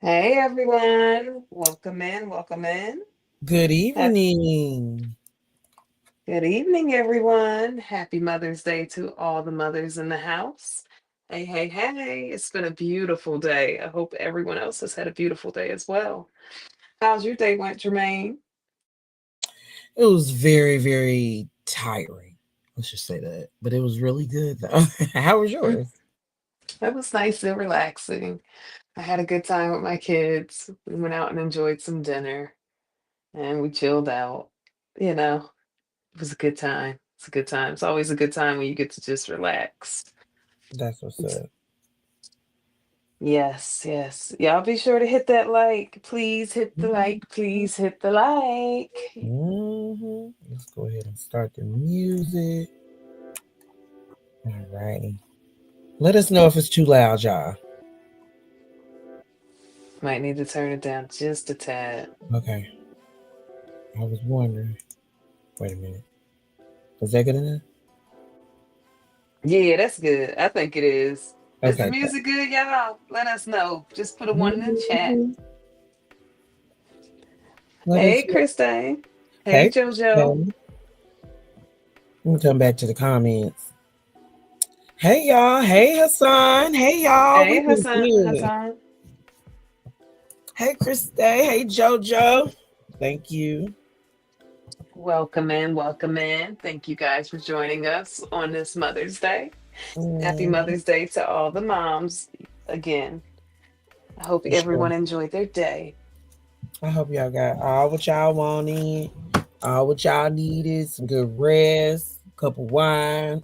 Hey everyone, welcome in, welcome in. Good Hap- evening. Good evening, everyone. Happy Mother's Day to all the mothers in the house. Hey, hey, hey, it's been a beautiful day. I hope everyone else has had a beautiful day as well. How's your day went, Tremaine? It was very, very tiring. Let's just say that. But it was really good though. How was Mm, yours? It was nice and relaxing. I had a good time with my kids. We went out and enjoyed some dinner and we chilled out. You know, it was a good time. It's a good time. It's always a good time when you get to just relax. That's what's up. Yes, yes. Y'all be sure to hit that like. Please hit the Mhm. like. Please hit the like. Let's go ahead and start the music. All righty. Let us know if it's too loud, y'all. Might need to turn it down just a tad. Okay. I was wondering. Wait a minute. Was that good enough? Yeah, that's good. I think it is. Is the Okay. music good, y'all? Let us know. Just put a one in the chat. Mhm. Let Hey, us Christine. Hey, Hey. JoJo. Let me come back to the comments. Hey y'all. Hey Hassan. Hey y'all. Hey, We've been Hassan. good. Hassan. Hey, Krista. Hey, JoJo. Thank you. Welcome in. Welcome in. Thank you guys for joining us on this Mother's Day. Happy Mm, Mother's Day to all the moms. Again, I hope for sure. everyone enjoyed their day. I hope y'all got all what y'all wanted, all what y'all needed, some good rest, a cup of wine,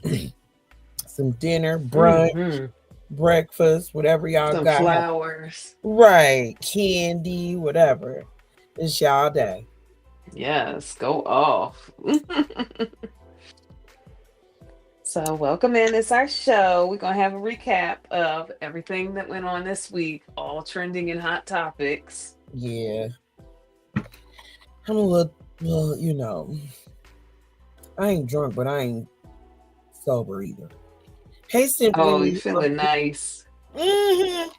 some dinner, brunch, Hmm. breakfast, whatever y'all Some got. flowers. Right. Candy, whatever. It's y'all day. Yes, go off. So, welcome in. It's our show. We're going to have a recap of everything that went on this week, all trending and hot topics. Yeah. I'm a little, well, I ain't drunk, but I ain't sober either. Hey, Oh, you Symphony. feeling nice. Mhm.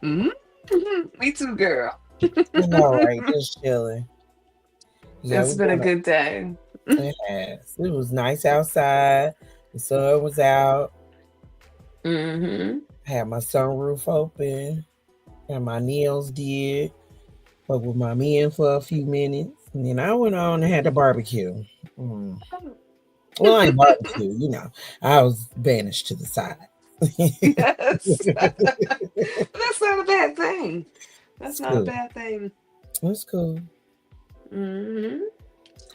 Mhm. Mhm. Me too, girl. I know, right? Just chilling. Yeah, It's we're been a going to. good day. It has. It was nice outside. The sun was out. Hmm. I had my sunroof open. And my nails did. But with my men for a few minutes. And then I went on and had the barbecue. Mm. Well, I ain't barbecue, I was banished to the side. Yes. That's not a bad thing. That's It's not a cool. bad thing. It's cool. Hmm.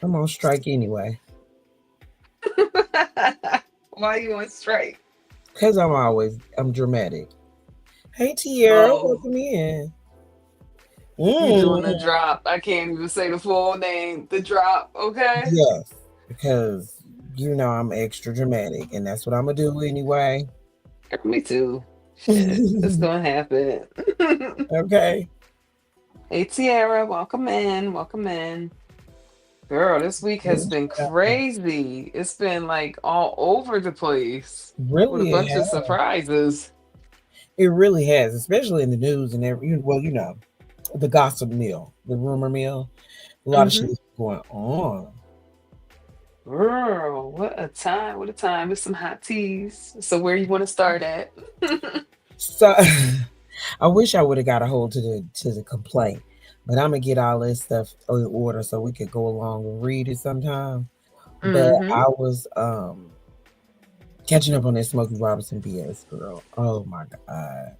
I'm on strike anyway. Why you on strike? Because I'm dramatic. Hey, Tierra, Oh, welcome in. you doing Mm. the drop. I can't even say the full name. The drop, okay? Yes, because I'm extra dramatic, and that's what I'm gonna do anyway. Me too. Shit, it's gonna happen. Okay. Hey, Tiara, welcome in. Welcome in. Girl, this week has been crazy. It's been like all over the place with a Really, it bunch of has. surprises. It really has, especially in the news and every. Well, the gossip mill, the rumor mill. A lot of shit Hmm. is going on. Girl, what a time. What a time with some hot teas. So where you want to start at? So, I wish I would have got a hold to the complaint, but I'm gonna get all this stuff in order so we could go along and read it sometime. But Hmm. I was catching up on that Smokey Robinson BS, girl. Oh my god.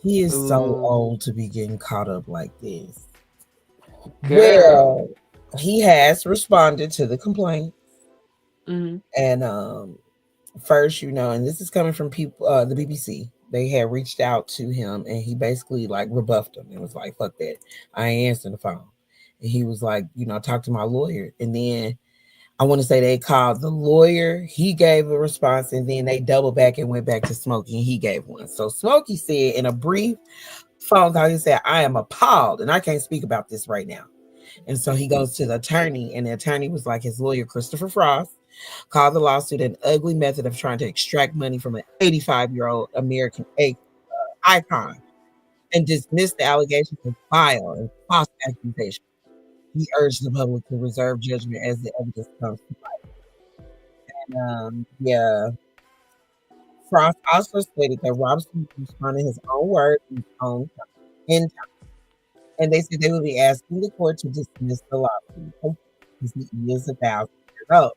He is so Ooh, old to be getting caught up like this. girl. Well, he has responded to the complaint, Hmm. and first, and this is coming from people, the BBC. They had reached out to him, and he basically like rebuffed them. It was like, "Fuck that, I ain't answering the phone." And he was like, "Talk to my lawyer." And then I want to say they called the lawyer. He gave a response, and then they doubled back and went back to Smokey, and he gave one. So Smokey said in a brief phone call, he said, "I am appalled, and I can't speak about this right now." And so he goes to the attorney, and the attorney was like his lawyer, Christopher Frost, called the lawsuit an ugly method of trying to extract money from an 85-year-old American icon, and dismissed the allegations as vile and false accusations. He urged the public to reserve judgment as the evidence comes to light. Yeah. Frost also stated that Robinson responded his own words in his own in time, and they said they would be asking the court to dismiss the lawsuit because he is 1,000 years old.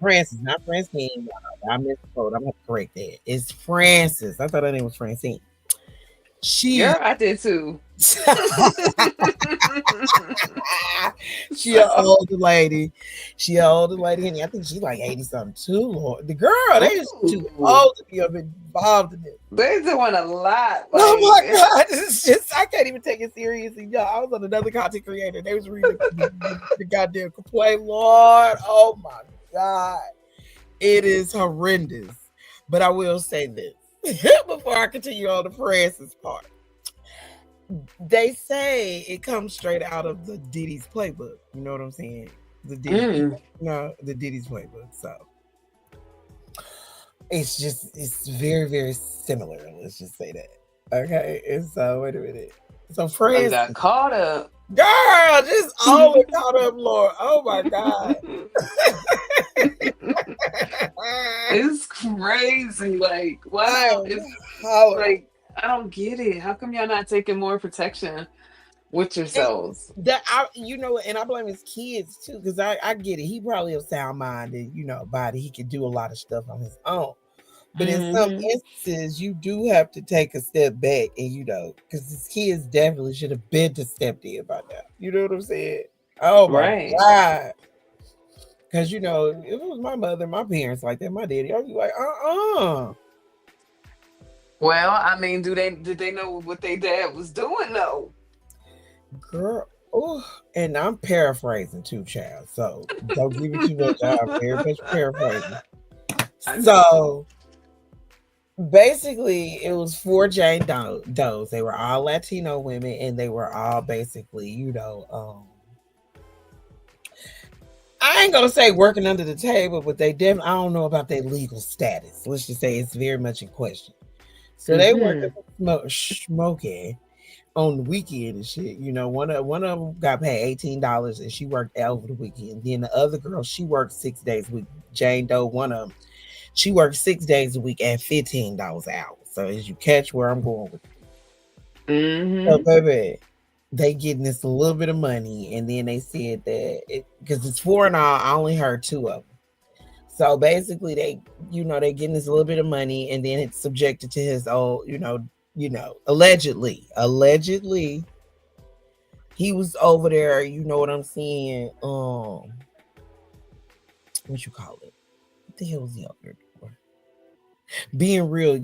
Francis, not Francine. I misspoke. I'm gonna correct that. It's Francis. I thought her name was Francine. Girl, She I did too. she an So, older lady. She an older lady, and I think she's like 80 something too. Lord, the girl, they is too ooh, old to be involved in this. they're doing a lot. Oh Like, my god, it's just I can't even take it seriously. Yo, I was on another content creator. They was reading the goddamn complaint. Lord, oh my god, it is horrendous. But I will say this before I continue on the Francis part. They say it comes straight out of the Diddy's playbook. You know what I'm saying? The Diddy, the Diddy's playbook. So it's very, very similar. Let's just say that. Okay. And so wait a minute. So I Francis, got caught up. girl, just all caught up, Lord. Oh my God. It's crazy. Like, wow. I'm It's hollering. like, I don't get it. How come y'all not taking more protection with And yourselves? that I, and I blame his kids too, because I get it. He probably a sound minded, body. He can do a lot of stuff on his own. But in some Hmm. instances, you do have to take a step back, and because his kids definitely should have been to stepped in by now. You know what I'm saying? Oh my Right. God. Because if it was my mother, my parents like that, my daddy, I'd be like, Well, I mean, did they know what their dad was doing though? girl. Oh, and I'm paraphrasing too, child. So don't give me too much. I'm very much paraphrasing. I know. So basically, it was four Jane Does. They were all Latino women, and they were all basically, I ain't gonna say working under the table, but they definitely, I don't know about their legal status. Let's just say it's very much in question. So they worked Hmm. with Smokey on the weekend and shit. One of them got paid $18 and she worked over the weekend. Then the other girl, she worked 6 days a week. Jane Doe, one of them, she worked 6 days a week at $15 an hour. So as you catch where I'm going with it. So Hmm. baby, they getting this a little bit of money, and then they said that because it's four and all, I only heard two of them. So basically, they getting this a little bit of money, and then it's subjected to his old, allegedly, he was over there. You know what I'm saying? What you call it? What the hell was he over there doing? Being real,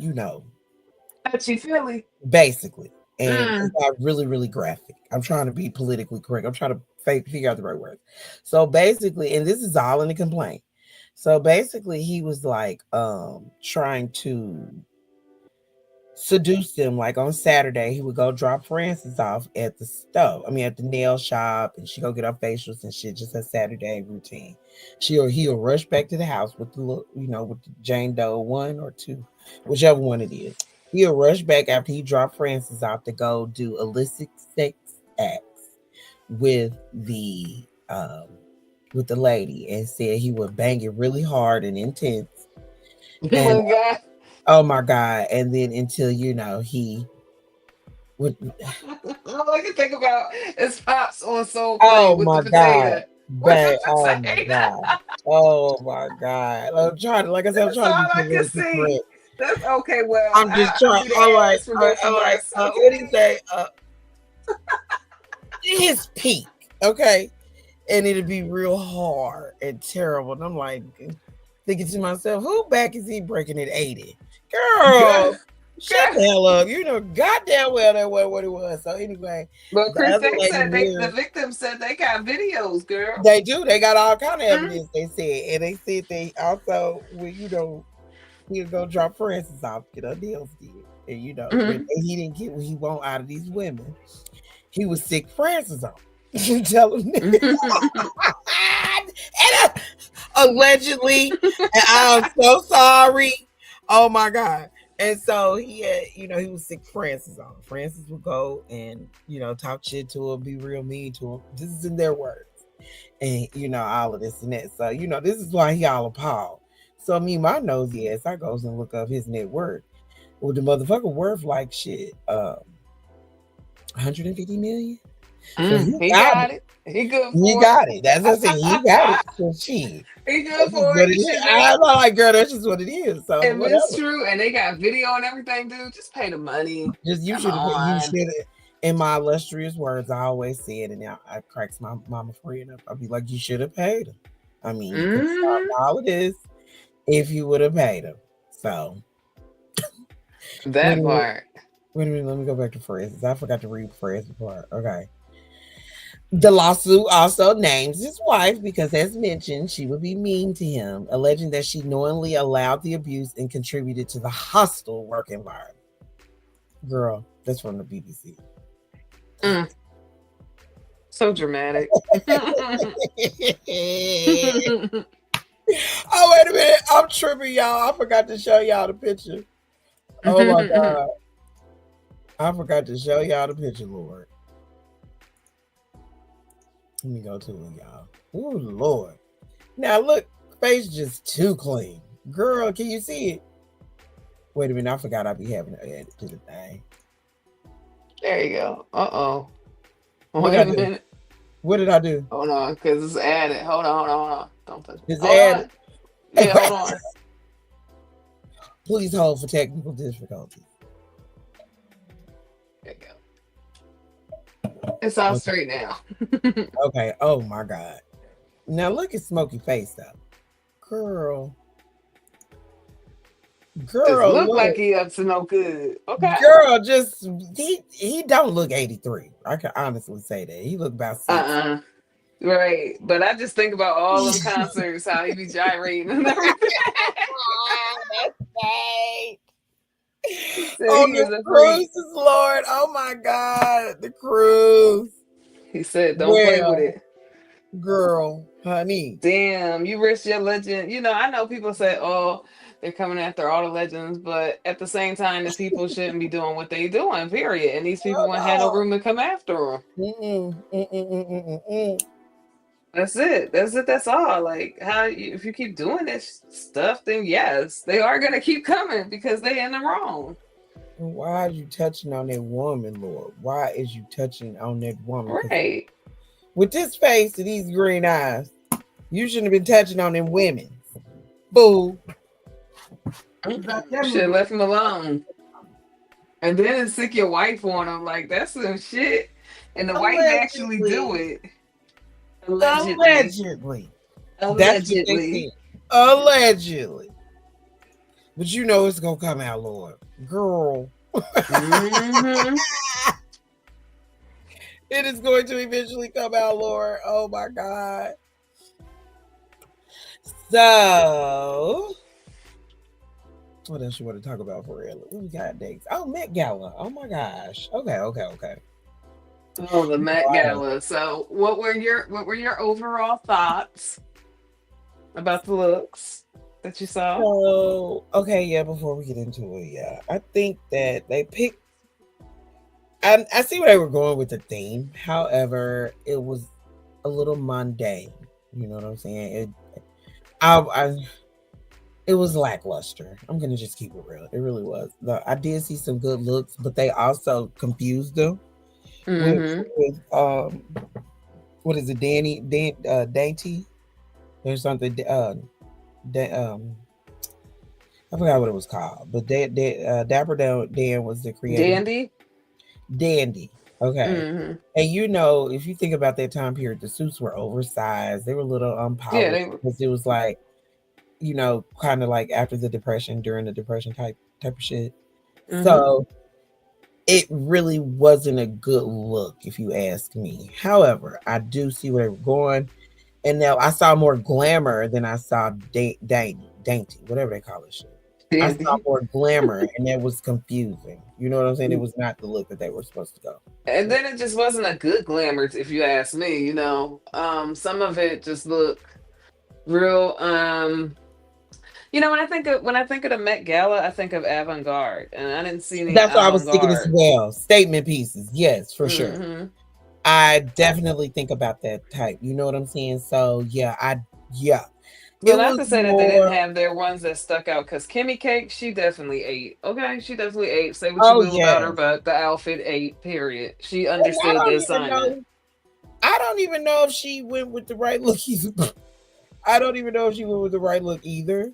Touchy Philly. basically. And it Mm. got really, really graphic. I'm trying to be politically correct. I'm trying to figure out the right words. So basically, and this is all in the complaint. So basically, he was like trying to seduce them. Like on Saturday, he would go drop Frances off at the stove. I mean, at the nail shop, and she go get her facials and shit. Just a Saturday routine. He'll rush back to the house with with the Jane Doe 1 or 2, whichever one it is. He'll rush back after he dropped Frances off to go do illicit sex acts with the lady, and said he would bang it really hard and intense. Oh And my God. oh my God. And then until he would All I can think about is Pops on Soul Plane oh with the my God. potato. With the Babe, oh my potato. God. Oh my God. I'm trying to, like I said, I'm That's trying to be all I can politically see. correct. That's okay. Well, I'm just I'll trying. be the I like, ass for both of us. what do you Okay. say? His peak. Okay. And it'd be real hard and terrible. And I'm like thinking to myself, who back is he breaking at 80? Good. Girl, shut Good. the hell up. You know goddamn well that wasn't what it was. So anyway, But the Chris, other they lady said the Mary, victim said they got videos, girl. they do. They got all kind of Mm. evidence, they said. And they said they also when he'll go drop Francis off, get her nails did. And when Mm. he didn't get what he want out of these women, he was sick Francis on. You tell him and, allegedly, and I'm so sorry. Oh my God. And so he had, he was sick Francis on. Francis would go and, talk shit to him, be real mean to him. This is in their words. And, all of this and that. So, this is why he all appalled. So me, my nosy ass, I goes and look up his net worth. Well, the motherfucker worth like shit, 150 million. So he He got got it. it. He good He for got it. That's what I'm saying. He got it. it. So she. He That's good just for what it. it You is. should just, I'm like, girl, that's just what it is. So if it's whatever. true and they got video and everything, dude, just pay the money. Just Come on. you should have. In my illustrious words, I always said, and now I cracks my mama friend up. I'd be like, you should have paid him. I mean, you could have stopped Hmm. all of this if you would have paid him. So wait a That minute, part. wait a minute. Let me go back to Francis. I forgot to read Francis part. Okay. The lawsuit also names his wife because, as mentioned, she would be mean to him, alleging that she knowingly allowed the abuse and contributed to the hostile work environment. Girl, that's from the BBC. Mm, so dramatic. Oh, wait a minute. I'm tripping, y'all. I forgot to show y'all the picture. Oh, my God. I forgot to show y'all the picture, Lord. Let me go to it, y'all. Oh, Lord. Now, look. Face just too clean. Girl, can you see it? Wait a minute. I forgot I'd be having to add it to the thing. There you go. Uh-oh. What Wait did a I do? minute. What did I do? Hold on, because it's added. Hold on. Don't touch it. It's Hold added. on. Yeah, hold on. Please hold for technical difficulties. There you go. It's all Okay. straight now. Okay. Oh, my God. Now, look at Smokey face, though. Girl. Just Girl, look like look. he up to no good. Okay. Girl, just he don't look 83. I can honestly say that. He look about 60. Uh-uh. Right. But I just think about all them concerts, how he be gyrating and everything. That's right. He said On he the is a freak. cruises, Lord. Oh my God. The cruise. He said, don't play with Well, it. girl, honey. Damn, you risked your legend. I know people say, oh, they're coming after all the legends, but at the same time, the people shouldn't be doing what they doing, period. And these people wouldn't have no Oh, room to come after them. no. Mm-mm. That's it. That's it. That's all. Like, if you keep doing this stuff, then yes, they are gonna keep coming because they in the wrong. And why are you touching on that woman, Lord? Why is you touching on that woman? Because Right. with this face and these green eyes, you shouldn't have been touching on them women. Boo. Should have left him alone. And then sick your wife on him. Like, that's some shit. And the wife actually do Allegedly. it. Allegedly. Allegedly. That's what they Allegedly. said. Allegedly. But you know it's gonna come out, Lord. Girl. Hmm. It is going to eventually come out, Lord. Oh my God. So what else you want to talk about for real? What we got next? Oh, Met Gala. Oh my gosh. Okay. Oh, the Met Wow. Gala. So, what were your overall thoughts about the looks that you saw? So okay, yeah, before we get into it, yeah. I think that they picked I see where they were going with the theme. However, it was a little mundane. You know what I'm saying? I it was lackluster. I'm gonna just keep it real. It really was. I did see some good looks, but they also confused them Hmm. with what is it, Dainty? There's something da- um I forgot what it was called, but Dapper Dan was the creative Dandy. dandy. Okay. Hmm. And if you think about that time period, the suits were oversized. They were a little Yeah, unpolished they were. because it was like, kind of like after the depression, during the depression type of shit. Hmm. So it really wasn't a good look, if you ask me. However, I do see where they were going. And now I saw more glamour than I saw dainty, whatever they call it shit. I saw Dandy. more glamour, and that was confusing. You know what I'm saying? It was not the look that they were supposed to go. And So, then it just wasn't a good glamour, if you ask me. Some of it just looked real. When I think of the Met Gala, I think of avant garde, and I didn't see any That's what I was avant thinking as garde. well. Statement pieces, yes, for sure. Hmm. I definitely think about that type. You know what I'm saying? So yeah. Well, It not was to say that they didn't more. have their ones that stuck out, because Kimmy Cake, she definitely ate. Okay, she definitely ate. Say what you Oh will about her, yes. but the outfit ate. Period. She And I understood the don't even assignment. know. I don't even know if she went with the right look either. I don't even know if she went with the right look either.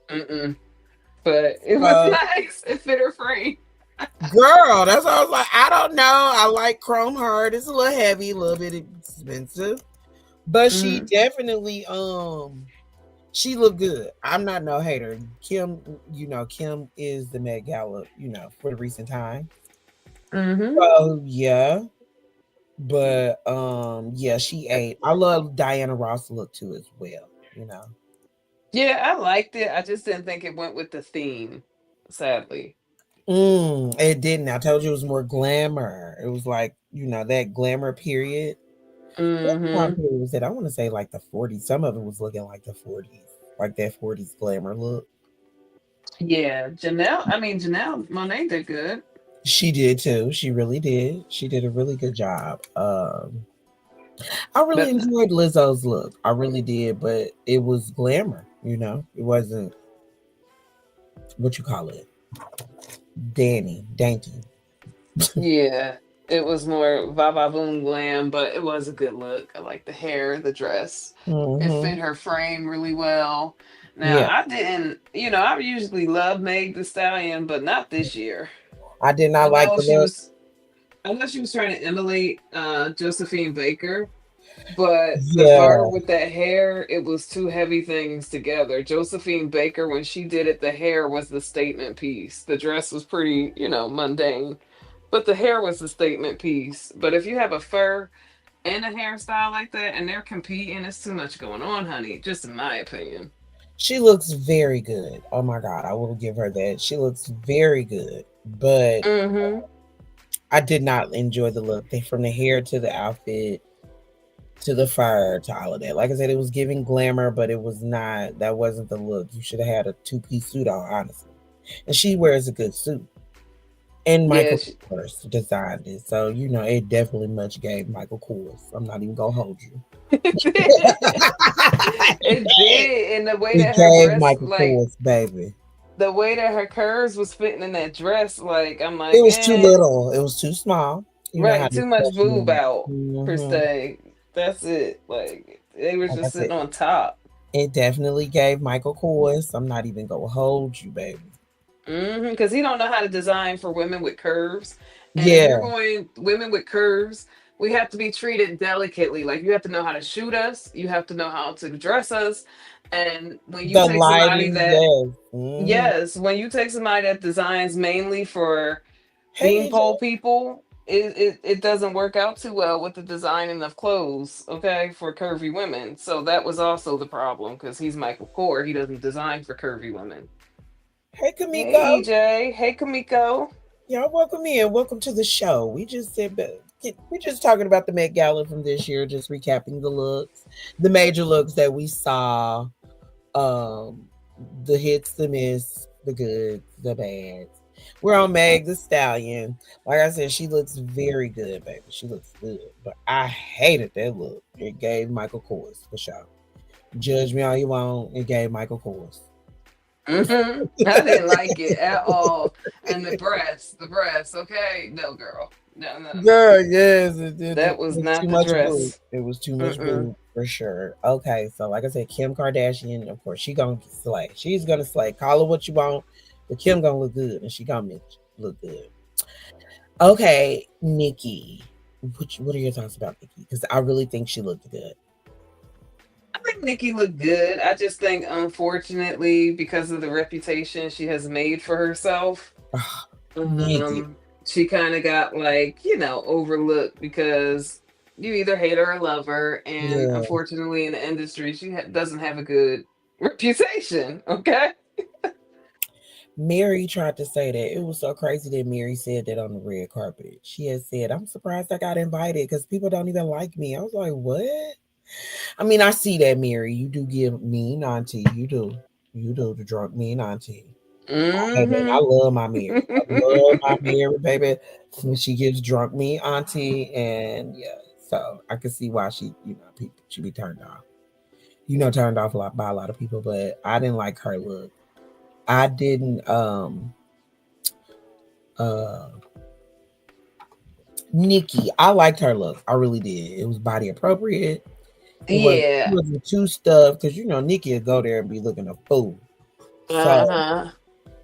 Mm-mm. But it was Uh, nice. It fit her frame. Girl, that's why I was like, I don't know. I like chrome heart. It's a little heavy, a little bit expensive, but she Mm-hmm. definitely she looked good. I'm not no hater. Kim, Kim is the Met Gala, for the recent time. Mm-hmm. So yeah, but yeah, she ate. I love Diana Ross look too as well. You know. Yeah, I liked it. I just didn't think it went with the theme, sadly. It didn't. I told you it was more glamour. It was like that glamour period. What time Mm-hmm. period was it? I want to say like the 40s. Some of it was looking like the 40s, like that 40s glamour look. Yeah, Janelle Monae did good. She did too. She really did. She did a really good job. I really But enjoyed Lizzo's look. I really did, but it was glamour. It wasn't what you call it, dainty. yeah, it was more va va boom glam, but it was a good look. I like the hair, the dress. It Hmm. fit her frame really well. Now, Yeah, I didn't, I usually love Meg the Stallion, but not this year. I did I not like know the she look. was I know she was trying to emulate Josephine Baker, but the fur Yeah, with that hair, it was two heavy things together. Josephine Baker, when she did it, the hair was the statement piece. The dress was pretty, mundane, but the hair was the statement piece. But if you have a fur and a hairstyle like that and they're competing, it's too much going on, honey, just in my opinion. she looks very good. Oh my god, I will give her that. She looks very good, but Mm-hmm. I did not enjoy the look. From the hair to the outfit to the fur to all of that. Like I said, it was giving glamour, but it was not. That wasn't the look. You should have had a two-piece suit on, honestly. And she wears a good suit. And Yeah, Michael Kors designed it, so it definitely much gave Michael Kors. I'm not even gonna hold you. it did. It did. And the way It that her gave breasts, Michael like, Kors, baby. the way that her curves was fitting in that dress, like I'm It like, was too eh, little. It was too small. You know how right, this too much stuff boob is. out per Hmm. se. That's it. Like they was Like I just said, sitting on top. it definitely gave Michael Kors. I'm not even gonna hold you, baby. Because he don't know how to design for women with curves, and if you're Yeah, going women with curves, we have to be treated delicately. Like you have to know how to shoot us, you have to know how to dress us, and when you the take somebody lighting, that yes. Hmm. yes, when you take somebody that designs mainly for Hey, AJ. beanpole people, it doesn't work out too well with the designing of clothes, okay, for curvy women. So that was also the problem because he's Michael Kors. He doesn't design for curvy women. Hey, Hey Kamiko. EJ. Hey Kamiko. Y'all, welcome in. Welcome to the show. We're just talking about the Met Gala from this year, just recapping the looks, the major looks that we saw, um, the hits, the miss, the good, the bad. We're on Meg the Stallion. Like I said, she looks very good, baby. She looks good. But I hated that look. It gave Michael Kors for sure. Judge me all you want. It gave Michael Kors. I didn't like it at all. And the breasts, okay? No, girl. No, no, no. Girl, yes, it That was was too not the much boo. dress. It was too much Mm-mm. boo for sure. Okay, so like I said, Kim Kardashian, of course, she gonna slay. She's gonna slay. Call her what you want, but Kim gonna look good, and she gonna look good. Okay, Nikki, what are your thoughts about Nikki? Because I really think she looked good. I think Nikki looked good. I just think, unfortunately, because of the reputation she has made for herself, Ah, Nikki, she kind of got like, overlooked because you either hate her or love her. And yeah. unfortunately, in the industry, she doesn't have a good reputation. Okay. Mary tried to say that. It was so crazy that Mary said that on the red carpet. She had said, "I'm surprised I got invited because people don't even like me." I was like, "What?" I mean, I see that, Mary. You do give mean auntie. You do. You do the drunk mean auntie. Baby, and I Mm-hmm. love my Mary. I love my Mary, baby. When she gives drunk me auntie, and yeah, so I can see why she, people should be turned off. Turned off a lot by a lot of people, but I didn't like her look. I didn't. Uh, Nikki, I liked her look. I really did. It was body appropriate. It Yeah. wasn't too stuff because Nikki would go there and be looking a fool. So Uh-huh.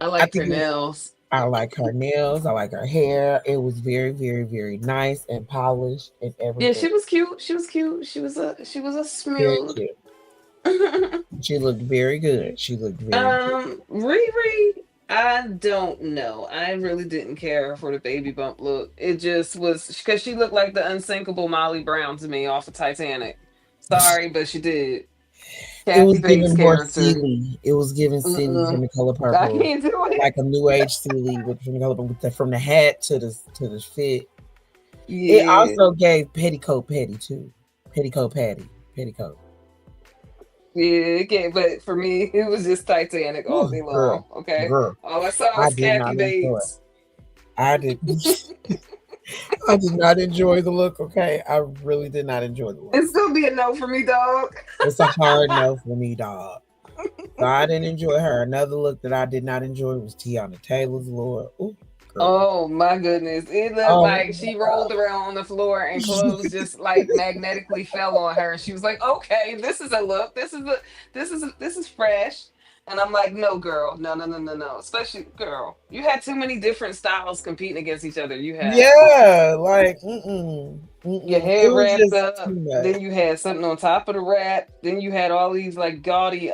I I like think her nails. I like her nails. I like her hair. It was very, very, very nice and polished and Yeah, everything. she was cute. She was cute. She was a Very smooth. cute. She looked very good. She looked very good. Riri, I don't know. I really didn't care for the baby bump look. It just was because she looked like the unsinkable Molly Brown to me off of Titanic. Sorry, but she did. It was Kathy Bates giving more character. Sealy. It was giving Sealy Mm-mm. from the Color I Purple, can't do it. like a new age Sealy with from the Color Purple, from the hat to the fit. It Yeah. also gave Petticoat Petty too. Petticoat Patty. Petticoat. Yeah, okay, but for me, it was just Titanic all Ooh, day girl, long. Okay, girl. all I saw I was did Kathy not enjoy it. Bates. I did. I did not enjoy the look. Okay, I really did not enjoy the look. It's gonna be a no for me, dog. It's a hard no for me, dog. So I didn't enjoy her. Another look that I did not enjoy was Tiana Taylor's Lord. Ooh, girl. Oh my goodness. It looked Oh like she rolled around on the floor and clothes just like magnetically fell on her. She was like, okay, this is a look. This is fresh. And I'm like, no, girl. No, no, no, no, no. Especially, girl. You had too many different styles competing against each other. You had yeah, like mm-mm, your mm-mm. It hair was wrapped just up. too much. Then you had something on top of the wrap. Then you had all these like gaudy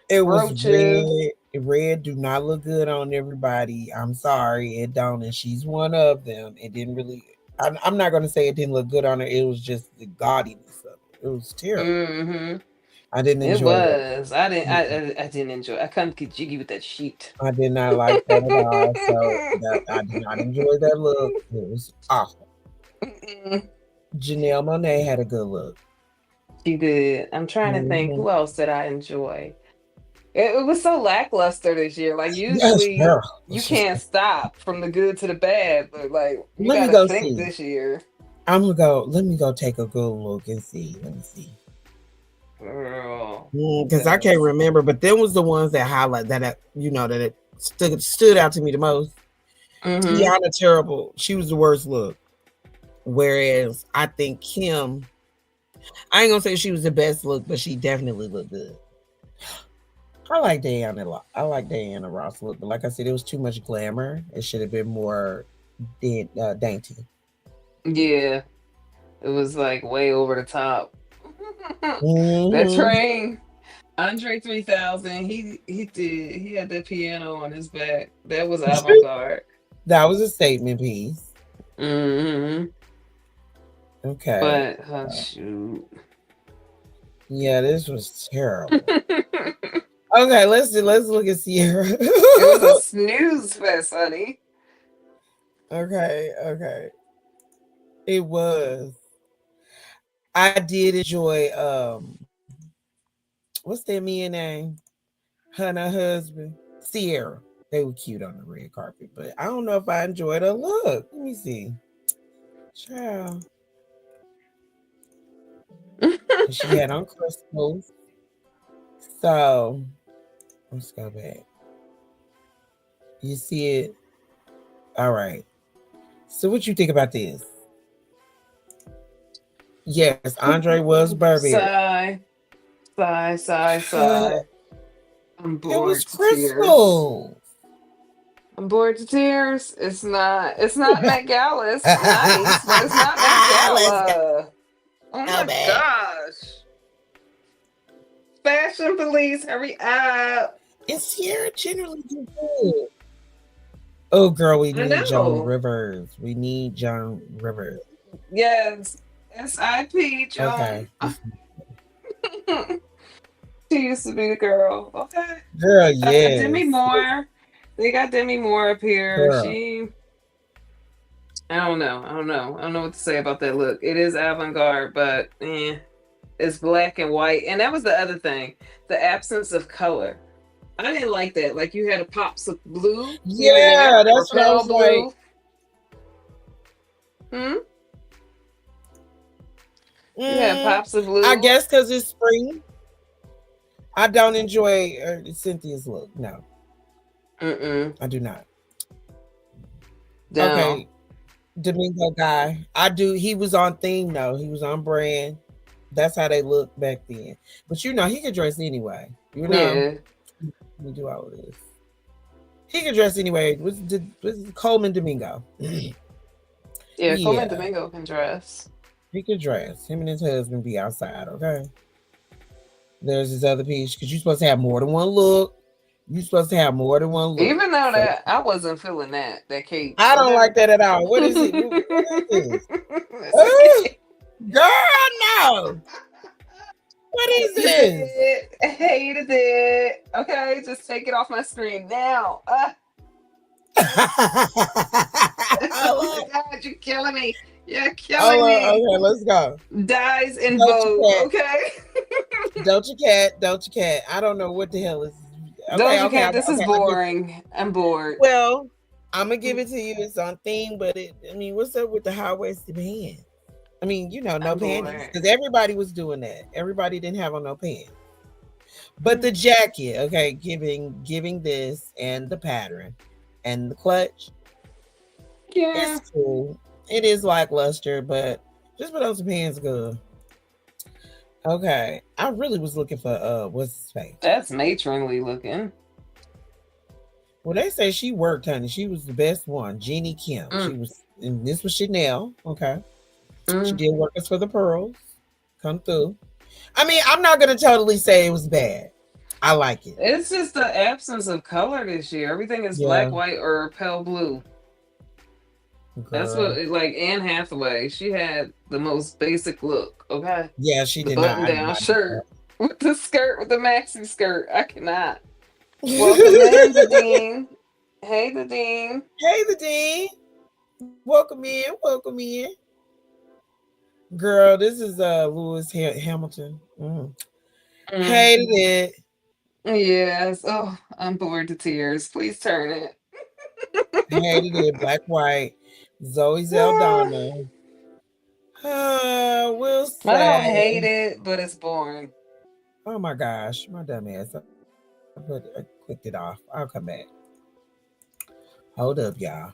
It was brooches. red. Red do not look good on everybody. I'm sorry, it don't, and she's one of them. It didn't really. I'm not gonna say it didn't look good on her. It was just the gaudiness of it. It was terrible. Mm-hmm. I didn't It enjoy that. was. I didn't. Mm-mm. I didn't enjoy. I couldn't get jiggy with that sheet. I did not like that at all. So that I did not enjoy that look. It was awful. Mm-mm. Janelle Monae had a good look. She did. I'm trying to think Hmm. who else did I enjoy. It was so lackluster this year. Like Yes, usually girl. you Let's just can't stop from the good to the bad, but like you let me gotta go think see. this year. I'm gonna go. Let me go take a good look and see. Let me see. Girl, who Because I can't else? remember, but them was the ones that highlight that it stood out to me the most. Mm-hmm. Tiana terrible. She was the worst look. Whereas I think Kim, I ain't gonna say she was the best look, but she definitely looked good. I like Diana a lot. I like Diana Ross look, but like I said, it was too much glamour. It should have been more dainty. Yeah, it was like way over the top. That Hmm. train. Andre 3000, he had that piano on his back. That was avant-garde. That was a statement piece. Hmm. Okay. But shoot. Yeah, this was terrible. It Okay, let's look at Sierra. was a snooze fest, honey. Okay, okay. It was. I did enjoy what's that man name? Her and her husband. Sierra. They were cute on the red carpet, but I don't know if I enjoyed her look. Let me see. Child. She had on crystals. So let's go back. You see it? All right. So what you think about this? Yes, Andre was Burberry. Sigh, sigh, sigh, sigh. I'm It was bored to tears. crystal. I'm bored to tears. It's not Met Gala. It's nice, but it's not Met Let's Gala. Oh go my back. gosh. Fashion police, hurry up. And Sierra generally do good. Oh, girl, we I need Joan know. Rivers. We need Joan Rivers. Yes. SIP, Okay. Joan. She used to be the girl. Okay. Girl, Demi yes. Moore. They got Demi Moore up here. Girl. She I don't know. I don't know. I don't know what to say about that look. It is avant-garde, but it's black and white. And that was the other thing. The absence of color. I didn't like that. Like you had a pops of blue here and Yeah, there, or that's what I pale was like. blue. Hmm? You had Mm, pops of I blue. guess because it's spring. I don't enjoy Cynthia's look. No, Mm-mm. I do not. Down. Okay, Domingo guy. I do. He was on theme though. He was on brand. That's how they looked back then. But he could dress anyway. Yeah. Let me do all of this. He could dress anyway. Was Coleman Domingo? Yeah, Coleman Yeah, Domingo can dress. he could dress. Him and his husband be outside. Okay. There's this other piece because you're supposed to have more than one look. You're supposed to have more than one look. Even though So that I wasn't feeling that cape. I don't Okay. like that at all. What is it? What is this? It's a cape. Girl, no. What is Hated this? it. Hated it. Okay, just take it off my screen now. Oh, God, you're killing me. You're killing oh, me. okay, let's go. Dies in Doja Vogue. Cat, Okay. Doja Cat, Doja Cat. I don't know what the hell is. Okay, Doja okay, Cat, okay. this is I get you. boring. I'm bored. Well, I'm gonna give it to you. It's on theme, but I mean, what's up with the high waisted pants? I mean, no I'm panties bored. because everybody was doing that. Everybody didn't have on no pants. But the Mm. jacket, okay, giving this and the pattern and the clutch, Yeah, it's cool. It is lackluster, but just put on some pants, good. Okay, I really was looking for what's his face? that's matronly looking. Well, they say she worked, honey. She was the best one. Jeannie Kim. She Mm, was, and this was Chanel. Okay, she mm. did work us for the pearls. Come through. I mean, I'm not gonna totally say it was bad. I like it. It's just the absence of color this year. Everything is black, Yeah, white, or pale blue. That's what, girl. like Anne Hathaway, she had the most basic look, okay? Yeah, she The did not. button I did down not do shirt with the skirt, with the maxi skirt. I cannot. Welcome in, the that. Dean. Hey, the Dean. Hey, the Dean. Welcome in. Welcome in. Girl, this is Lewis Hamilton. Hated Mm. it. Yes. Oh, I'm bored to tears. Please turn it. Hated it. Black, white. Zoe Zeldana. We'll I don't say. hate it, but it's boring. Oh my gosh, my dumb ass. I clicked it off. I'll come back. Hold up, y'all.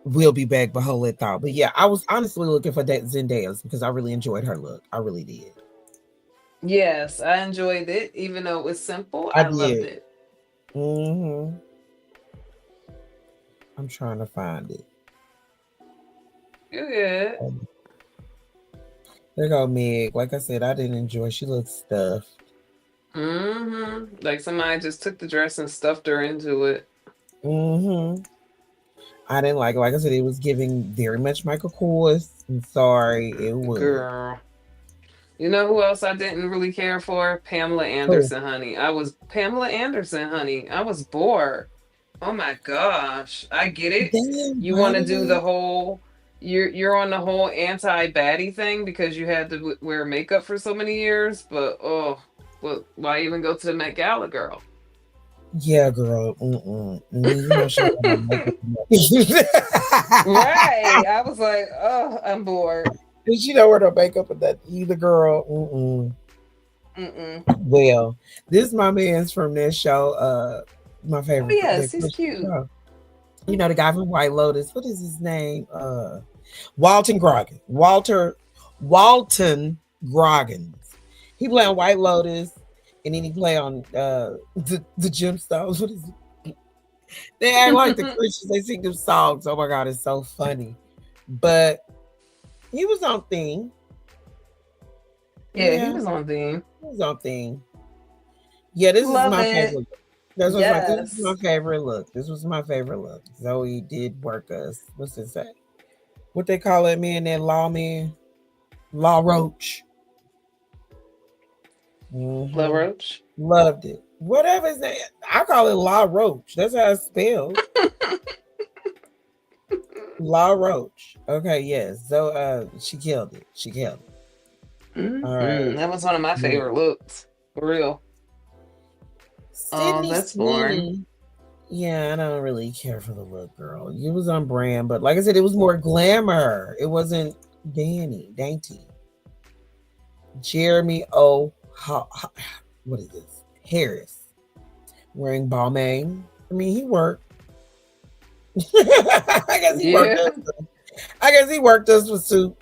We'll be back, but hold that thought. But yeah, I was honestly looking for that Zendaya's because I really enjoyed her look. I really did. Yes, I enjoyed it. Even though it was simple, I I loved did. it. Mm-hmm. I'm trying to find it. You good. There go Meg. Like I said, I didn't enjoy. She looked stuffed. Like somebody just took the dress and stuffed her into it. Mm-hmm. I didn't like I said, it was giving very much Michael Kors. I'm sorry, it was. Girl. You know who else I didn't really care for? Pamela Oh, Anderson, honey. I was Pamela Anderson, honey. I was bored. Oh my gosh. I get it. they You want to invited do her. the whole you're on the whole anti-baddie thing because you had to wear makeup for so many years, but oh, well, why even go to the Met Gala, girl? Yeah, girl. Mm-mm. She had no makeup. Right. I was like, oh, I'm bored. Did she know where no makeup of that either, girl? Mm-mm. Mm-mm. Well, this my man's from that show. My Oh favorite, yes, that he's Christian cute. show. The guy from White Lotus. What is his name? Walton Groggins. Walton Groggins. He play on White Lotus, and then he play on the Gemstones. What is it? They act like the Christians. They sing them songs. Oh my god, it's so funny. But he was on thing. Yeah, he Yeah, was on theme. he was on thing. Yeah, this is Love my it. favorite. This was my Yes. favorite look. This was my favorite look. Zoe did work us. What's it say? What they call that man? That lawman, Law Roach. La hmm Roche. Loved it. Whatever is that? I call it La Roach. That's how it's spelled. La Roach. Okay, yes. So she killed it. She killed it. All right. That was one of my Yeah. favorite looks. For real. Oh, Sydney that's boring. Sweeney. Yeah, I don't really care for the look, girl. It was on brand, but like I said, it was more glamour. It wasn't dainty. Jeremy what is this? Harris wearing Balmain. I mean, he worked. I guess he worked Yeah. us. I guess he worked us with suit.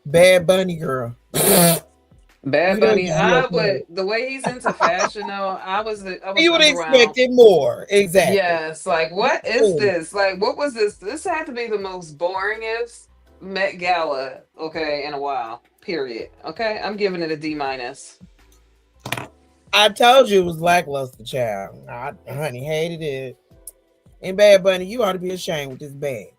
Bad Bunny girl. Bad We don't Bunny. give you a I credit. would the way he's into fashion though, I was You would underwhelmed. expect it more. Exactly. Yes, like Me what is too. this? Like what was this? This had to be the most boringest Met Gala, okay, in a while. Period. Okay, I'm giving it a D minus. I told you it was lackluster, child. I honey hated it. And Bad Bunny, you ought to be ashamed with this bag.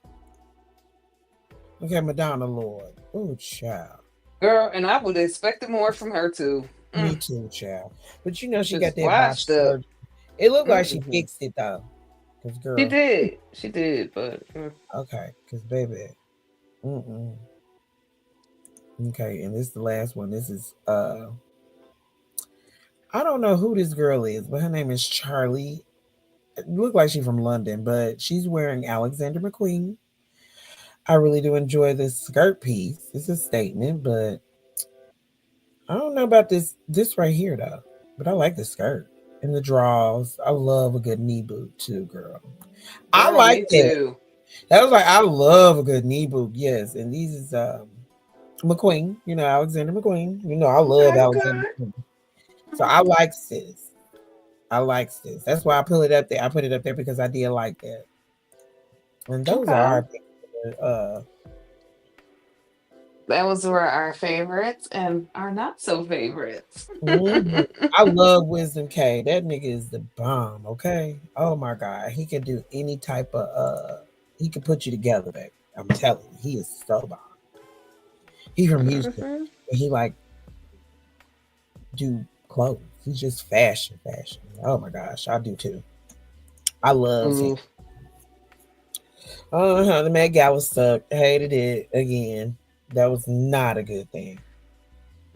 Look at Madonna Lord. Oh, child. Girl, and I would expect more from her too. Me Mm, too, child. But you know she got just that botched washed up. surgery. It looked like she Mm-hmm. fixed it though. Cause She girl, did. She did, but okay. Cause baby, mm-mm. Okay, and this is the last one. This is I don't know who this girl is, but her name is Charlie. It looked like she's from London, but she's wearing Alexander McQueen. I really do enjoy this skirt piece. It's a statement, but I don't know about this right here though. But I like the skirt and the draws. I love a good knee boot too, girl. I girl, like me that. too. That was like I love a good knee boot. Yes, and these is McQueen. You know Alexander McQueen. You know I love Okay, Alexander okay. McQueen. So I like sis. I like sis. That's why I put it up there. I put it up there because I did like that. And those are Okay. our That was were our favorites and our not so favorites. mhm. I love Wisdom K. That nigga is the bomb, okay? Oh my god. He can do any type of he can put you together, baby. I'm telling you, he is so bomb. He from Houston. Mhm. And he like do clothes. He's just fashion. Oh my gosh, I do too. I loves him. Ooh. The Met Gala sucked. Hated it again. That was not a good thing.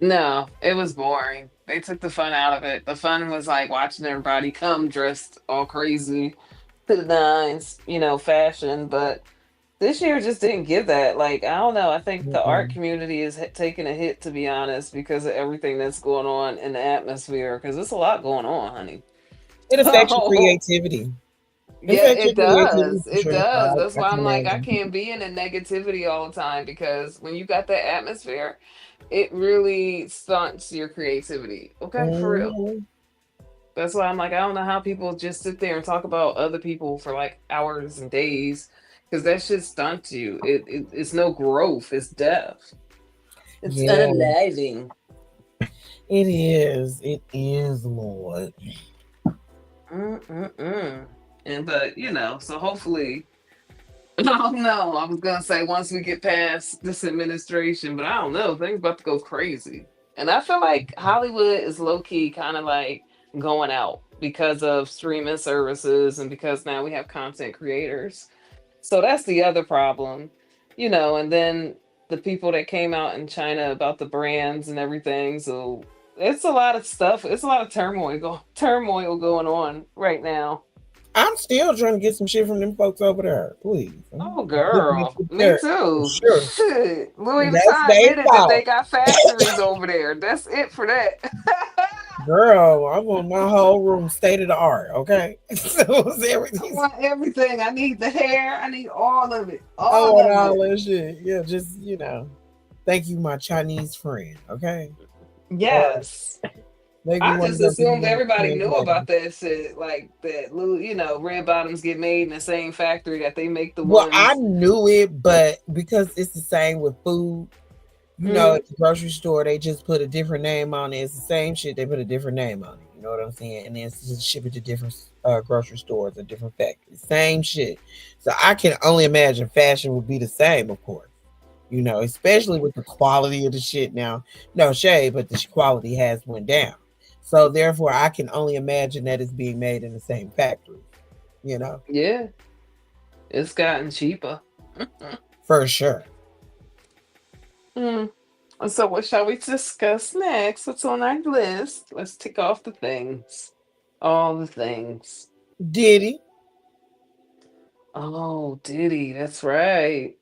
No, it was boring. They took the fun out of it. The fun was like watching everybody come dressed all crazy to the nines, fashion. But this year just didn't give that. Like, I don't know. I think the art Mm-mm. community is taking a hit, to be honest, because of everything that's going on in the atmosphere. Because there's a lot going on, honey. It affects your So, creativity. It yeah, affects your it creativity does. for It sure. So does. That's I why can I'm like, I imagine. can't be in a negativity all the time because when you got that atmosphere, it really stunts your creativity. Okay, for real. Mhm. That's why I'm like, I don't know how people just sit there and talk about other people for like hours and days because that shit stunts you. It's no growth, it's death. It's Yeah, unaliving. it is. It is, Lord. Mm-mm-mm. And but so hopefully I don't know. I was gonna say once we get past this administration, but I don't know. Things about to go crazy. And I feel like Hollywood is low key kind of like going out because of streaming services and because now we have content creators. So that's the other problem, and then the people that came out in China about the brands and everything. So it's a lot of stuff. It's a lot of turmoil going on right now. I'm still trying to get some shit from them folks over there. Please. I'm Oh, looking at girl, your me dirt for too. sure. Shit, Louis And that's Vuitton their admitted that they fault. got factories over there. That's it for that. Girl, I want my whole room state of the art, okay? So I everything's want everything. I need the hair. I need all of it. I All want of all it. that shit. Yeah, just thank you, my Chinese friend, okay? Or Yes. make me I want to just go to the assumed United everybody States knew later. about that shit. Like that, red bottoms get made in the same factory that they make the Well, I ones. knew it, but because it's the same with food, Mm, at the grocery store, they just put a different name on it. It's the same shit. They put a different name on it. You know what I'm saying? And then it's just ship it to different grocery stores or different factories. Same shit. So I can only imagine fashion would be the same, of course. Especially with the quality of the shit now. No shade, but the quality has went down. So therefore, I can only imagine that it's being made in the same factory. You know, yeah, it's gotten cheaper. for sure. Mm. So, what shall we discuss next? What's on our list? Let's tick off the things. All the things. Diddy. Oh, Diddy, that's right.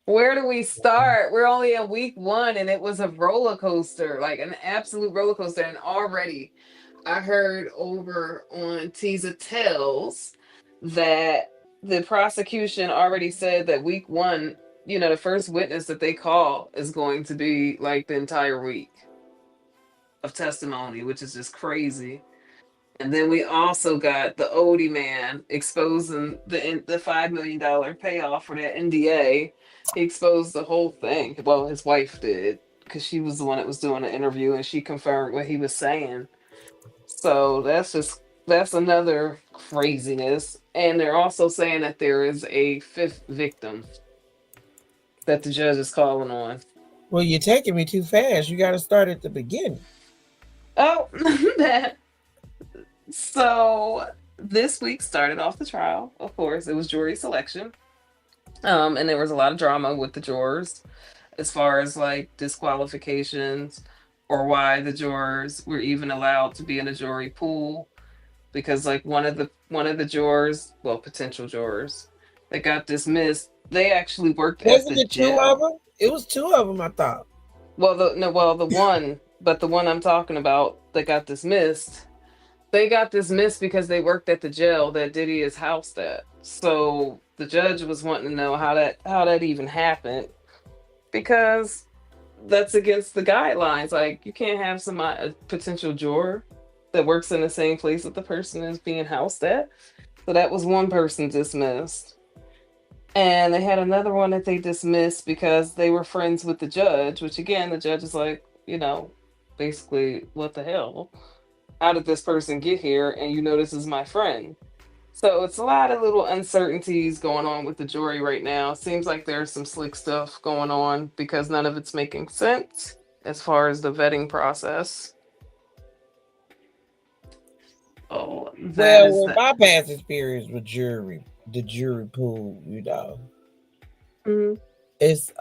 Where do we start? We're only in week one, and it was a roller coaster, like an absolute roller coaster. And already, I heard over on Teaser Tells that the prosecution already said that week one, the first witness that they call is going to be like the entire week of testimony, which is just crazy. And then we also got the Odie man exposing the $5 million payoff for that NDA. He exposed the whole thing. Well, his wife did, because she was the one that was doing the interview, and she confirmed what he was saying. So that's another craziness. And they're also saying that there is a fifth victim that the judge is calling on. Well, you're taking me too fast. You got to start at the beginning. Oh, that so this week started off the trial. Of course, it was jury selection. And there was a lot of drama with the jurors as far as like disqualifications or why the jurors were even allowed to be in a jury pool, because like one of the jurors, well, potential jurors that got dismissed, they actually worked at Wasn't the it two of jail. them? It was two of them, I thought. Well, the one I'm talking about that got dismissed, they got dismissed because they worked at the jail that Diddy is housed at. So the judge was wanting to know how that even happened, because that's against the guidelines. Like, you can't have a potential juror that works in the same place that the person is being housed at. So that was one person dismissed. And they had another one that they dismissed because they were friends with the judge, which again, the judge is like, basically, what the hell? How did this person get here? And this is my friend. So it's a lot of little uncertainties going on with the jury right now. Seems like there's some slick stuff going on because none of it's making sense as far as the vetting process. Oh, that Well, is with that. my past experience with jury, the jury pool, Mhm. it's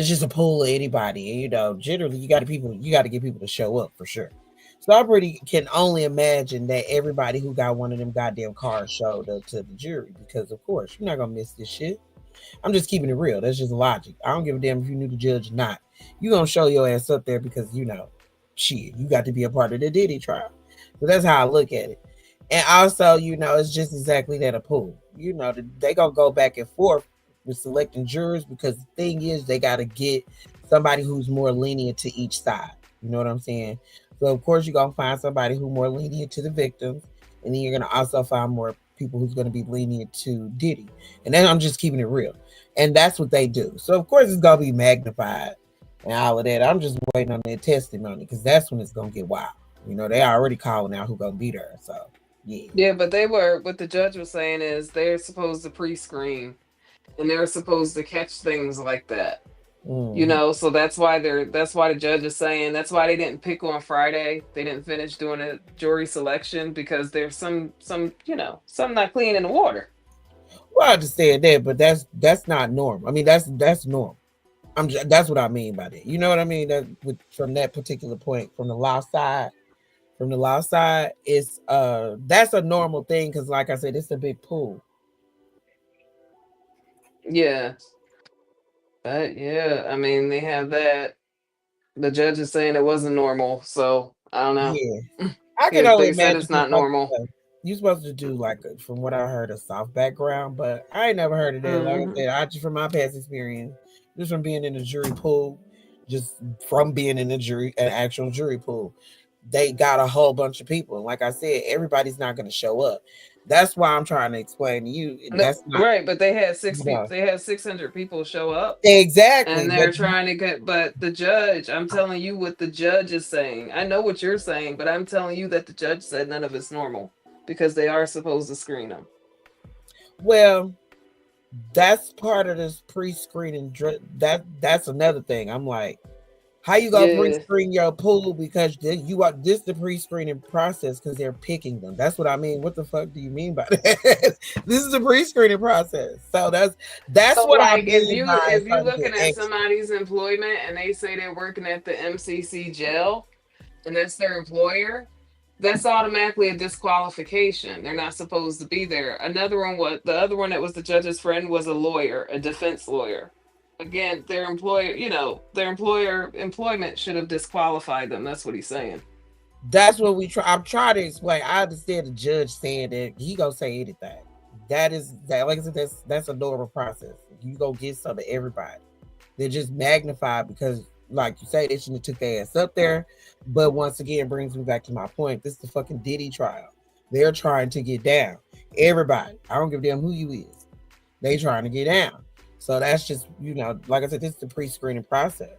just a pool of anybody, and generally you got to get people to show up for sure. So I pretty can only imagine that everybody who got one of them goddamn cars showed up to the jury, because of course you're not gonna miss this shit. I'm just keeping it real. That's just logic. I don't give a damn if you knew the judge or not. You gonna show your ass up there because shit, you got to be a part of the Diddy trial. So that's how I look at it. And also, it's just exactly that, a pool. They gonna go back and forth with selecting jurors, because the thing is they gotta get somebody who's more lenient to each side. You know what I'm saying? So of course you're gonna find somebody who's more lenient to the victims, and then you're gonna also find more people who's gonna be lenient to Diddy. And then I'm just keeping it real. And that's what they do. So of course it's gonna be magnified and all of that. I'm just waiting on their testimony, because that's when it's gonna get wild. They already calling out who gonna be there. So yeah. Yeah, but what the judge was saying is they're supposed to pre-screen, and they're supposed to catch things like that. Mm-hmm. So that's why the judge is saying that's why they didn't pick on Friday. They didn't finish doing a jury selection because there's some not clean in the water. Well, I understand that, but that's not normal. I mean, that's normal. That's what I mean by that. You know what I mean? From that particular point, from the law side, it's that's a normal thing, because, like I said, it's a big pool. Yeah. But yeah, I mean, they have that. The judge is saying it wasn't normal, so I don't know. Yeah, I can Yeah, only they said imagine, it's because not like normal. you're supposed to do, like, from what I heard, a soft background, but I ain't never heard of that. Like I Hmm. said, I just, from my past experience, just from being in the jury pool, just from being in the jury, an actual jury pool, they got a whole bunch of people, and like I said, everybody's not going to show up. That's why I'm trying to explain to you. No, That's not, right, but they had six you people. know, They had 600 people show up, exactly. and But they're trying to get. But the judge, I'm telling you what the judge is saying. I know what you're saying, but I'm telling you that the judge said none of it's normal because they are supposed to screen them. well, that's part of this pre-screening. That's another thing. I'm like, how you gonna Yeah. pre-screen your pool, because you are this the pre-screening process, because they're picking them. That's what I mean. What the fuck do you mean by that? This is the pre-screening process. So that's So what I like mean by if you something looking at extra. somebody's employment and they say they're working at the MCC jail and that's their employer, That's automatically a disqualification. They're not supposed to be there. Another one was the other one that was the judge's friend was a lawyer, a defense lawyer. Again, their employer, their employer employment should have disqualified them. That's what he's saying. That's what we try. I'm trying to explain. I understand the judge saying that he gonna say anything. That is that. Like I said, that's a normal process. You go get some of everybody. They're just magnified because, like you say, they shouldn't have took their ass up there. But once again, brings me back to my point. This is the fucking Diddy trial. They're trying to get down. Everybody. I don't give a damn who you is. They trying to get down. So that's just, like I said, this is the pre-screening process.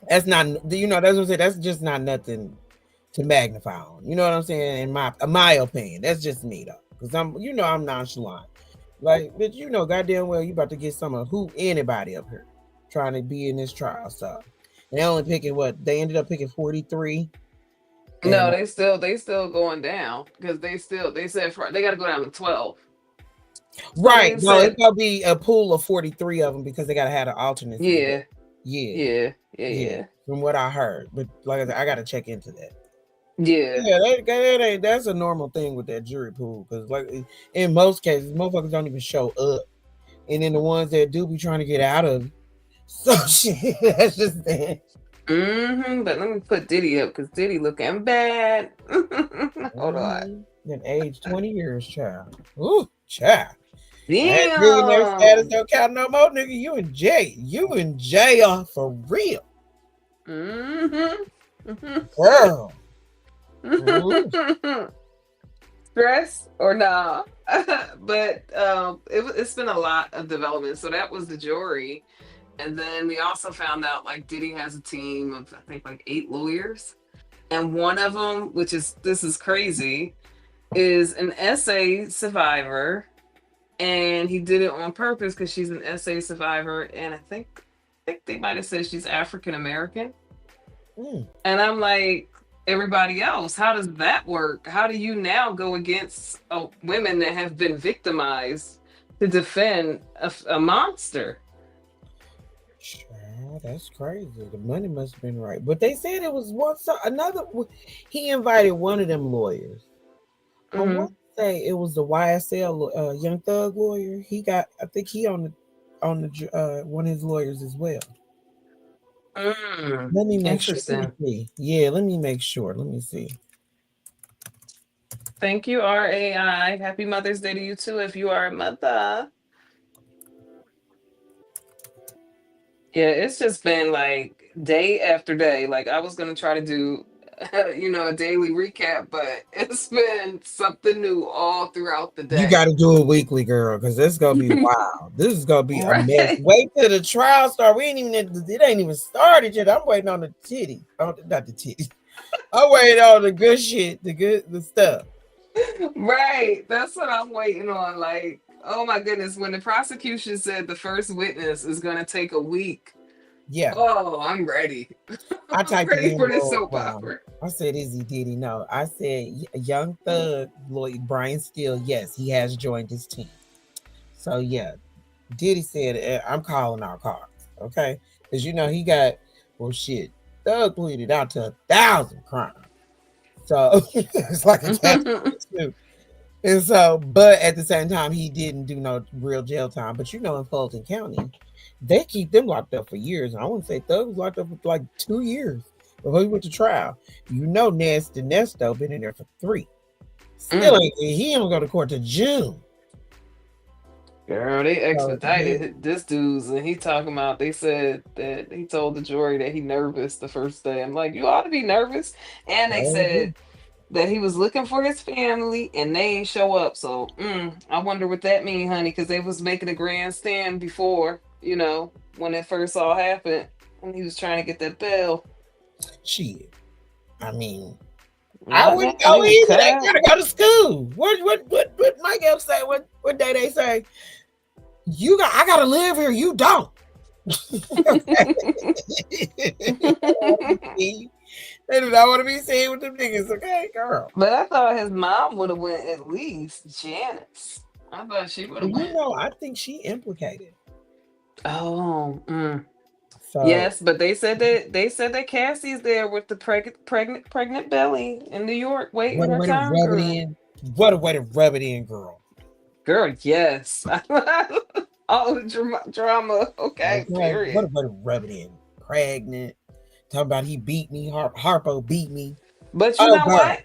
That's not, that's what I'm saying. That's just not nothing to magnify on. You know what I'm saying? In my opinion, that's just me though, because I'm nonchalant. Like, but goddamn well, you about to get some of anybody up here trying to be in this trial. So and they only picking what they ended up picking 43. No, they still going down because they said they got to go down to 12. So Right. they No, it's said, gonna be a pool of 43 of them because they gotta have an alternacy. yeah, Yeah. yeah, yeah, Yeah. yeah, From what I heard. But like I said, I gotta check into that. yeah. Yeah, that's a normal thing with that jury pool. Because like in most cases, motherfuckers don't even show up. And then the ones that do be trying to get out of. So shit, that's just that. But let me put Diddy up because Diddy looking bad. Hold on. Then age 20 years, child. Ooh, child. That millionaire status Damn. don't count no more, nigga. You in jail. You in jail for real. Mm-hmm. Girl. Ooh. Stress or nah? But it's been a lot of development. So that was the jury. And then we also found out like Diddy has a team of I think like 8 lawyers. And one of them, this is crazy, is an SA survivor. And he did it on purpose because she's an SA survivor. And I think they might have said she's African American. And I'm like, everybody else, how does that work? How do you now go against women that have been victimized to defend a monster? That's crazy. The money must have been right. But they said it was another. He invited one of them lawyers. I want to say it was the YSL Young Thug lawyer. I think he on the one of his lawyers as well. Let me make sure. Let Interesting. me see. Yeah, let me make sure. Let me see. Thank you, RAI. Happy Mother's Day to you too, if you are a mother. Yeah, it's just been like day after day. Like I was gonna try to do, a daily recap, but it's been something new all throughout the You day. got to do it weekly, girl, because this is gonna be wild. This is gonna be a mess. Right. Wait till the trial start. It ain't even started yet. I'm waiting on the titty. Oh, not the titty. I'm waiting on the good shit, the stuff. Right. That's what I'm waiting on. Like, oh my goodness, when the prosecution said the first witness is gonna take a week. Yeah. Oh, I'm ready. I I'm typed it ready in. for this soap opera. I said, "Is he Diddy?" No, I said, "Young Thug Lloyd Brian Steele." Yes, he has joined his team. So yeah, Diddy said, "I'm calling our cards." Okay, because he got shit. Thug pleaded out to 1,000 crimes, so it's like a catch too. And so, but at the same time, he didn't do no real jail time. But in Fulton County, they keep them locked up for years. And I wouldn't say Thug was locked up for like 2 years before he went to trial. Nasty Nesto been in there for 3. Still ain't he ain't gonna go to court to June. Girl, they So, yeah. expedited this dude's, and he talking about. They said that he told the jury that he nervous the first day. I'm like, you ought to be nervous. And they said that he was looking for his family, and they ain't show up. So, I wonder what that mean, honey, because they was making a grandstand before, when it first all happened, when he was trying to get that bail. Shit. I mean, I Nothing. wouldn't They go was either. cut They out. gotta go to school. What Mike Epps say? What day they say? I gotta live here. You don't. They do not want to be seen with them niggas, okay, girl. But I thought his mom would have went at least Janice. I thought she would have went. I think she implicated. Oh, So Yes, but they said that Cassie's there with the pregnant belly in New York waiting what a her way to turn, rub it girl. in. What a way to rub it in, girl. Girl, yes. All the drama. Okay, Okay, what period. a way to rub it in. Pregnant. Talking about he beat me. Harpo beat me. But you Oh, know girl. what?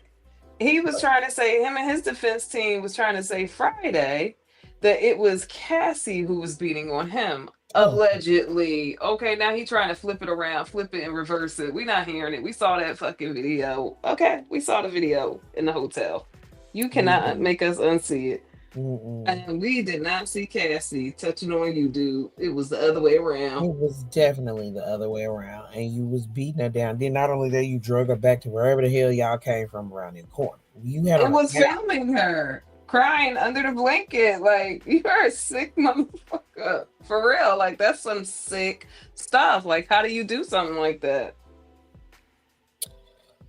He was trying to say, him and his defense team was trying to say Friday that it was Cassie who was beating on him. Oh, Allegedly. Okay, now he trying to flip it around, flip it and reverse it. We not hearing it. We saw that fucking video. Okay, we saw the video in the hotel. You cannot mm-mm, make us unsee it. mm-mm. And we did not see Cassie touching on you, dude. It was the other way around. It was definitely the other way around, and you was beating her down. Then not only that, you drug her back to wherever the hell y'all came from around the corner. You had It on a was gown. filming her crying under the blanket. Like, you are a sick motherfucker. For real. Like, that's some sick stuff. Like, how do you do something like that?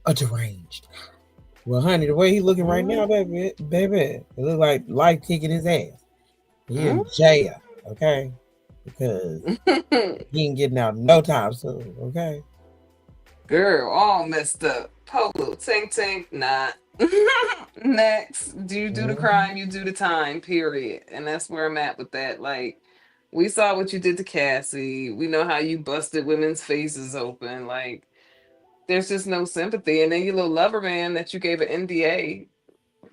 A deranged. Well, honey, the way he looking right now, Mm, baby, it look like life kicking his ass. He mm. in jail, okay? Because he ain't getting out no time soon, okay? Girl, all messed up. Polo, tink, tink, nah. Next, do you do the Mhm. crime, you do the time, period. And that's where I'm at with that. Like, we saw what you did to Cassie. We know how you busted women's faces open. Like, there's just no sympathy. And then your little lover man that you gave an NDA,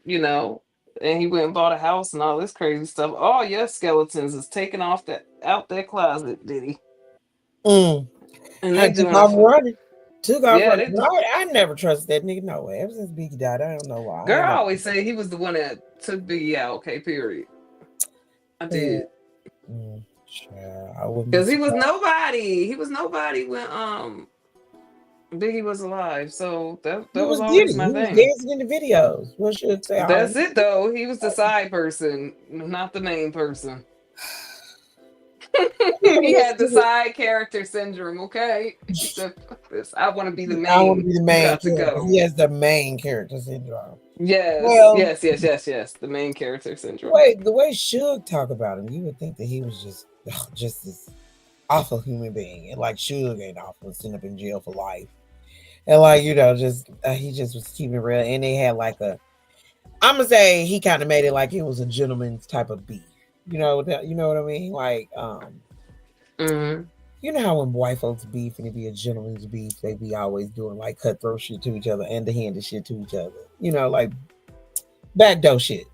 you know, and he went and bought a house and all this crazy stuff. All your skeletons is taken off that out that closet, Diddy. Mm. And they Honey, took doing it off for, running. Took off yeah, running. they But I never trusted that nigga no way. Ever since Biggie died, I don't know why. I girl ain't I never. always say he was the one that took Biggie out, okay, period. I Mm, did. child, I wouldn't be Because he was surprised. nobody. He was nobody when Biggie was alive. So that He was was always Diddy. my He was thing. dancing in the videos. What should say? That's it though. He was the side person, not the main person. He had the side character syndrome, okay? He said, fuck this. I want to be the I want to main. be the You main got to character. go. He has the main character syndrome. Yes, Well, yes, yes, yes, yes. The main character syndrome. the way Suge talk about him, you would think that he was just this awful human being, and like Suge ain't awful, and sitting up in jail for life, and like just he just was keeping it real, and they had like a. I'm gonna say he kind of made it like it was a gentleman's type of beef. You know what I mean? Like, Hmm. you know how when white folks beef and it be a gentleman's beef, they be always doing like cutthroat shit to each other, underhanded shit to each other. Like backdoor shit.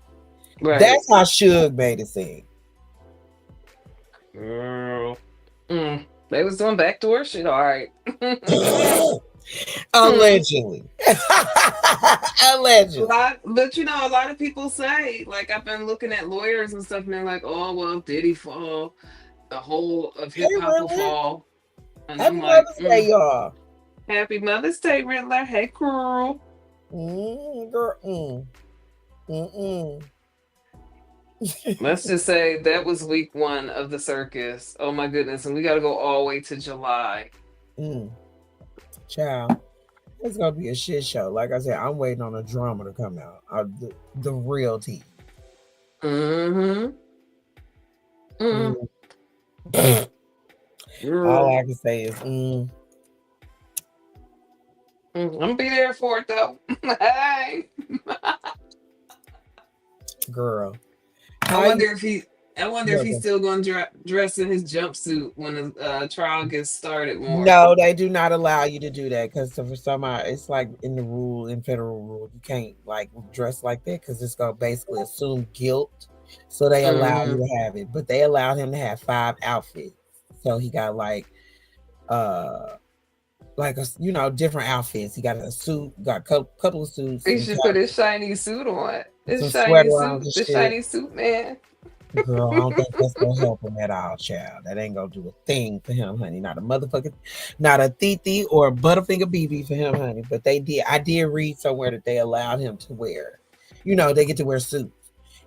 Right. That's how Suge made it seem. Girl. They was doing backdoor shit. All right. Hmm. Allegedly. Allegedly. But a lot of people say, like, I've been looking at lawyers and stuff, and they're like, "Oh well, did he fall? The whole of Hey, hip hop will Riddler. fall." And Happy I'm like, Mother's Day, y'all. "Happy Mother's Day, Riddler. Hey, girl." Girl. Mm. Let's just say that was week one of the circus. Oh my goodness, and we got to go all the way to July. mm. Child. It's gonna be a shit show. Like I said, I'm waiting on a drama to come out. The real tea. Mm-hmm. Mm. Mm. All Girl. I can say is, I'm gonna be there for it though. Hey. girl. I How you? wonder if he. I wonder if Yeah, he's still going to dress in his jumpsuit when the trial gets started more. no, they do not allow you to do that because for some, it's like in the rule, in federal rule, you can't like dress like that because it's gonna basically assume guilt. So they allow you Hmm. to have it, but they allowed him to have 5 outfits. So he got uh, like different outfits. He got a suit, got a couple of suits, He some should put his khakis, shiny suit on. His some shiny sweater on suit. and The shit. shiny suit man. Girl, I don't think that's gonna help him at all, child. That ain't gonna do a thing for him, honey. Not a motherfucker, not a titi or a butterfinger BB for him, honey. But they did. I did read somewhere that they allowed him to wear. They get to wear suits,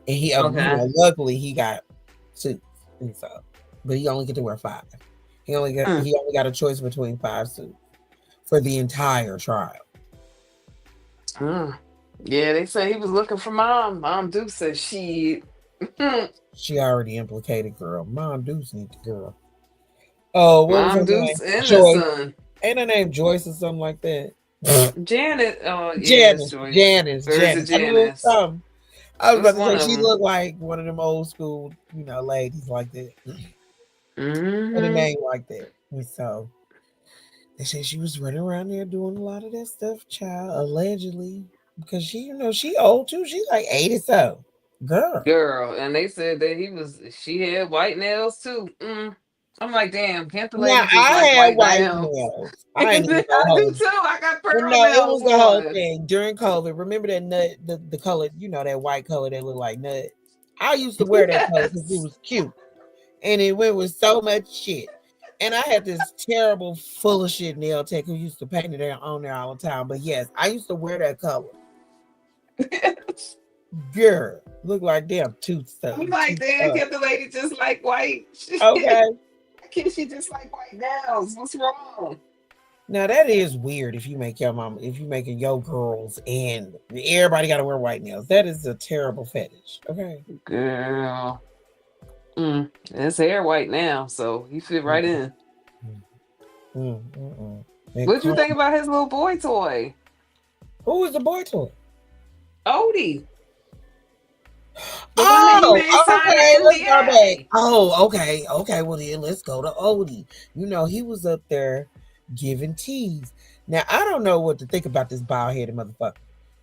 and Okay. luckily he got suits, and so, but he only get to wear 5. Mm. He only got a choice between 5 suits for the entire trial. Mm. Yeah, they say he was looking for mom. Mom Duke said she. She already implicated, girl. Mom Deuce need the girl. Oh, what was her Mom name? Deuce and the Joyce. son. Ain't her name Joyce or something like that? Janet. Oh yeah, it's Janice, Joyce. Janice, Or is it Janice. A little Janice? something. I was It's about to one say of she them. looked like one of them old school, ladies like that. With a Mm-hmm. name like that. And so they say she was running around there doing a lot of that stuff, child, allegedly. Because she old too. She's like 80 so. Girl. Girl, and they said that she had white nails too. I'm like, damn, can't the Now lady just I like had white white nails? nails. I I ain't even gonna do hold you. too. I got But pearl no, it nails was the whole on. thing during COVID. Remember that nut, the color, that white color that looked like nut. I used to wear that color because it Yes. was cute, and it went with so much shit. And I had this terrible, full of shit nail tech who used to paint it on there all the time. But yes, I used to wear that color. Girl, look like damn tooth stuff. I'm like, damn, can't the lady just like white? Okay. Why can't she just like white nails? What's wrong? Now that is weird if you make your mom, if you making your girls and everybody got to wear white nails. That is a terrible fetish. Okay. Girl. His hair white now, so he fit right in. Mm, mm, mm, mm. And What'd you chrome. think about his little boy toy? Who is the boy toy? Odie. The one that he Oh, made sign the okay. Let's go back. NDA. Oh, okay. Okay. Well, then let's go to Odie. He was up there giving teas. Now, I don't know what to think about this bald headed motherfucker.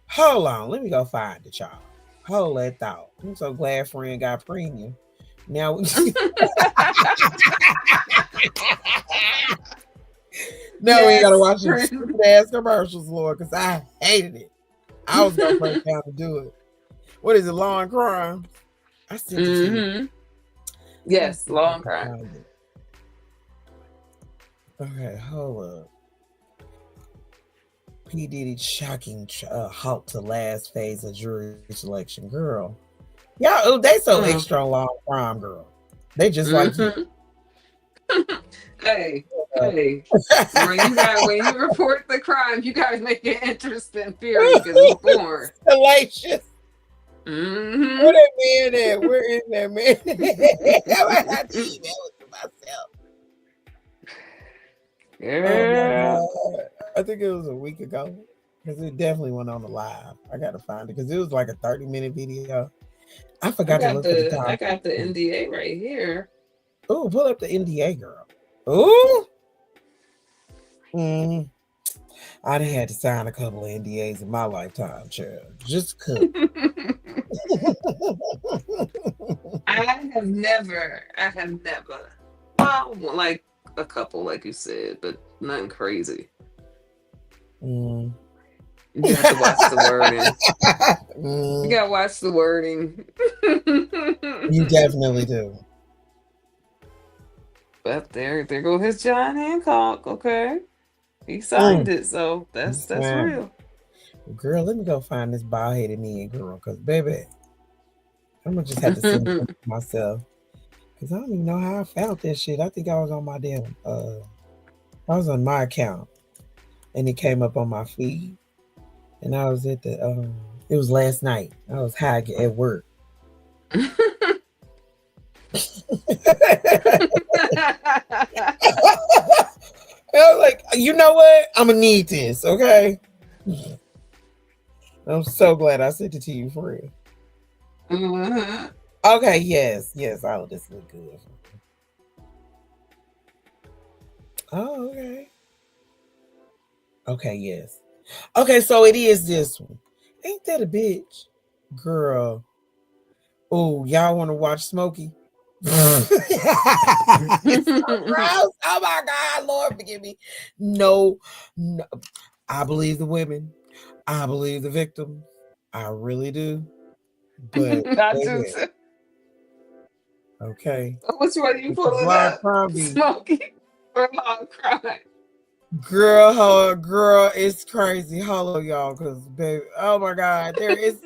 Hold on. Let me go find it, y'all. Hold that thought. I'm so glad friend got premium. Now, now we ain't got to Yes, watch them friend. stupid ass commercials, Lord, because I hated it. I was going to break down to do it. What is it, Law and Crime? I sent it to you. hmm Let me Yes, see if I long can crime. find it. Okay, hold up. P. Diddy shocking halt to last phase of jury selection. Girl. Y'all, they so Mm. extra on Law and Crime, girl. They just like you. hmm Hey, hey. When you report the crime, you gotta make it interesting, period, because it's boring. Salacious. Where hmm that man at? Where is that man? I had to email it to myself. Oh my Yeah. god. I think it was a week ago. Because it definitely went on the live. I gotta find it because it was like a 30-minute video. I forgot to look for the I time. got the NDA right here. Oh, pull up the NDA girl. Ooh. Mm. I done had to sign a couple of NDAs in my lifetime, child. Just cook. I have never. Well, like a couple, like you said, but nothing crazy. Mm. You have to watch the wording. You Mm. gotta watch the wording. You definitely do. But there go his John Hancock. Okay, he signed Mm. it, so It's that's fine. real. Girl, let me go find this bald headed man girl. Because, baby, I'm going to just have to send it to myself. Because I don't even know how I found that shit. I think I was on my damn, I was on my account. And it came up on my feed. And I was at it was last night. I was high at work. I was like, you know what? I'm gonna need this, okay? I'm so glad I sent it to you for real. Mhm. Okay, yes, all of this look good. Oh, okay. Okay, yes. Okay, so it is this one. Ain't that a bitch? Girl. Oh, y'all want to watch Smokey? It's so gross. Oh my God, Lord, forgive me. No, no, I believe the women. I believe the victims. I really do. But I do baby, too. okay. Which one are you Because pulling Lord up? Crombie, Smokey or Long Crime? girl, it's crazy. Hello, y'all, because baby, oh my God, there is.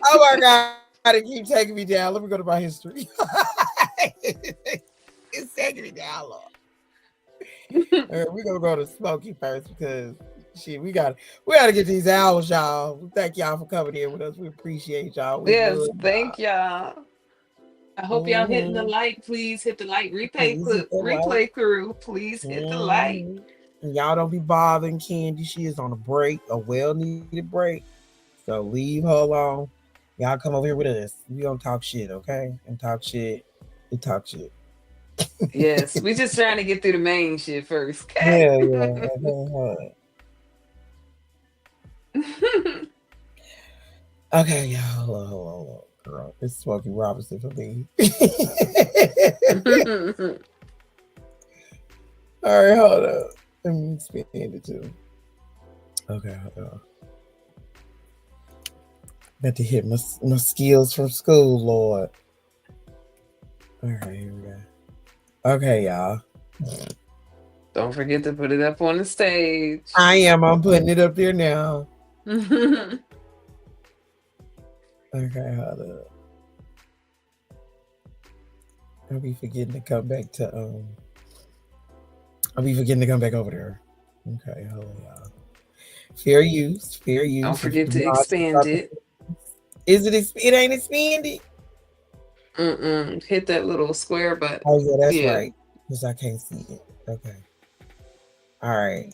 Oh my God, it keep taking me down. Let me go to my history. It's taking me down, Lord. We're gonna go to Smokey first because shit, we gotta get these hours, y'all. Thank y'all for coming in with us. We appreciate y'all. We Yes, love y'all. thank y'all. I hope y'all hitting the Mm-hmm. like. Please hit the like. Please hit that like. Replay crew. Please hit the like. Mm-hmm. And y'all don't be bothering Kandi. She is on a break, a well-needed break. So leave her alone. Y'all come over here with us. We gonna talk shit, okay? And talk shit. We talk shit. Yes, we just trying to get through the main shit first, okay? Hell yeah. Okay, okay, y'all. Hold on. Girl, it's Smokey Robinson for me. All right, hold up. Let me expand it too. Okay, hold on. Got to hit my skills from school, Lord. All right, here we go. Okay, y'all. Don't forget to put it up on the stage. I am. I'm putting it up there now. Okay, hold up. I'll be forgetting to come back to I'll be forgetting to come back over there. Okay, hold on, y'all. Fair use, fair use. Don't forget to expand it. Is it? It ain't expanded. Hit that little square button. Oh yeah, that's right. Because I can't see it. Okay. All right,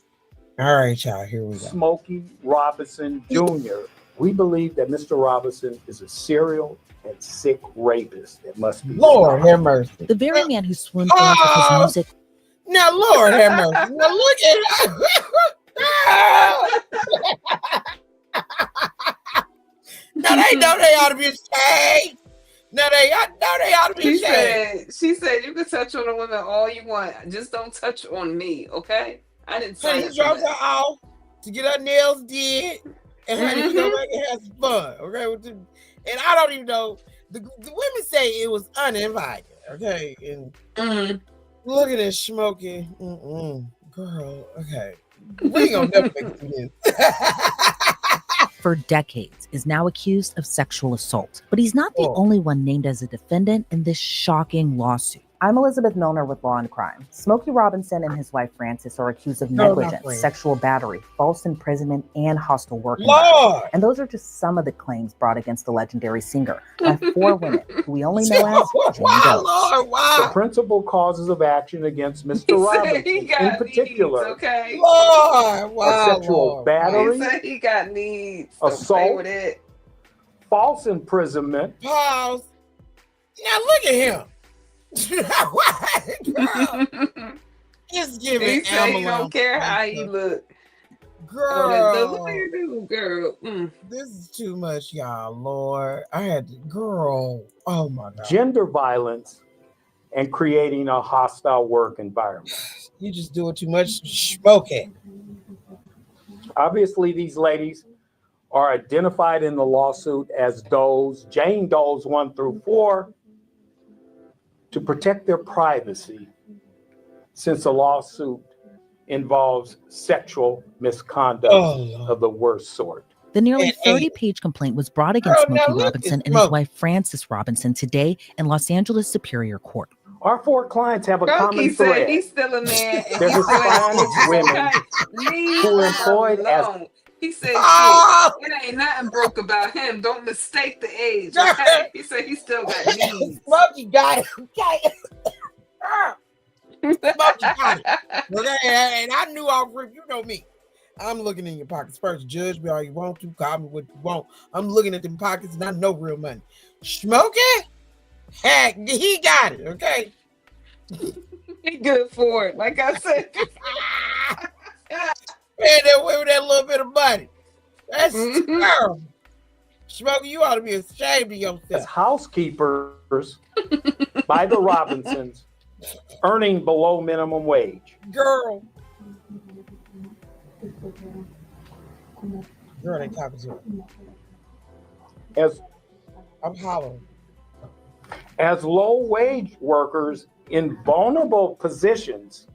y'all. Here we go. Smokey Robinson Jr. We believe that Mr. Robinson is a serial and sick rapist that must be Lord have mercy. The very man who swooned off of his music. Now, Lord have mercy. Now look at No, they know they ought to be ashamed. No, they ought to be ashamed. She said you can touch on a woman all you want. Just don't touch on me, okay? I didn't say Honey, he dropped her off to get her nails did. And honey, we go back and have some fun, okay? And I don't even know. The women say it was uninvited, okay? And look at this Smokey. Girl, okay. We ain't gonna never make it through this. For decades, is now accused of sexual assault. But he's not the only one named as a defendant in this shocking lawsuit. I'm Elizabeth Milner with Law and Crime. Smokey Robinson and his wife Frances are accused of negligence, sexual battery, false imprisonment, and hostile work environment. And those are just some of the claims brought against the legendary singer by 4 women who we only know as Jane Doe. The principal causes of action against Mr. Robinson, in particular, sexual battery, he said he got needs. Assault, with it. False imprisonment. Pause. Now look at him. Girl, it's giving. He said he don't care how he look. Girl, girl. This is too much, y'all. Lord, I had to. Girl, oh my God. Gender violence and creating a hostile work environment. You just doing too much smoking. Obviously, these ladies are identified in the lawsuit as Does, Jane Does 1 through 4, to protect their privacy, since the lawsuit involves sexual misconduct of the worst sort. The nearly 30-page complaint was brought against Smokey Robinson and his wife Frances Robinson today in Los Angeles Superior Court. Our 4 clients have a common thread. He's still a man. They're Hispanic women who are employed as... He said, it ain't nothing broke about him. Don't mistake the age, okay? He said he still got needs. Smokey got it. Okay. Smokey got it. Okay, and I knew off rip, you know me. I'm looking in your pockets first. Judge me all you want to. Call me what you want. I'm looking at them pockets and I know real money. Smokey? Heck, he got it, okay? He good for it, like I said. Man, that way with that little bit of money. That's terrible. Smokey, you ought to be ashamed of yourself. As housekeepers by the Robinsons, earning below minimum wage. Girl, they talking to her. I'm hollering. As low wage workers in vulnerable positions,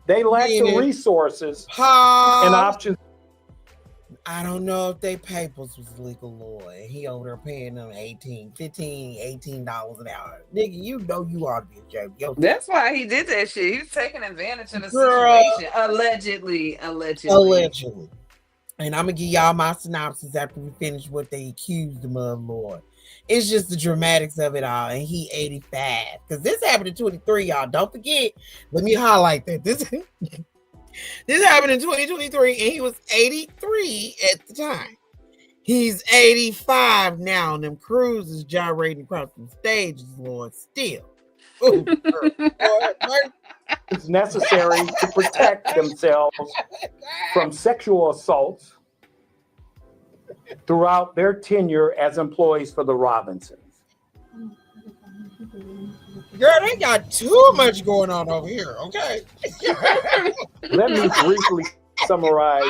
they lack the resources and options. I don't know if they papers was legal law and he over there paying them $18 an hour. Nigga, you know you ought to be ashamed. That's why he did that shit. He was taking advantage of the situation. Allegedly. And I'm gonna give y'all my synopsis after we finish what they accused him of, Lord. It's just the dramatics of it all. And he 85. Because this happened in 23, y'all. Don't forget. Let me highlight that. This happened in 2023, and he was 83 at the time. He's 85 now, and them cruises gyrating across the stages, Lord, still. Ooh, Lord, it's necessary to protect themselves from sexual assaults throughout their tenure as employees for the Robinsons. Girl, they got too much going on over here, okay? Let me briefly summarize.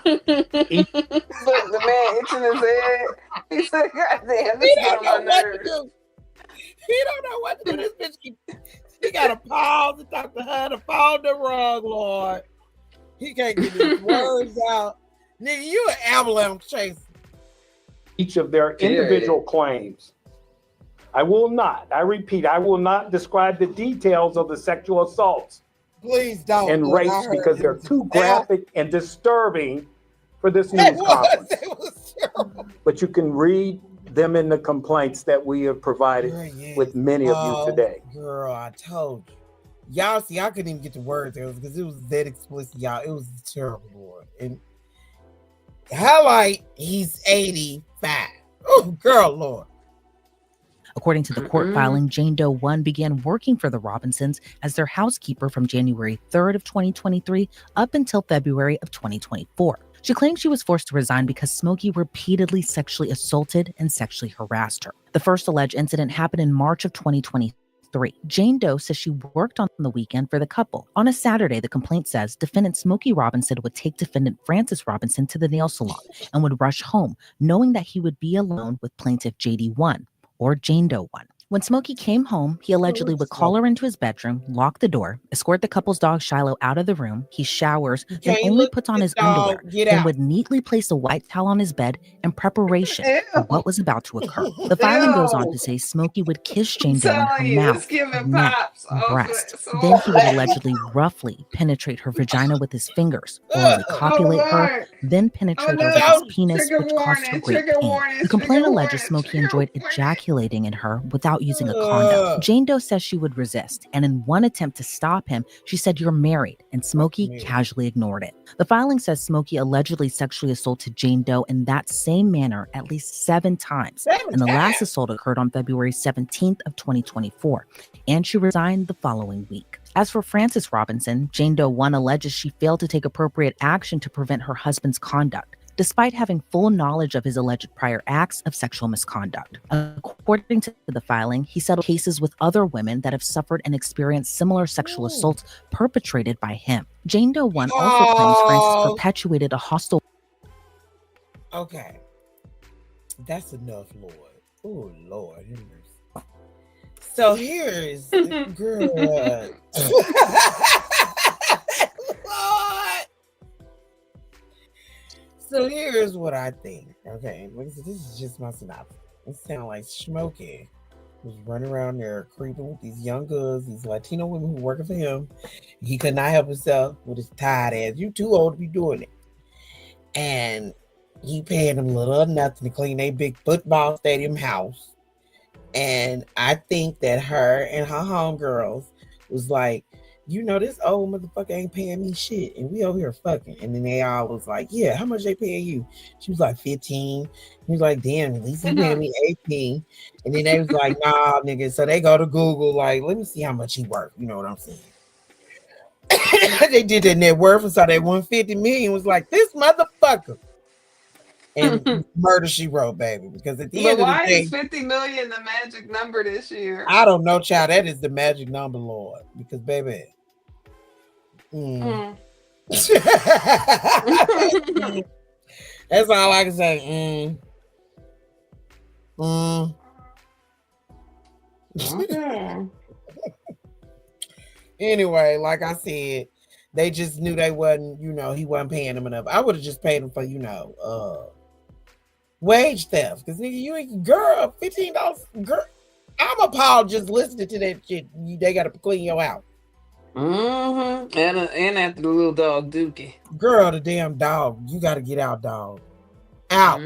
Look, the man itching his head. He said, God damn, this he don't know what to nerves. do. He don't know what to do. This bitch, he got to pause and talk to her to phone the rug, Lord. He can't get his words out. Nigga, you an avalanche chaser. Each of their individual claims. I repeat, I will not describe the details of the sexual assaults. Please don't. And rapes because they're too graphic and disturbing for this news conference. But you can read them in the complaints that we have provided with many of you today. Girl, I told you. Y'all see, I couldn't even get the words out because it was that explicit, y'all. It was terrible, Lord. And highlight, he's 85. Oh, girl, Lord. According to the court filing, Jane Doe 1 began working for the Robinsons as their housekeeper from January 3rd of 2023 up until February of 2024. She claimed she was forced to resign because Smokey repeatedly sexually assaulted and sexually harassed her. The first alleged incident happened in March of 2023. Jane Doe says she worked on the weekend for the couple. On a Saturday, the complaint says defendant Smokey Robinson would take defendant Francis Robinson to the nail salon and would rush home, knowing that he would be alone with plaintiff JD1. Or Jane Doe 1. When Smokey came home, he allegedly would call her into his bedroom, lock the door, escort the couple's dog Shiloh out of the room. He showers, then only puts on his underwear, then would neatly place a white towel on his bed in preparation for what was about to occur. The filing goes on to say Smokey would kiss Jane Doe in her mouth, neck, and breast. Then he would allegedly roughly penetrate her vagina with his fingers, orally copulate her, then penetrate her with his penis, which caused her great pain. The complaint alleges Smokey enjoyed ejaculating in her without using a condom. Jane Doe says she would resist, and in one attempt to stop him, she said, "You're married," and Smokey casually ignored it. The filing says Smokey allegedly sexually assaulted Jane Doe in that same manner at least 7 times, and the last assault occurred on February 17th of 2024, and she resigned the following week. As for Francis Robinson, Jane Doe 1 alleges she failed to take appropriate action to prevent her husband's conduct, despite having full knowledge of his alleged prior acts of sexual misconduct. According to the filing, he settled cases with other women that have suffered and experienced similar sexual assaults perpetrated by him. Jane Doe 1 also claims Francis perpetuated a hostile... Okay. That's enough, Lord. Oh, Lord. So here's... girl. Lord. So here's what I think. Okay, this is just my synopsis. It sounds like Smokey was running around there creeping with these young girls, these Latino women who working for him. He could not help himself with his tired ass. You too old to be doing it. And he paid them little or nothing to clean a big football stadium house. And I think that her and her homegirls was like, you know, this old motherfucker ain't paying me shit, and we over here fucking. And then they all was like, yeah, how much they paying you? She was like 15. He was like, damn, at least he paying me 18. And then they was like, nah, nigga. So they go to Google, like, let me see how much he worth. You know what I'm saying? They did that net worth and saw that 150 million, was like, this motherfucker. And murder she wrote, baby. Because at the end of the day, is 50 million the magic number this year? I don't know, child. That is the magic number, Lord. Because, baby. That's all I can say. Anyway, like I said, they just knew they wasn't, you know, he wasn't paying them enough. I would have just paid him for, you know, wage theft. Because nigga, you ain't, girl, $15, girl. I'm appalled just listening to that shit. They gotta clean your house. And after the little dog Dookie. Girl, the damn dog. You got to get out, dog. Out.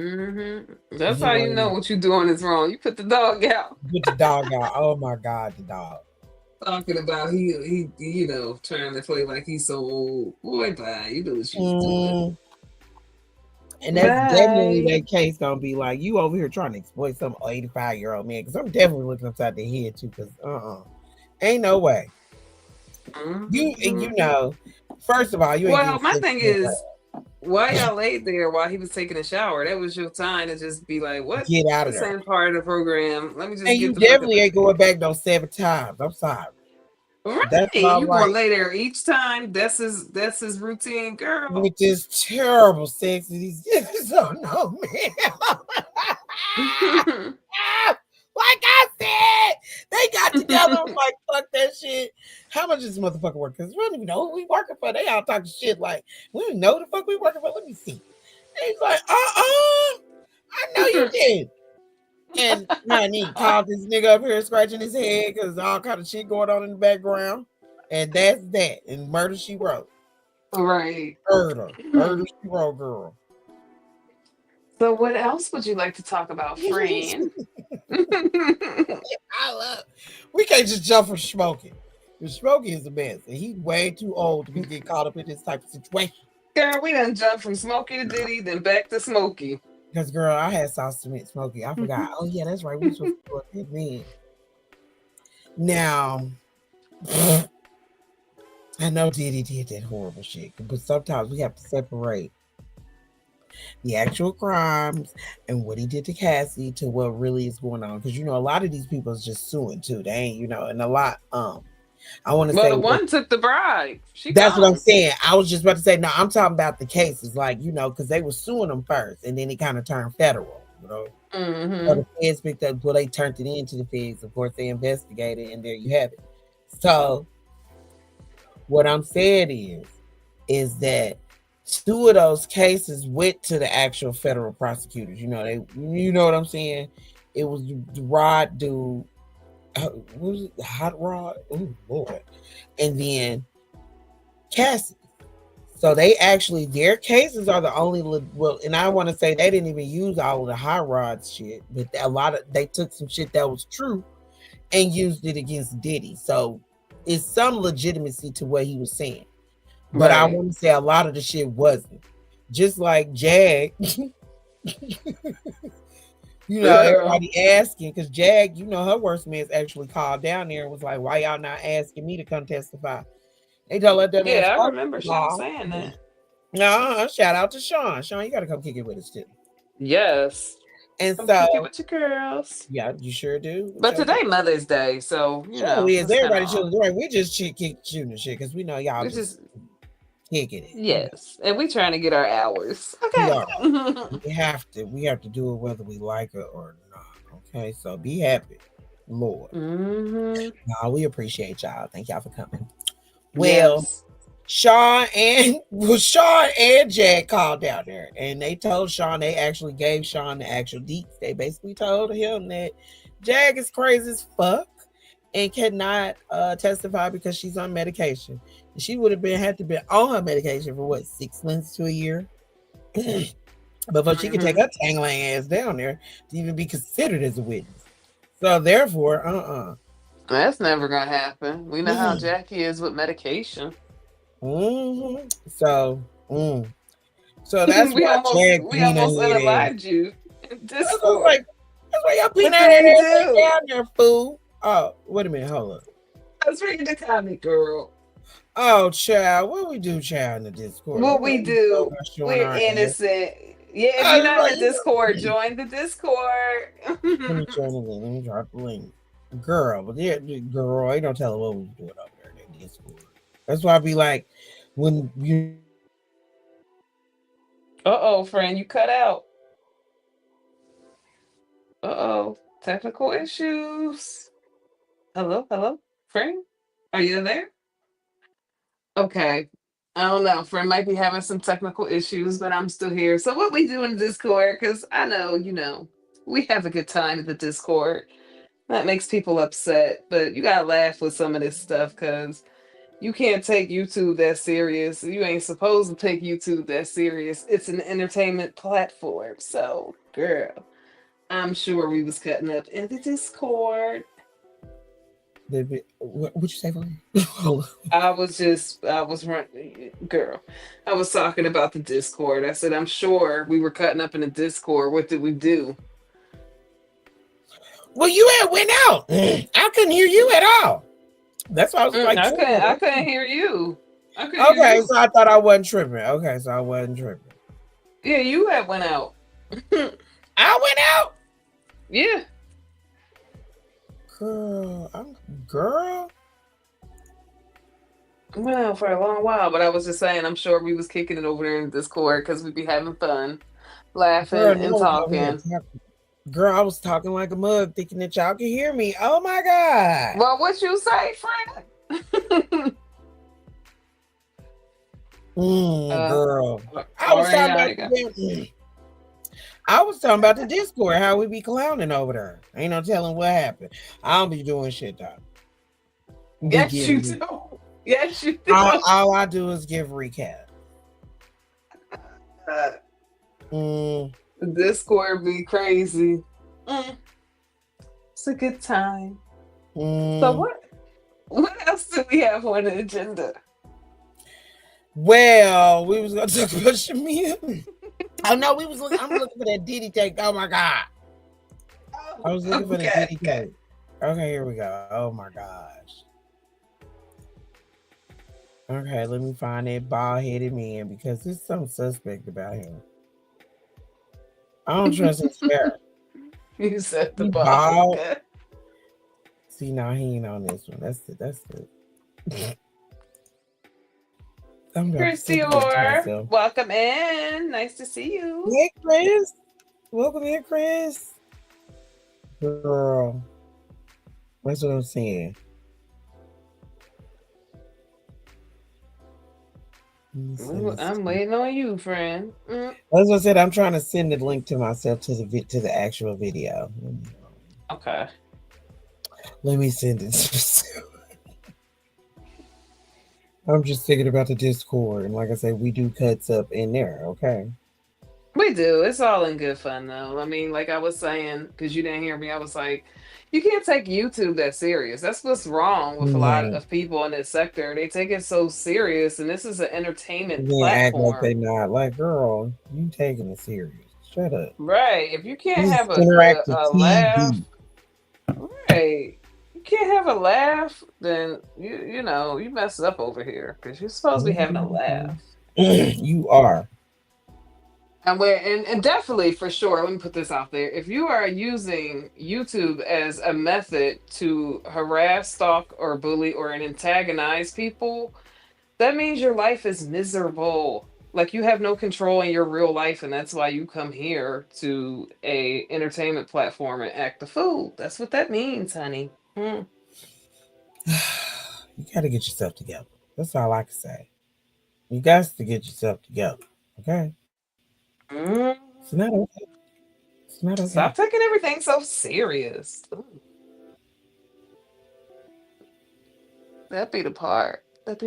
That's Get how you away. know what you're doing is wrong. You put the dog out. Get the dog out. Oh my God, the dog. Talking about he trying to play like he's so old. Boy, bye. You know what you was doing. And that's definitely Bye. that case gonna be like you over here trying to exploit some 85-year-old man. Because I'm definitely looking upside the head too. Because ain't no way. You know, first of all, you ain't Well, getting my sick. thing is, why y'all laid there while he was taking a shower? That was your time to just be like, what? Get out of This there. ain't part of the program. Let me just And get you the fuck up. definitely ain't going back those 7 times. I'm sorry. Right. That's You about gonna right. lay there each time. That's his routine, girl. With this terrible sex that he's so no man. Like I said, they got together like fuck that shit. How much is this motherfucker work? Because we don't even know who we working for. They all talking shit like we don't know the fuck we working for. Let me see. And he's like, I know you did. And honey called this nigga up here scratching his head because all kind of shit going on in the background. And that's that. And murder she wrote. Right. Murder she wrote, girl. So what else would you like to talk about, friend? I love. We can't just jump from Smokey. Smokey is a mess, and he's way too old to be getting caught up in this type of situation. Girl, we done jumped from Smokey to Diddy, then back to Smokey. Because girl, I had sauce to meet Smokey. I forgot. Oh yeah, that's right. We supposed to go with me. Now, I know Diddy did that horrible shit, but sometimes we have to separate the actual crimes and what he did to Cassie to what really is going on. Because a lot of these people is just suing too. They ain't, and a lot. I want to say the one took the bribe. That's what I'm saying. I was just about to say. No, I'm talking about the cases, like because they were suing them first, and then it kind of turned federal. So the feds picked up. Well, they turned it into the feds. Of course, they investigated, and there you have it. So, what I'm saying is that 2 of those cases went to the actual federal prosecutors. You know what I'm saying? It was the Rod dude. What was it? Hot Rod? Oh Lord. And then Cassie. So they actually, their cases are the only, and I want to say they didn't even use all of the Hot Rod shit, but they took some shit that was true and used it against Diddy. So it's some legitimacy to what he was saying. But I want to say a lot of the shit wasn't. Just like Jag. Everybody asking, because Jag, her worst man's actually called down there and was like, why y'all not asking me to come testify? They told her that. Yeah, I remember Sean saying that. No, shout out to Sean. Sean, you got to come kick it with us too. Yes. And come so, kick it with your girls. Yeah, you sure do. But today Mother's Day, so is everybody shooting? We just shooting shit because we know y'all just kicking it. Yes, and we trying to get our hours. Okay, we have to do it whether we like it or not. Okay, so be happy, Lord. No, we appreciate y'all. Thank y'all for coming. Well, Sean and Jag called down there, and they told Sean, they actually gave Sean the actual deets. They basically told him that Jag is crazy as fuck and cannot testify because she's on medication. And she would have had to be on her medication for 6 months to a year before she could take her tangling ass down there to even be considered as a witness. So therefore, that's never gonna happen. We know how Jackie is with medication. So that's we why almost unalived you. That's why y'all putting that down there, fool. Oh, wait a minute, hold up. I was reading the comment, girl. Oh, child, what we do, child, in the Discord? What we do? We're innocent. Yeah, if you're not in the Discord, join the Discord. Let me drop the link. Girl, but girl, they don't tell her what we doing over there in the Discord. That's why I be like, when you. Friend, you cut out. Technical issues. Hello, friend? Are you there? Okay. I don't know. Friend might be having some technical issues, but I'm still here. So what we do in the Discord, because I know, we have a good time at the Discord. That makes people upset, but you gotta laugh with some of this stuff because You can't take YouTube that serious. You ain't supposed to take YouTube that serious. It's an entertainment platform. So, girl, I'm sure we was cutting up in the Discord. What you say for me? I was running, girl. I was talking about the Discord. I said, I'm sure we were cutting up in the Discord. What did we do? Well, you had went out. I couldn't hear you at all. That's why I was like, I couldn't hear you. Okay, so I thought I wasn't tripping. Okay, so I wasn't tripping. Yeah, you had went out. I went out? Yeah. Girl. I went out for a long while, but I was just saying, I'm sure we was kicking it over there in Discord because we'd be having fun, laughing and talking. Girl, I was talking like a mug, thinking that y'all can hear me. Oh my God. Well, what you say, friend? Girl. I was talking about the Discord, how we be clowning over there. Ain't no telling what happened. I don't be doing shit though. Yes, you do. Yes, you do. All I do is give recap. Discord be crazy. It's a good time. So what else do we have on the agenda? Well, we was gonna talk about Shamea. Oh no, I'm looking for that Diddy take. Oh my God. I was looking for the Diddy take. Okay, here we go. Oh my gosh. Okay, let me find that bald-headed man because there's something suspect about him. I don't trust his hair. You said the bald. See, now he ain't on this one. That's it. Christy Orr, welcome in. Nice to see you. Hey, Chris. Welcome here, Chris. Girl. That's what I'm saying. I'm waiting on you, friend. As I said, I'm trying to send the link to myself to the actual video. Okay. Let me send it. I'm just thinking about the Discord, and like I said, we do cuts up in there. Okay. We do. It's all in good fun, though. I mean, like I was saying, because you didn't hear me, I was like, you can't take YouTube that serious. That's what's wrong with a lot of people in this sector. They take it so serious, and this is an entertainment platform. Act like they not. Like, girl, you taking it serious. Shut up. Right. If you can't have a laugh, right. You can't have a laugh, then you know, you messed up over here because you're supposed to be having a laugh. You are. And definitely for sure, let me put this out there. If you are using YouTube as a method to harass, stalk, or bully or antagonize people, that means your life is miserable. Like you have no control in your real life, and that's why you come here to a entertainment platform and act a fool. That's what that means, honey. You gotta get yourself together. That's all I can say. You got to get yourself together. Okay? It's not okay. It's not okay. Stop taking everything so serious. That be the part. Don't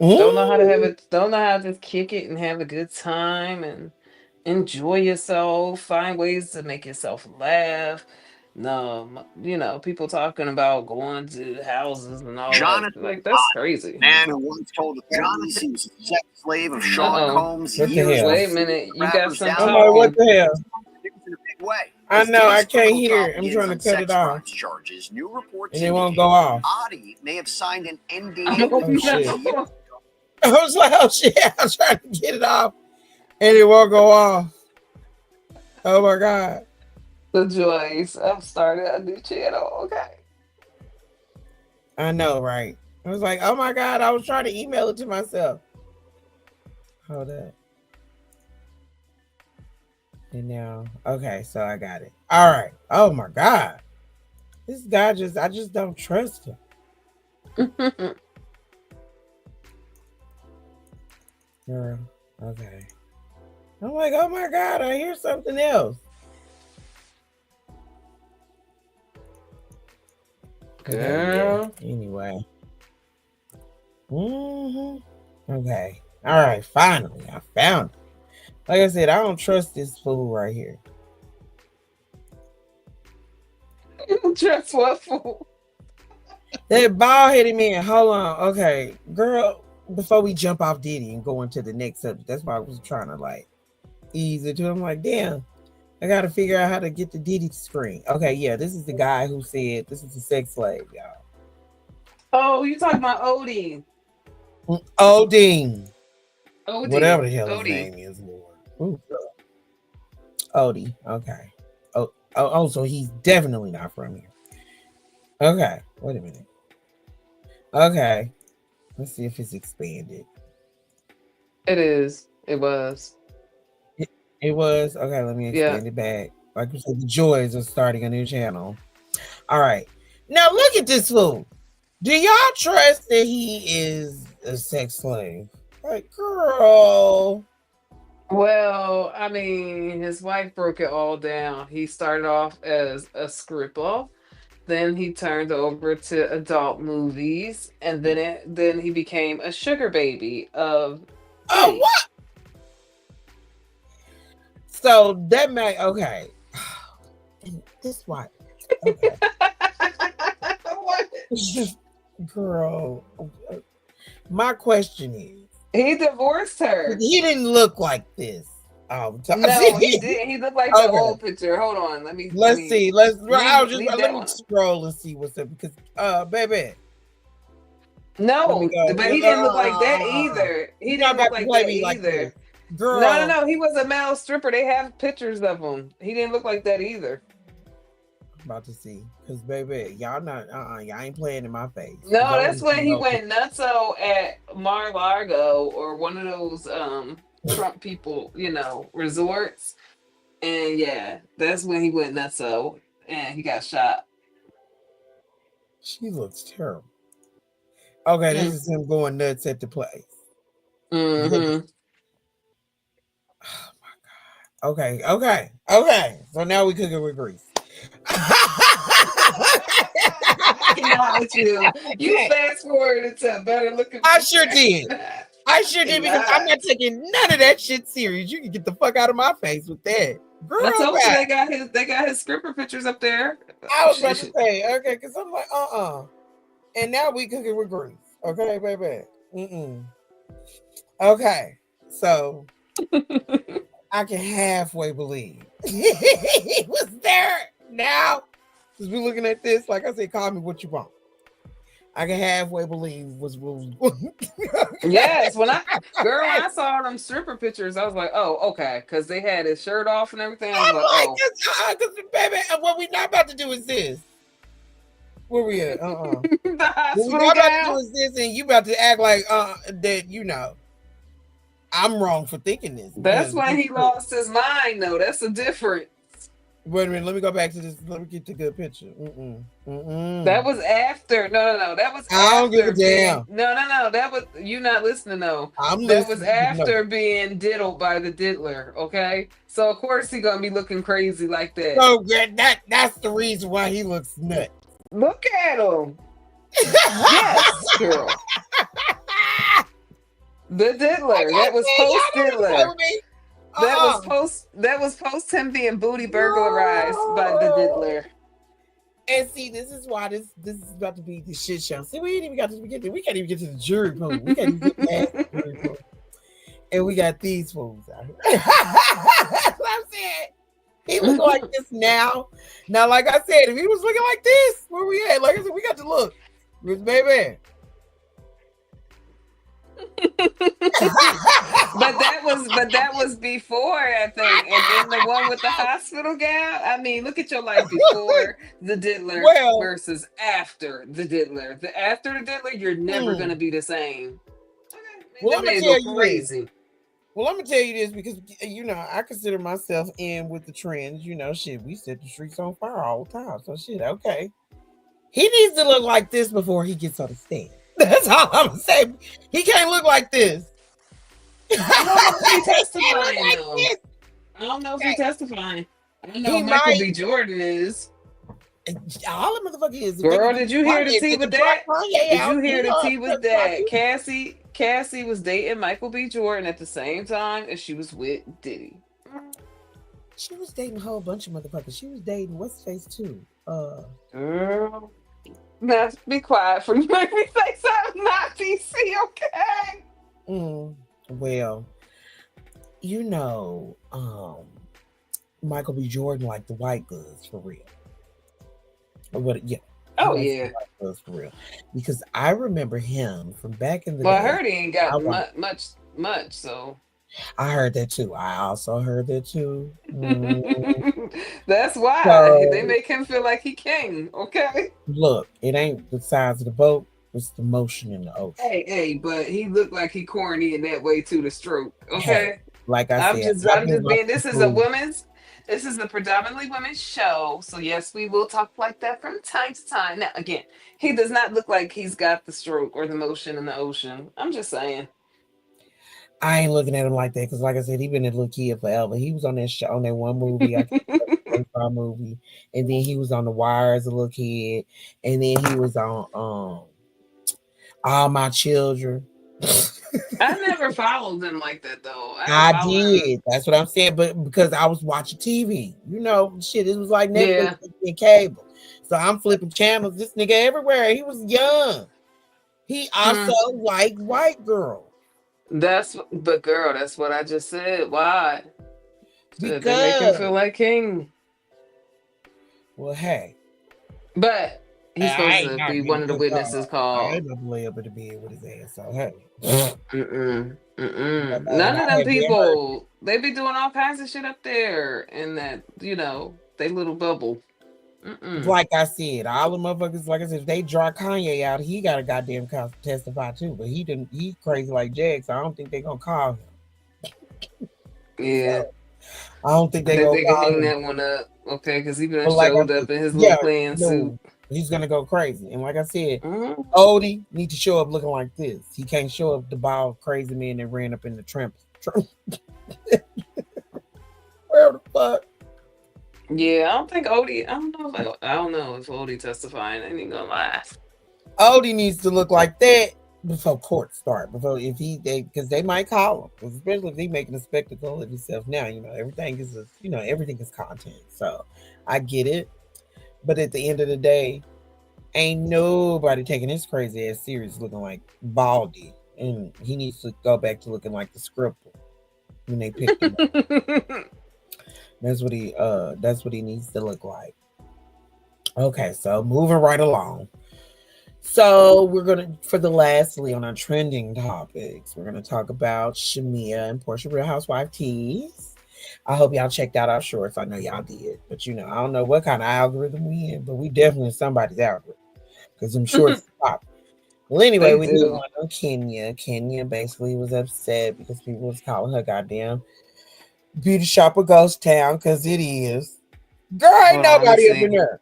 know how to have it. Don't know how to kick it and have a good time and enjoy yourself. Find ways to make yourself laugh. No, you know, people talking about going to houses and all that. Like that's crazy. Man who once told Jonathan he was a sex slave of Sean Combs. Wait a minute, you got some talking. What the hell? In a big way. I know, I can't hear. I'm trying to cut it off. Charges. New reports and it won't go off. Adi may have signed an NDA. I was like, oh shit, I was trying to get it off and it won't go off. Oh my God. The joys. I've started a new channel. Okay. I know, right? I was like, oh my God, I was trying to email it to myself. Hold up. And now, okay, so I got it. All right. Oh my God. This guy I just don't trust him. Girl, okay. I'm like, oh my God, I hear something else. Girl. Okay, yeah. Anyway. Okay. All right. Finally, I found it. Like I said, I don't trust this fool right here. You don't trust what fool? That bald-headed man. Hold on. Okay, girl. Before we jump off Diddy and go into the next subject, that's why I was trying to like ease it to. I'm like, damn. I got to figure out how to get the Diddy screen. Okay, yeah, this is the guy who said this is a sex slave, y'all. Oh, you talking about Odie? Odin. Odie. Whatever the hell his Odie. name is, Lord. Ooh, Odie. Okay. Oh, so he's definitely not from here. Okay. Wait a minute. Okay. Let's see if it's expanded. It is. It was. It was. Okay, let me expand it back. Like you said, the joys of starting a new channel. All right. Now look at this fool. Do y'all trust that he is a sex slave? Like, girl. Well, I mean, his wife broke it all down. He started off as a scripper, then he turned over to adult movies, and then he became a sugar baby of. Oh, what? So that may okay. This why. Okay. What? Girl. My question is, He divorced her. he didn't look like this all the time. No, he didn't. He looked like the old picture. Hold on, let me see. Let me scroll and see what's up because baby. No, but he didn't look like that either. He didn't look like that either. Girl. No. He was a male stripper. They have pictures of him. He didn't look like that either. I'm about to see, cause baby, y'all not y'all ain't playing in my face. No, that's when he went nutso at Mar-a-Lago or one of those Trump people, resorts. And yeah, that's when he went nutso and he got shot. She looks terrible. Okay, this is him going nuts at the place. Mm-hmm. Oh my God. Okay. So now we cooking with grease. You fast forwarded to a better looking. I sure did because I'm not taking none of that shit serious. You can get the fuck out of my face with that. Girl, I told you they got his scripper pictures up there. I was about to say, okay, because I'm like, and now we cooking with grease. Okay, baby. Okay, so I can halfway believe he was there. Now, since we're looking at this, like I said, call me what you want. I can halfway believe was Yes, when I saw them stripper pictures, I was like, oh, okay, because they had his shirt off and everything. I was like, because baby, what we not about to do is this. Where we at? The what we not about to do is this, and you about to act like that. I'm wrong for thinking this. That's when he lost his mind, though. That's the difference. Wait a minute. Let me go back to this. Let me get the good picture. That was after. No. That was. I don't give a damn. No. That was you not listening. No. I'm that listening. was after being diddled by the diddler. Okay. So of course he gonna be looking crazy like that. So that's the reason why he looks nuts. Look at him. Yes, girl. The diddler. That was post diddler. That was post him being booty burglarized by the diddler. And see, this is why this is about to be the shit show. See, we ain't even got to we can't even get to the jury pool. We can't even get past the jury pool. And we got these fools out here. I'm saying he look like this now. Now, like I said, if he was looking like this, where we at? Like I said, we got to look. Baby. but that was before, I think. And then the one with the hospital gown. I mean, look at your life before the diddler versus after the diddler. After the diddler, you're never gonna be the same. Well, let me tell you crazy. Well, let me tell you this because I consider myself in with the trends. Shit, we set the streets on fire all the time. So shit, okay. He needs to look like this before he gets on the stand. That's all I'm gonna say. He can't look like this. I don't know if he's testifying. I know Michael B. Jordan is. All the motherfuckers is. Girl, did you hear the tea with that? Did you hear the tea with that? Cassie was dating Michael B. Jordan at the same time as she was with Diddy. She was dating a whole bunch of motherfuckers. She was dating what's face too. Girl, now be quiet for you. Make me say something not PC, okay? Well, you know, Michael B. Jordan like the white goods for real. But yeah. Oh yeah. For real. Because I remember him from back in the day. Well, I heard he ain't got much, so I heard that too. I also heard that too. That's why they make him feel like he king, okay? Look, it ain't the size of the boat, it's the motion in the ocean. Hey, but he looked like he corny in that way too, the stroke. Okay. Hey, like I'm just being this is a predominantly women's show. So yes, we will talk like that from time to time. Now again, he does not look like he's got the stroke or the motion in the ocean. I'm just saying. I ain't looking at him like that because, like I said, he been a little kid forever. He was on that show, on that one movie, movie, and then he was on The Wire as a little kid, and then he was on All My Children. I never followed them like that though. I did. That's what I'm saying, but because I was watching TV, you know, shit, it was like Netflix and cable, so I'm flipping channels. This nigga everywhere. He was young. He also liked white girls. That's what I just said. Why? Because they make him feel like king. Well, hey, but he's supposed to be one of the witnesses called. I ain't gonna lay up in the bed with his ass. So hey, none of them people. They be doing all kinds of shit up there in that, you know, they little bubble. Like I said, all the motherfuckers, like I said, if they draw Kanye out, he got a goddamn testify too. But he crazy like Jag, so I don't think they're gonna call him. Yeah. So, I don't think they can hang that one up, okay? Because he been showed up in his little playing suit. He's gonna go crazy. And like I said, Odie need to show up looking like this. He can't show up the bald crazy man that ran up in the tramp. Where the fuck? Yeah, I don't think Odie. I don't know if Odie testifying. I ain't gonna lie. Odie needs to look like that before court start. Because they might call him, especially if he's making a spectacle of himself. Now, you know, everything is content. So I get it, but at the end of the day, ain't nobody taking his crazy ass serious looking like Baldy, and he needs to go back to looking like the Scripple when they picked him up. That's what he needs to look like. Okay, so moving right along. So we're gonna, for the lastly on our trending topics, we're gonna talk about Shamea and Porsha Real Housewife teas. I hope y'all checked out our shorts. I know y'all did, but you know, I don't know what kind of algorithm we in, but we definitely somebody's algorithm because them shorts pop. Well, anyway, we moved on Kenya. Kenya basically was upset because people was calling her goddamn beauty shop a ghost town, because it is. Girl, ain't nobody up in there.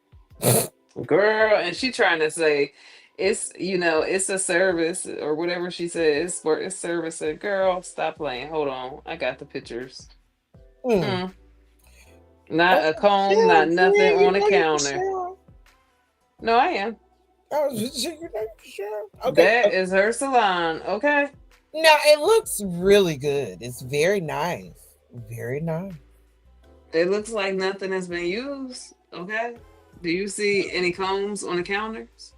Girl, and she trying to say it's, you know, it's a service or whatever she says for it's service. And girl, stop playing. Hold on, I got the pictures. Not a comb, not nothing on the counter. No, I am. Okay. That is her salon. Okay. Now it looks really good. It's very nice. Very nice. It looks like nothing has been used. Okay. Do you see any combs on the counters?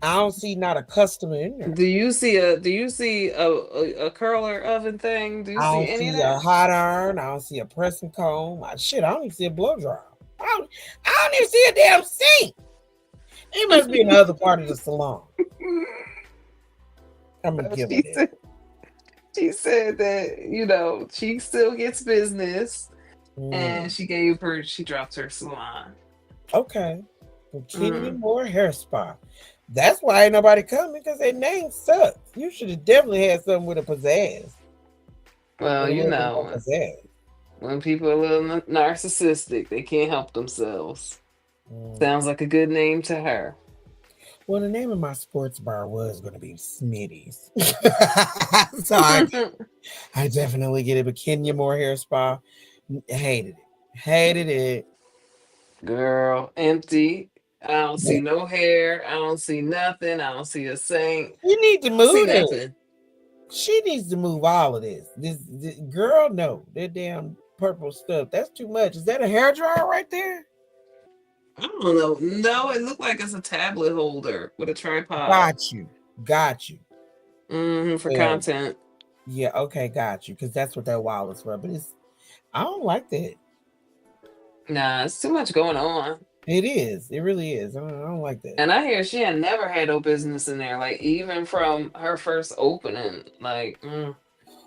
I don't see not a customer in there. Do you see a curler oven thing? Do you see any of that? I don't see a hot iron. I don't see a pressing comb. I don't even see a blow dryer. I don't even see a damn sink. It must be another part of the salon. I'm gonna give it. She said that, you know, she still gets business, and she dropped her salon. Okay. Kickin more hair spa. That's why ain't nobody coming, because their name sucks. You should have definitely had something with a pizzazz. Well, you know, when people are a little narcissistic, they can't help themselves. Sounds like a good name to her. Well, the name of my sports bar was going to be Smitty's. So I definitely get it. But Kenya Moore Hair Spa, hated it. Girl, empty. I don't see no hair. I don't see nothing. I don't see a sink. You need to I don't see move it. nothing. She needs to move all of this. This girl, no, that damn purple stuff. That's too much. Is that a hair dryer right there? I don't know. No, it looked like it's a tablet holder with a tripod. Got you. For content. Yeah, okay, got you. Because that's what that wall is for. But I don't like that. Nah, it's too much going on. It is. It really is. I don't like that. And I hear she had never had no business in there. Like even from her first opening. Like,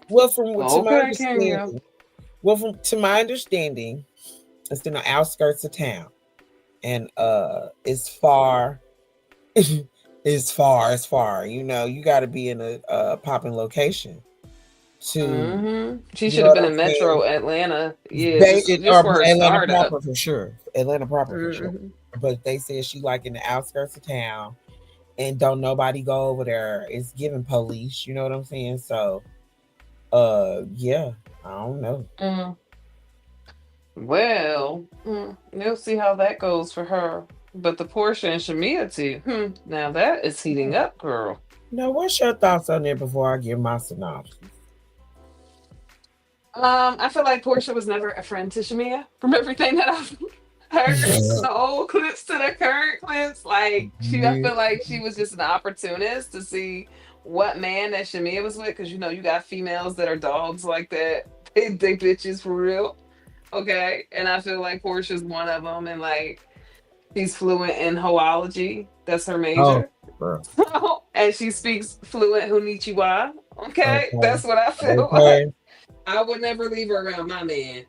well, to my understanding, it's in the outskirts of town, and it's far. It's far. You know, you got to be in a popping location. She should have been in Metro Atlanta. Yeah, just for Atlanta proper for sure. Atlanta proper for sure. But they said she like in the outskirts of town, and don't nobody go over there. It's giving police. You know what I'm saying? So, yeah, I don't know. Well, we'll see how that goes for her. But the Porsha and Shamea too. Now that is heating up, girl. Now, what's your thoughts on it before I give my synopsis? I feel like Porsha was never a friend to Shamea from everything that I've heard. The old clips to the current clips. Like I feel like she was just an opportunist to see what man that Shamea was with. Because you got females that are dogs like that. They bitches for real. Okay. And I feel like Portia's one of them. And like she's fluent in hoology. That's her major. And she speaks fluent Konnichiwa. Okay. That's what I feel like. I would never leave her around my man,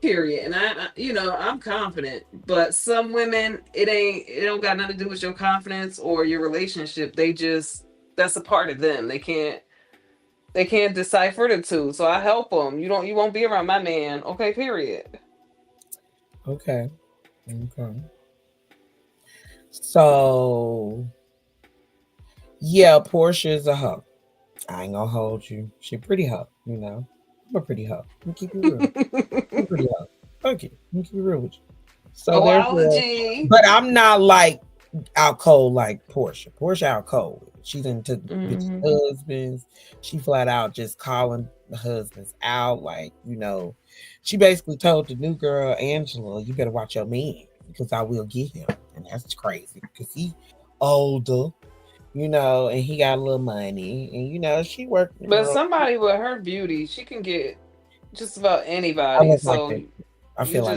period. And I'm confident, but some women, it don't got nothing to do with your confidence or your relationship. That's a part of them. They can't decipher the two. So I help them. You won't be around my man. Okay, period. Okay. So, yeah, Porsha is a hoe. I ain't gonna hold you. She pretty hoe, I'm a pretty hoe. I'm keep it real. I'm pretty hoe. Fuck it. I'm keep it real with you. So but I'm not like out cold like Porsha. Porsha out cold. She didn't took husbands. She flat out just calling the husbands out. Like, she basically told the new girl, Angela, you better watch your man because I will get him. And that's crazy because he older. And he got a little money, and she worked. But somebody with her beauty, she can get just about anybody. So I feel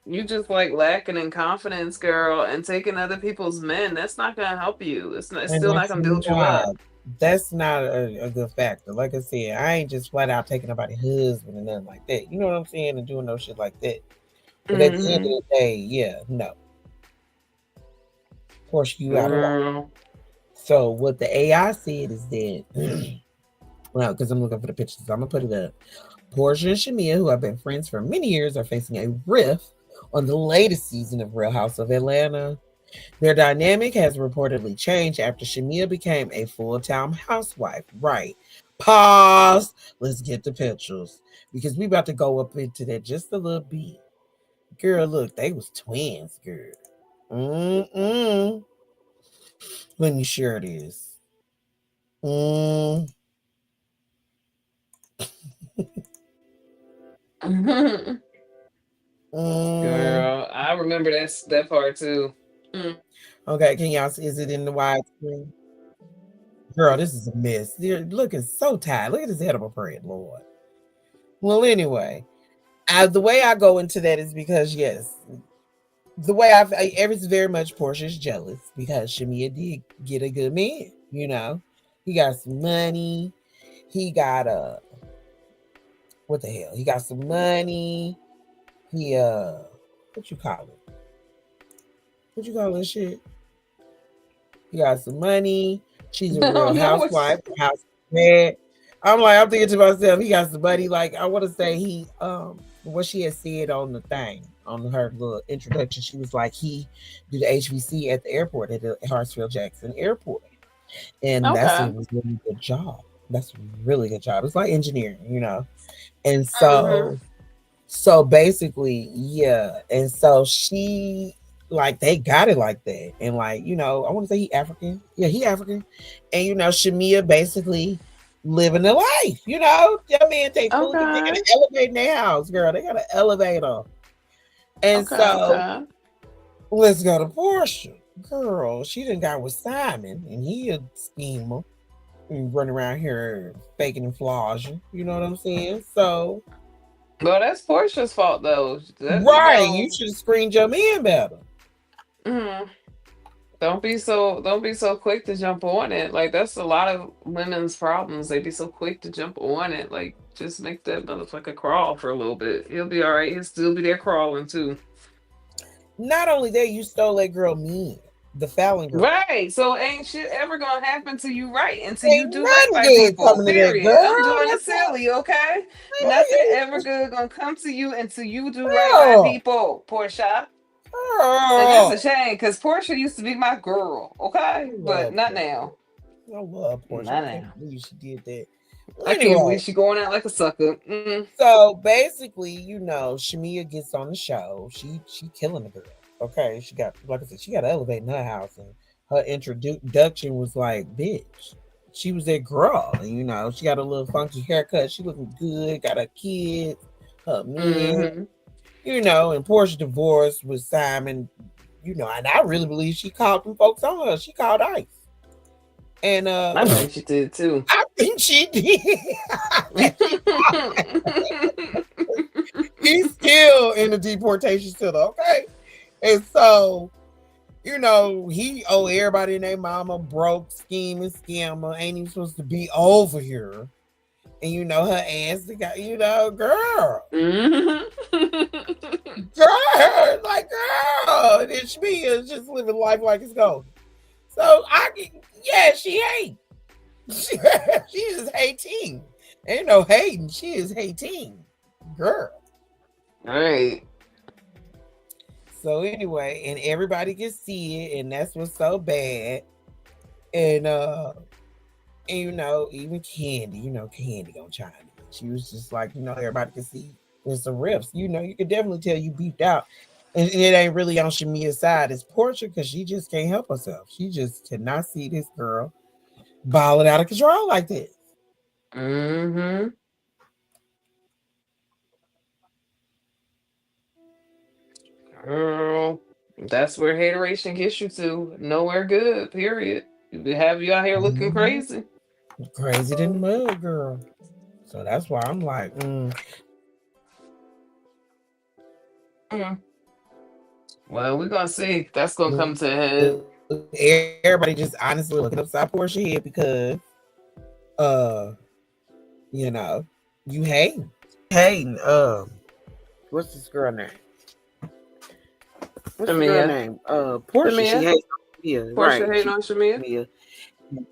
you just like lacking in confidence, girl, and taking other people's men. That's not gonna help you. It's still not gonna build you up. That's not a good factor. Like I said, I ain't just flat out taking nobody's husband and nothing like that. You know what I'm saying? And doing no shit like that. But at the end of the day, yeah, no. Of course, you out of So what the AI said is that, well, because I'm looking for the pictures, so I'm gonna put it up. Porsha and Shamea, who have been friends for many years, are facing a rift on the latest season of Real House of Atlanta. Their dynamic has reportedly changed after Shamea became a full-time housewife. Right. Pause. Let's get the pictures because we about to go up into that just a little bit. Girl, look, they was twins, girl. Let me share this. Girl, I remember that part too. Okay, can y'all see? Is it in the widescreen? Girl, this is a mess. They're looking so tired. Look at this head of a prayer, Lord. Well, anyway, the way I go into that is because, yes, the way it's very much Portia's jealous because Shamea did get a good man, He got some money. He got what the hell? He got some money. He what you call it? What you call this shit? He got some money. She's a real housewife, houseman. I'm thinking to myself, he got some money. Like I want to say he what she had said on the thing, on her little introduction, she was like, he did the HVC at the airport, at the Hartsfield-Jackson Airport. And that's a really good job. That's a really good job. It's like engineering, And so, so basically, yeah. And so she, like they got it like that. And like, you know, I want to say he African. Yeah, he African. And you know, Shamea basically living the life. You know, I mean, they food. They got Okay. to elevate in their house, girl. They got to elevate them. And Okay. so Okay. let's go to Porsha. Girl, she done got with Simon, and he a schemer and running around here faking and flogging. You know what I'm saying? So, Well, that's Portia's fault though. That, you right, you know, should have screened your man better. mm, don't be so quick to jump on it. Like that's a lot of women's problems. They be so quick to jump on it. Like just make that motherfucker crawl for a little bit. He'll be all right. He'll still be there crawling too. Not only that, you stole that girl mean, the Fallon girl. Right. So ain't shit ever gonna happen to you right until you Ain't do right nothing by good people. coming to that Period. I'm girl. doing it That's all. silly, okay? Nothing ever good gonna come to you until you do right by Girl, people, Portia. And that's a girl. shame because Portia used to be my girl, I okay? But love not Porsche. now. I love Porsche. Not I can't now. believe she did that. I can't Anyway, believe she going out like a sucker. so basically, you know, Shamea gets on the show. She killing the girl. Okay, she got, like I said, she got to elevate in her house, and her introduction was like, bitch. She was that girl, and you know, she got a little funky haircut. She looking good. Got her kids, her man. Mm-hmm. You know, and Portia divorced with Simon. You know, and I really believe she called them folks on her. She called ICE, and I think she did too. I think she did. He's still in the deportation center, okay? And so, you know, he owe everybody and their mama broke, scheming, scammer, ain't even supposed to be over here. And you know, her ass got, you know, girl. Girl, like girl. And then she is just living life like it's golden. So she hate. She is hating. Ain't no hating. She is hating. Girl. All right. So anyway, and everybody can see it, and that's what's so bad. And you know, even Kandi gonna chime in. She was just like, you know, everybody can see there's some riffs. You know, you can definitely tell you beefed out. And it ain't really on Shamea's side. It's Porsha because she just can't help herself. She just cannot see this girl balling out of control like this. Mm-hmm. Girl, that's where hateration gets you to. Nowhere good, period. You have you out here looking crazy. Crazy than mud, girl. So that's why I'm like, Well, we're gonna see. That's gonna come to a head. Everybody just honestly looking upside Porsche head because you know, you hating. What's this girl name? What's the girl name? Porsche. She hates Shamea. Porsche Right. hating on Shamea. Shamea.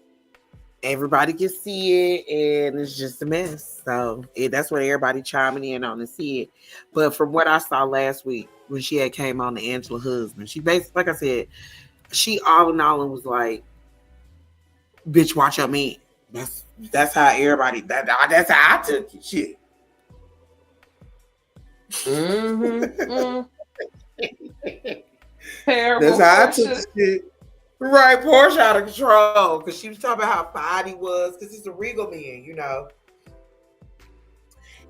Everybody can see it, and it's just a mess. So that's what everybody chiming in on to see it. But from what I saw last week when she had came on to Angela husband, she basically, like I said, she all in all was like, "Bitch, watch your man." That's how everybody. That's how I took it. Shit. Mm-hmm. Terrible. That's how I took the shit. Right, Porsche out of control because she was talking about how fine he was because he's a regal man, you know.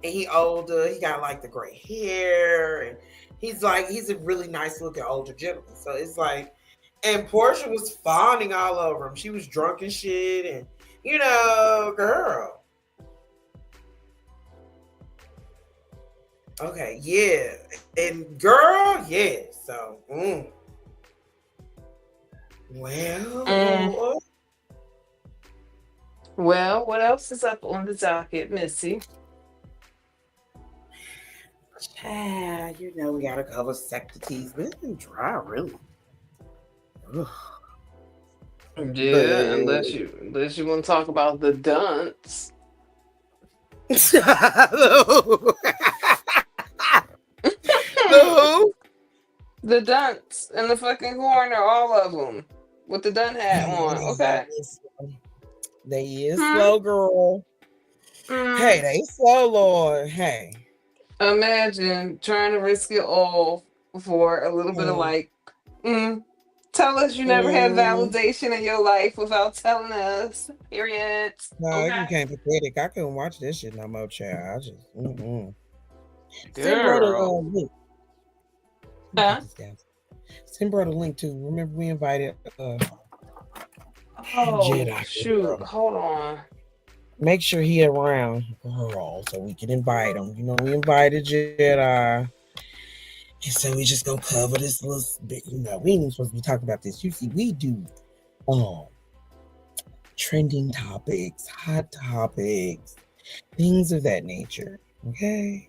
And he older, he got like the gray hair, and he's a really nice looking older gentleman. So it's like, and Porsche was fawning all over him. She was drunk and shit, and you know, girl. Okay, yeah, and girl, yeah. So, well. Well, what else is up on the docket, Missy? You know, we gotta cover sectities, but it's been dry, really. Ugh. Yeah, unless you want to talk about the dunce. The dunce in the fucking corner, all of them with the dun hat on. Okay, they is slow, girl. Hey, they slow, Lord. Hey, imagine trying to risk it all for a little bit of like Mm. Tell us you never had validation in your life without telling us. Period. No, it Okay. became pathetic. I couldn't watch this shit no more, child. I just, Send bro the Girl. link. Huh? This guy. Send bro the link too. Remember we invited Oh, Jedi. shoot. Hold on. Make sure he around, girl, so we can invite him. You know, we invited Jedi. And so we just gonna cover this little bit. You know, we ain't even supposed to be talking about this. You see, we do trending topics, hot topics, things of that nature. Okay.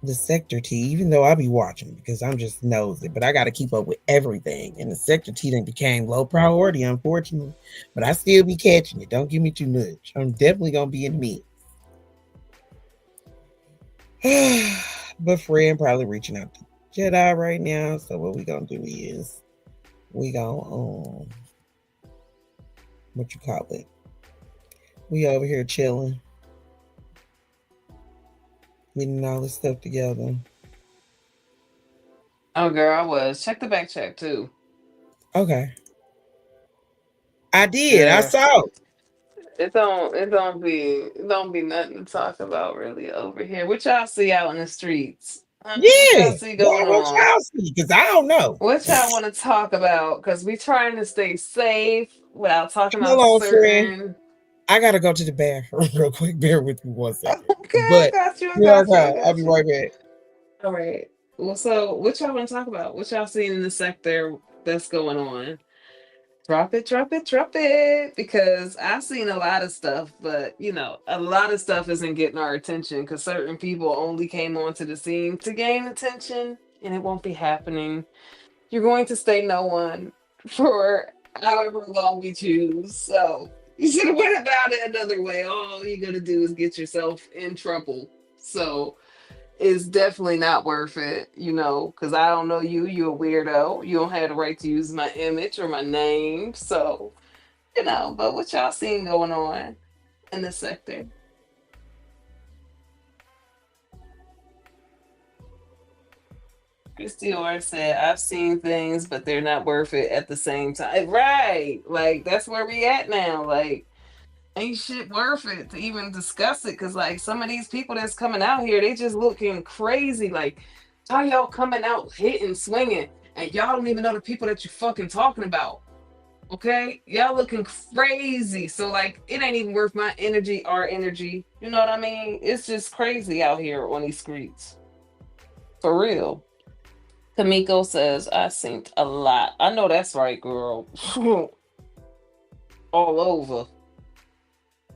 The Sector T, even though I be watching because I'm just nosy, but I got to keep up with everything. And the Sector T then became low priority, unfortunately. But I still be catching it. Don't give me too much. I'm definitely gonna be in the mix. But Fred probably reaching out to Jedi right now. So what we gonna do is we gonna what you call it? We over here chilling, getting all this stuff together. Oh, girl, I was. Check the back check, too. Okay. I did. I Yeah. saw. It don't be nothing to talk about really over here. What y'all see out in the streets? What y'all Yeah. see Well, going what on? y'all see? Because I don't know. What y'all want to talk about? Because we trying to stay safe without talking Hold about on, friend. certain. I gotta go to the bathroom real quick. Bear with me 1 second. Okay, I But got you. I yeah, got you. I okay. I'll got be you. right back. All right. Well, so what y'all want to talk about? What y'all seeing in the sector that's going on? Drop it, drop it, drop it. Because I've seen a lot of stuff, but a lot of stuff isn't getting our attention because certain people only came onto the scene to gain attention, and it won't be happening. You're going to stay no one for however long we choose. So you should have went about it another way. All you're gonna do is get yourself in trouble. So it's definitely not worth it, because I don't know you. You're a weirdo. You don't have the right to use my image or my name. So, but what y'all seeing going on in the sector? Christy Orr said, I've seen things, but they're not worth it at the same time. Right. Like, that's where we at now. Like, ain't shit worth it to even discuss it. Cause like some of these people that's coming out here, they just looking crazy. Like, how y'all coming out hitting, swinging, and y'all don't even know the people that you fucking talking about. Okay? Y'all looking crazy. So like it ain't even worth my energy, our energy. You know what I mean? It's just crazy out here on these streets. For real. Kamiko says, I synced a lot. I know that's right, girl. All over.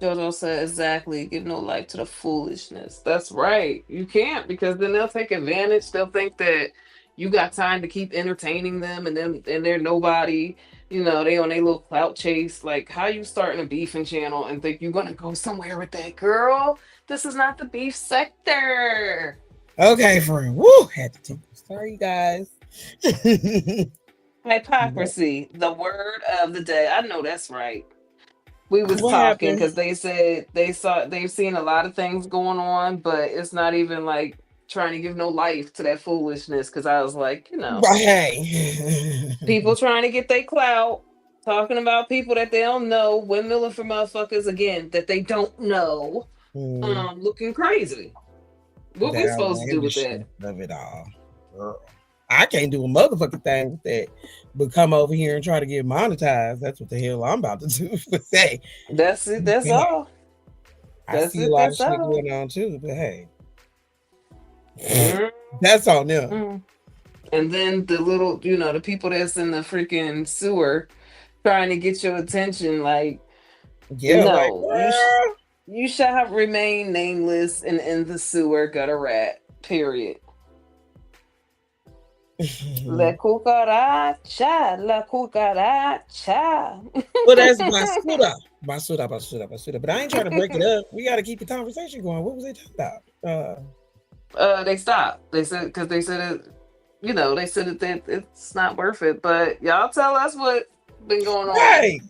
Jojo said, exactly. Give no life to the foolishness. That's right. You can't because then they'll take advantage. They'll think that you got time to keep entertaining them and they're nobody. They on a little clout chase. Like, how you starting a beefing channel and think you're gonna go somewhere with that girl? This is not the beef sector. Okay, friend. Woo! Had to take. Sorry, guys. Hypocrisy, the word of the day. I know that's right. We was What talking happened? because they said they've seen a lot of things going on, but it's not even like trying to give no life to that foolishness. Because I was like, But hey, people trying to get their clout, talking about people that they don't know, windmilling for motherfuckers again that they don't know, looking crazy. What we that supposed to do with outlandish that? of it all, girl. I can't do a motherfucking thing with that, but come over here and try to get monetized. That's what the hell I'm about to do. But hey, That's it. That's all. I That's see a it. lot of That's shit all. going on too. But hey, Mm. that's on them. And then the people that's in the freaking sewer trying to get your attention, like, Yeah, like no, you shall have remain nameless and in the sewer, gutter rat. Period. La cucaracha, la cucaracha. well, that's basura. But I ain't trying to break it up. We got to keep the conversation going. What was they talking about? They stopped. They said because they said it. They said that it's not worth it. But y'all tell us what been going on. Right.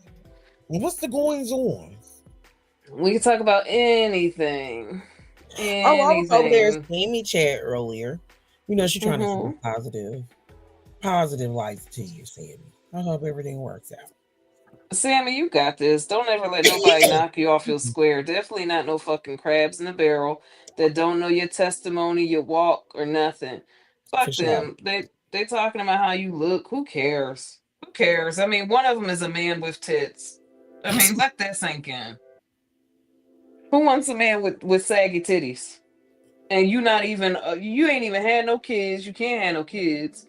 What's the goings on? We can talk about anything. Oh, I was over there seeing me chat earlier. She's trying to stay positive. positive lights to you, Sammy. I hope everything works out. Sammy, you got this. Don't ever let nobody knock you off your square. Definitely not no fucking crabs in a barrel that don't know your testimony, your walk, or nothing. For Fuck sure. them. They talking about how you look. Who cares? Who cares? I mean, one of them is a man with tits. I mean, let that sink in. Who wants a man with saggy titties? And you not even you ain't even had no kids. You can't have no kids.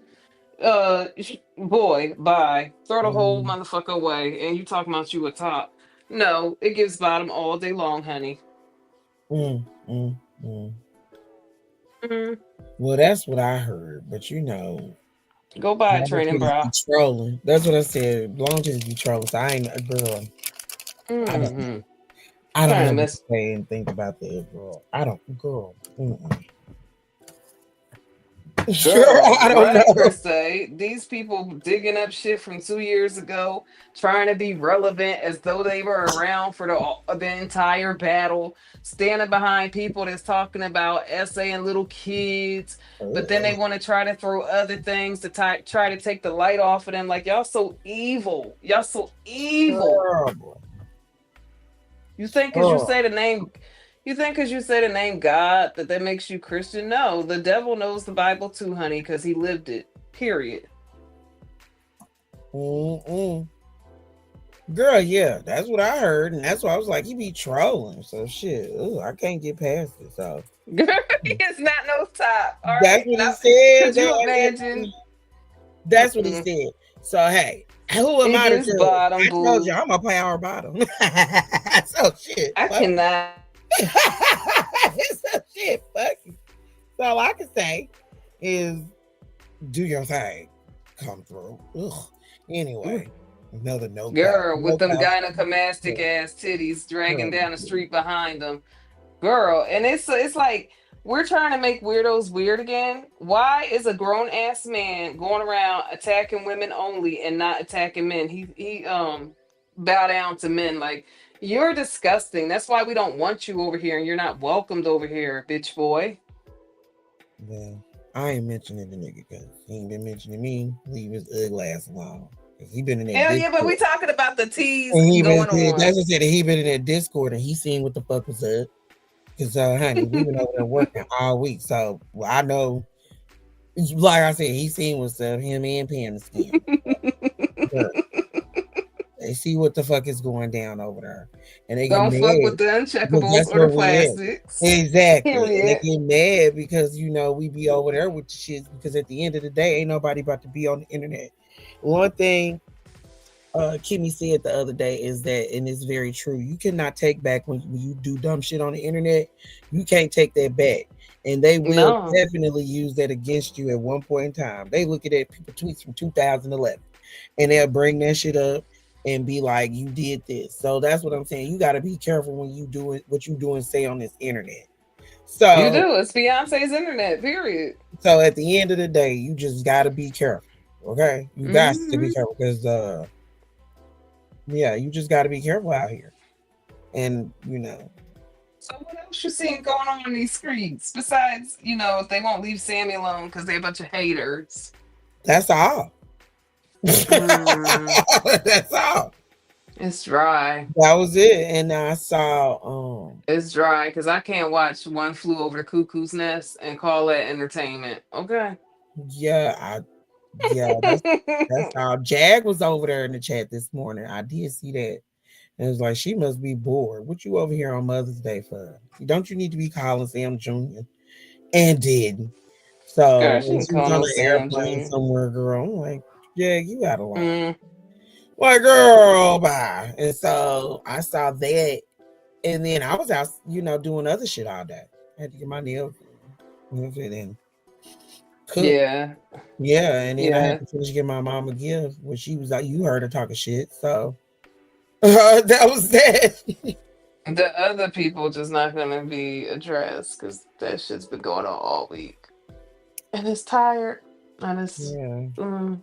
Boy, bye. Throw the whole Mm, motherfucker away. And you talking about you a top? No, it gives bottom all day long, honey. mm, mm, mm. Mm, Well, that's what I heard, but go buy a long training titties bra. be trolling. That's what I said. Long titties be trolling. So I ain't a girl. I don't. Mm-hmm. I don't Trying know to what to mess. say and think about that, girl. I don't, girl. Girl, Girl, I don't right, know. Chris say. These people digging up shit from 2 years ago, trying to be relevant as though they were around for the entire battle, standing behind people that's talking about essaying little kids, but then they want to try to throw other things to try to take the light off of them. Like, y'all so evil. Y'all so evil. Girl, You think because you girl. say the name, you think because you say the name God that makes you Christian? No, the devil knows the Bible too, honey, because he lived it. Period. Mm-mm. Girl, yeah, that's what I heard, and that's why I was like, he be trolling. So shit, I can't get past it. So It's not no top. All that's right, what he now said. could you imagine? That's what he Mm-mm. said. So hey, who am It I to gets judge? bottom, I told you boo. I'm a power bottom. So shit, I fuck. cannot. So shit, fuck you. So all I can say is do your thing. Come through. Ugh. Anyway, another Girl no with them cap. gynecomastic ass titties dragging down the street behind them. Girl, and it's like we're trying to make weirdos weird again. Why is a grown ass man going around attacking women only and not attacking men? He bow down to men like you're disgusting. That's why we don't want you over here and you're not welcomed over here, bitch boy. Well, I ain't mentioning the nigga because he ain't been mentioning me. Leave his ugly ass alone. Because he been in that Hell yeah, but Discord. we talking about the teas And he been, going on. that's what I said, he been in that Discord and he seen what the fuck was up. Because, honey, we been over there working all week. So, well, I know, like I said, he seen what's up, him and Pam skin. But they see what the fuck is going down over there. And they get Don't fuck mad. with the Because uncheckables that's or the where we at. plastics. Exactly. And they Period. get mad because, we be over there with the shit. Because at the end of the day, ain't nobody about to be on the internet. One thing Kimmy said the other day is that, and it's very true, you cannot take back when you do dumb shit on the internet. You can't take that back. And they will No. definitely use that against you at one point in time. They look at people tweets from 2011 and they'll bring that shit up and be like, you did this. So that's what I'm saying. You got to be careful when you do it, what you do and say on this internet. You So, do. It's Beyonce's internet, period. so at the end of the day, you just got to be careful. Okay. You got to be Hmm. careful because, yeah, you just got to be careful out here. And, So what else you seeing going on in these streets? Besides, they won't leave Sammy alone because they're a bunch of haters. that's all. Mm, That's all. it's dry. That was it. And I saw, It's dry because I can't watch One Flew Over the Cuckoo's Nest and call that entertainment. Okay. yeah, yeah, that's all. Jag was over there in the chat this morning. I did see that. And it was like, she must be bored. What you over here on Mother's Day for? Don't you need to be calling Sam Jr.? And didn't. So Gosh, she when didn't she was call on no the Sam airplane Jr. somewhere, girl, I'm like, yeah, you out of line. Mm, Like, girl, bye. And so I saw that. And then I was out, doing other shit all day. I had to get my nails and cook. yeah. Yeah, and then I had Yeah. to finish getting my mom a gift, which she was like, you heard her talking shit. So that was that. The other people just not gonna be addressed because that shit's been going on all week. And it's tired. And it's Yeah. mm,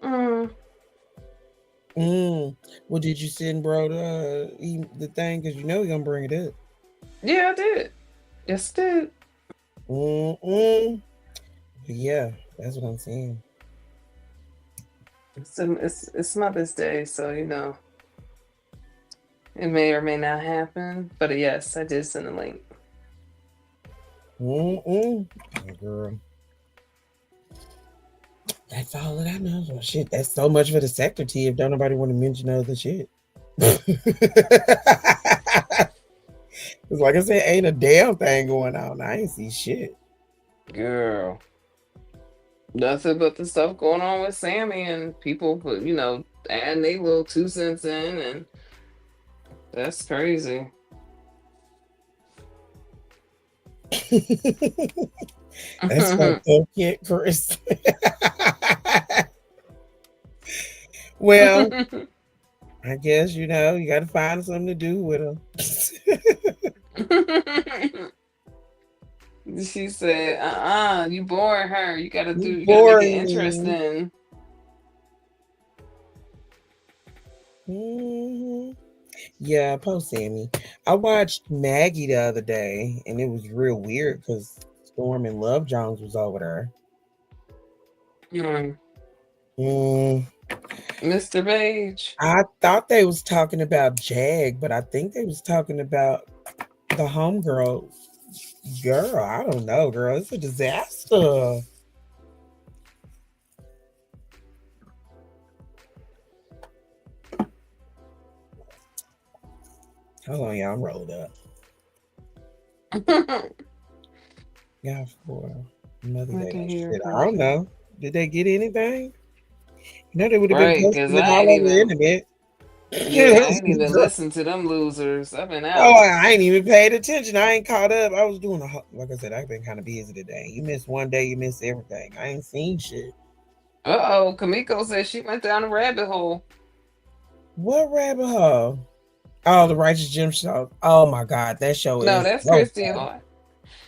mm. Well, did you send bro the thing? Because you're going to bring it up. Yeah, I did. Yes, I did. Mm-mm. Yeah, that's what I'm saying. It's Mother's Day, so it may or may not happen. But yes, I did send a link. Girl. That's all that I know. Well, shit, that's so much for the sector T if don't nobody want to mention other shit. It's like I said, ain't a damn thing going on. I ain't see shit. Girl. Nothing but the stuff going on with Sammy and people put, adding their little 2 cents in, and that's crazy. That's fucked up, kid, Chris. Well, I guess you got to find something to do with them. She said, you boring her. You gotta make it interesting. Yeah, post Sammy. I watched Maggie the other day, and it was real weird because Storm and Love Jones was over there. Mr. Page. I thought they was talking about Jag, but I think they was talking about the homegirl. Girl, I don't know, girl. It's a disaster. Hold on, y'all. I'm rolled up. Yeah, for Mother Day. Shit, I don't know. Did they get anything? They would have been posting it all over the internet. Yeah, I ain't even listened to them losers. I've been out. Oh, I ain't even paid attention. I ain't caught up. I was doing like I said, I've been kind of busy today. You miss one day, you miss everything. I ain't seen shit. Kamiko said she went down a rabbit hole. What rabbit hole? Oh, the Righteous Gemstones. Oh my God, that show is. No, that's Christy Hart.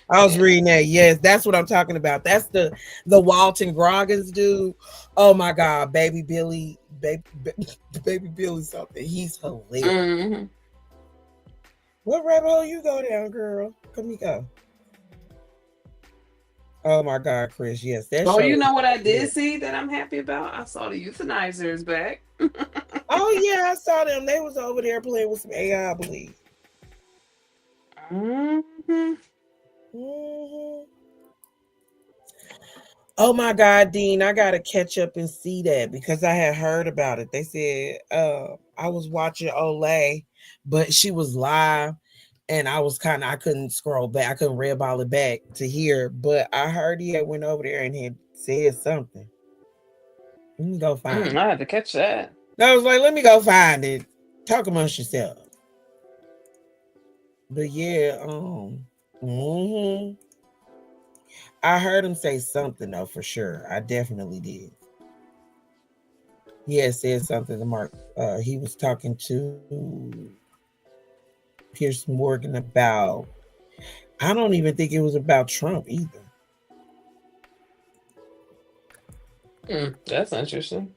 I was reading that. Yes, that's what I'm talking about. That's the Walton Goggins dude. Oh my God, baby Billy something. He's hilarious. Mm-hmm. What rabbit hole you go down, girl? Come you go. Oh my God, Chris. Yes, that. Oh, you know what I did see that I'm happy about? I saw the euthanizers back. Oh yeah, I saw them. They was over there playing with some AI, I believe. Mm-hmm. Oh my God, Dean, I gotta catch up and see that because I had heard about it. They said I was watching Olay, but she was live and I couldn't scroll back, I couldn't red ball it back to hear, but I heard he had went over there and had said something. Let me go find it. I had to catch that. I was like, let me go find it. Talk amongst yourself. But yeah, I heard him say something though, for sure. I definitely did. He had said something to Mark. He was talking to Piers Morgan about. I don't even think it was about Trump either. That's interesting.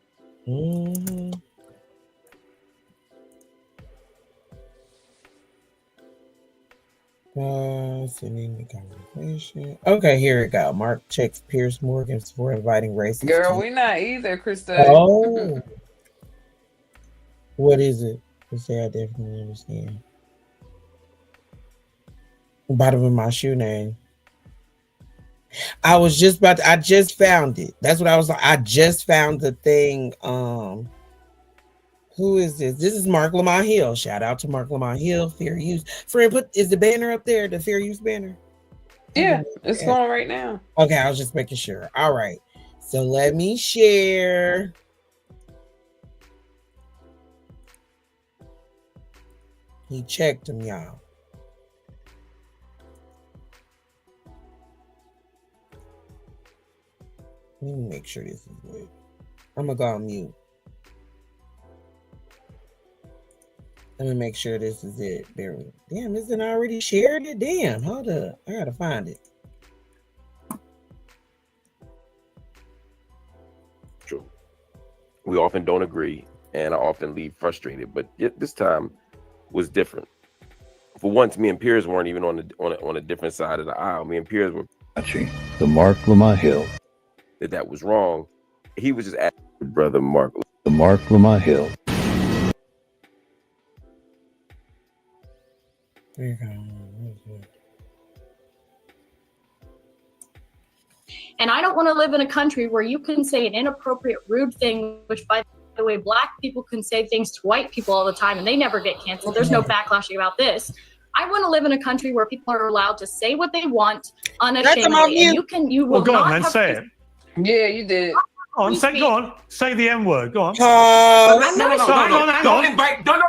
Sending the conversation. Okay, here we go. Mark checks Piers Morgan for inviting racist. Girl, we not either, Krista. Oh. What is it? I definitely understand. Bottom of my shoe name. I just found it. That's what I was like. I just found the thing. Who is this? This is Mark Lamont Hill. Shout out to Mark Lamont Hill. Fair use. Friend, is the banner up there? The fair use banner? Yeah, it's going right now. Okay, I was just making sure. All right. So let me share. He checked them, y'all. Let me make sure this is good. I'm going to go on mute. Let me make sure this is it. Damn, isn't I already shared it? Damn, hold up. I got to find it. True. We often don't agree, and I often leave frustrated, but this time was different. For once, me and Piers weren't even on a different side of the aisle. Me and Piers were the Mark Lamont Hill. That was wrong. He was just asking brother Mark The mark Lamont Hill. There you go. And I don't want to live in a country where you can say an inappropriate, rude thing, which, by the way, Black people can say things to white people all the time and they never get canceled. There's no backlashing about this. I want to live in a country where people are allowed to say what they want unashamedly. And you will go on, not man, have say to, it. Yeah, you did. Go on, say the M word. Go on. Don't invite. No.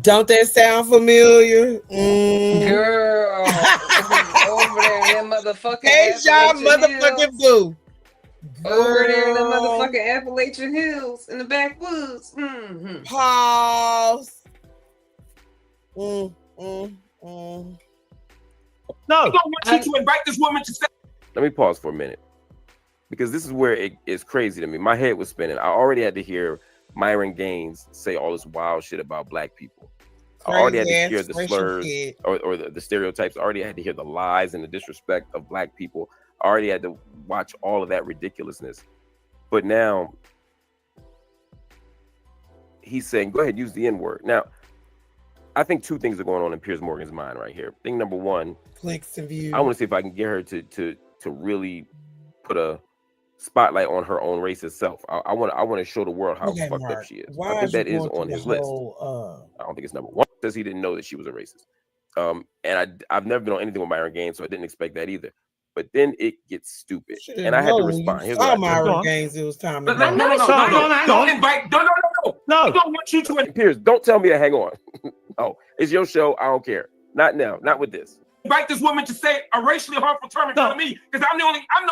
Don't that sound familiar? Girl, over there in that motherfucking Hey, y'all, Appalachian motherfucking Hills. boo. Over there in the motherfucking Appalachian Hills in the backwoods. Mm-hmm. Pause. No, I don't want you to invite this woman to say. Let me pause for a minute, because this is where it is crazy to me. My head was spinning. I already had to hear Myron Gaines say all this wild shit about Black people. I already had to hear the slurs or the stereotypes. I already had to hear the lies and the disrespect of Black people. I already had to watch all of that ridiculousness. But now he's saying, go ahead, use the N-word. Now, I think two things are going on in Piers Morgan's mind right here. Thing number one, clicks and views. I want to see if I can get her to really put a spotlight on her own racist self. I want to show the world how fucked up she is. I think that is on his list. I don't think it's number one. Says he didn't know that she was a racist. And I've never been on anything with Myron Gaines, so I didn't expect that either. But then it gets stupid, and I had to respond. Here's what Myron Gaines, it was time to No, don't invite. No. I don't want you to. Piers, don't tell me to hang on. Oh, it's your show. I don't care. Not now. Not with this. Invite this woman to say a racially harmful term in front of me, because I'm the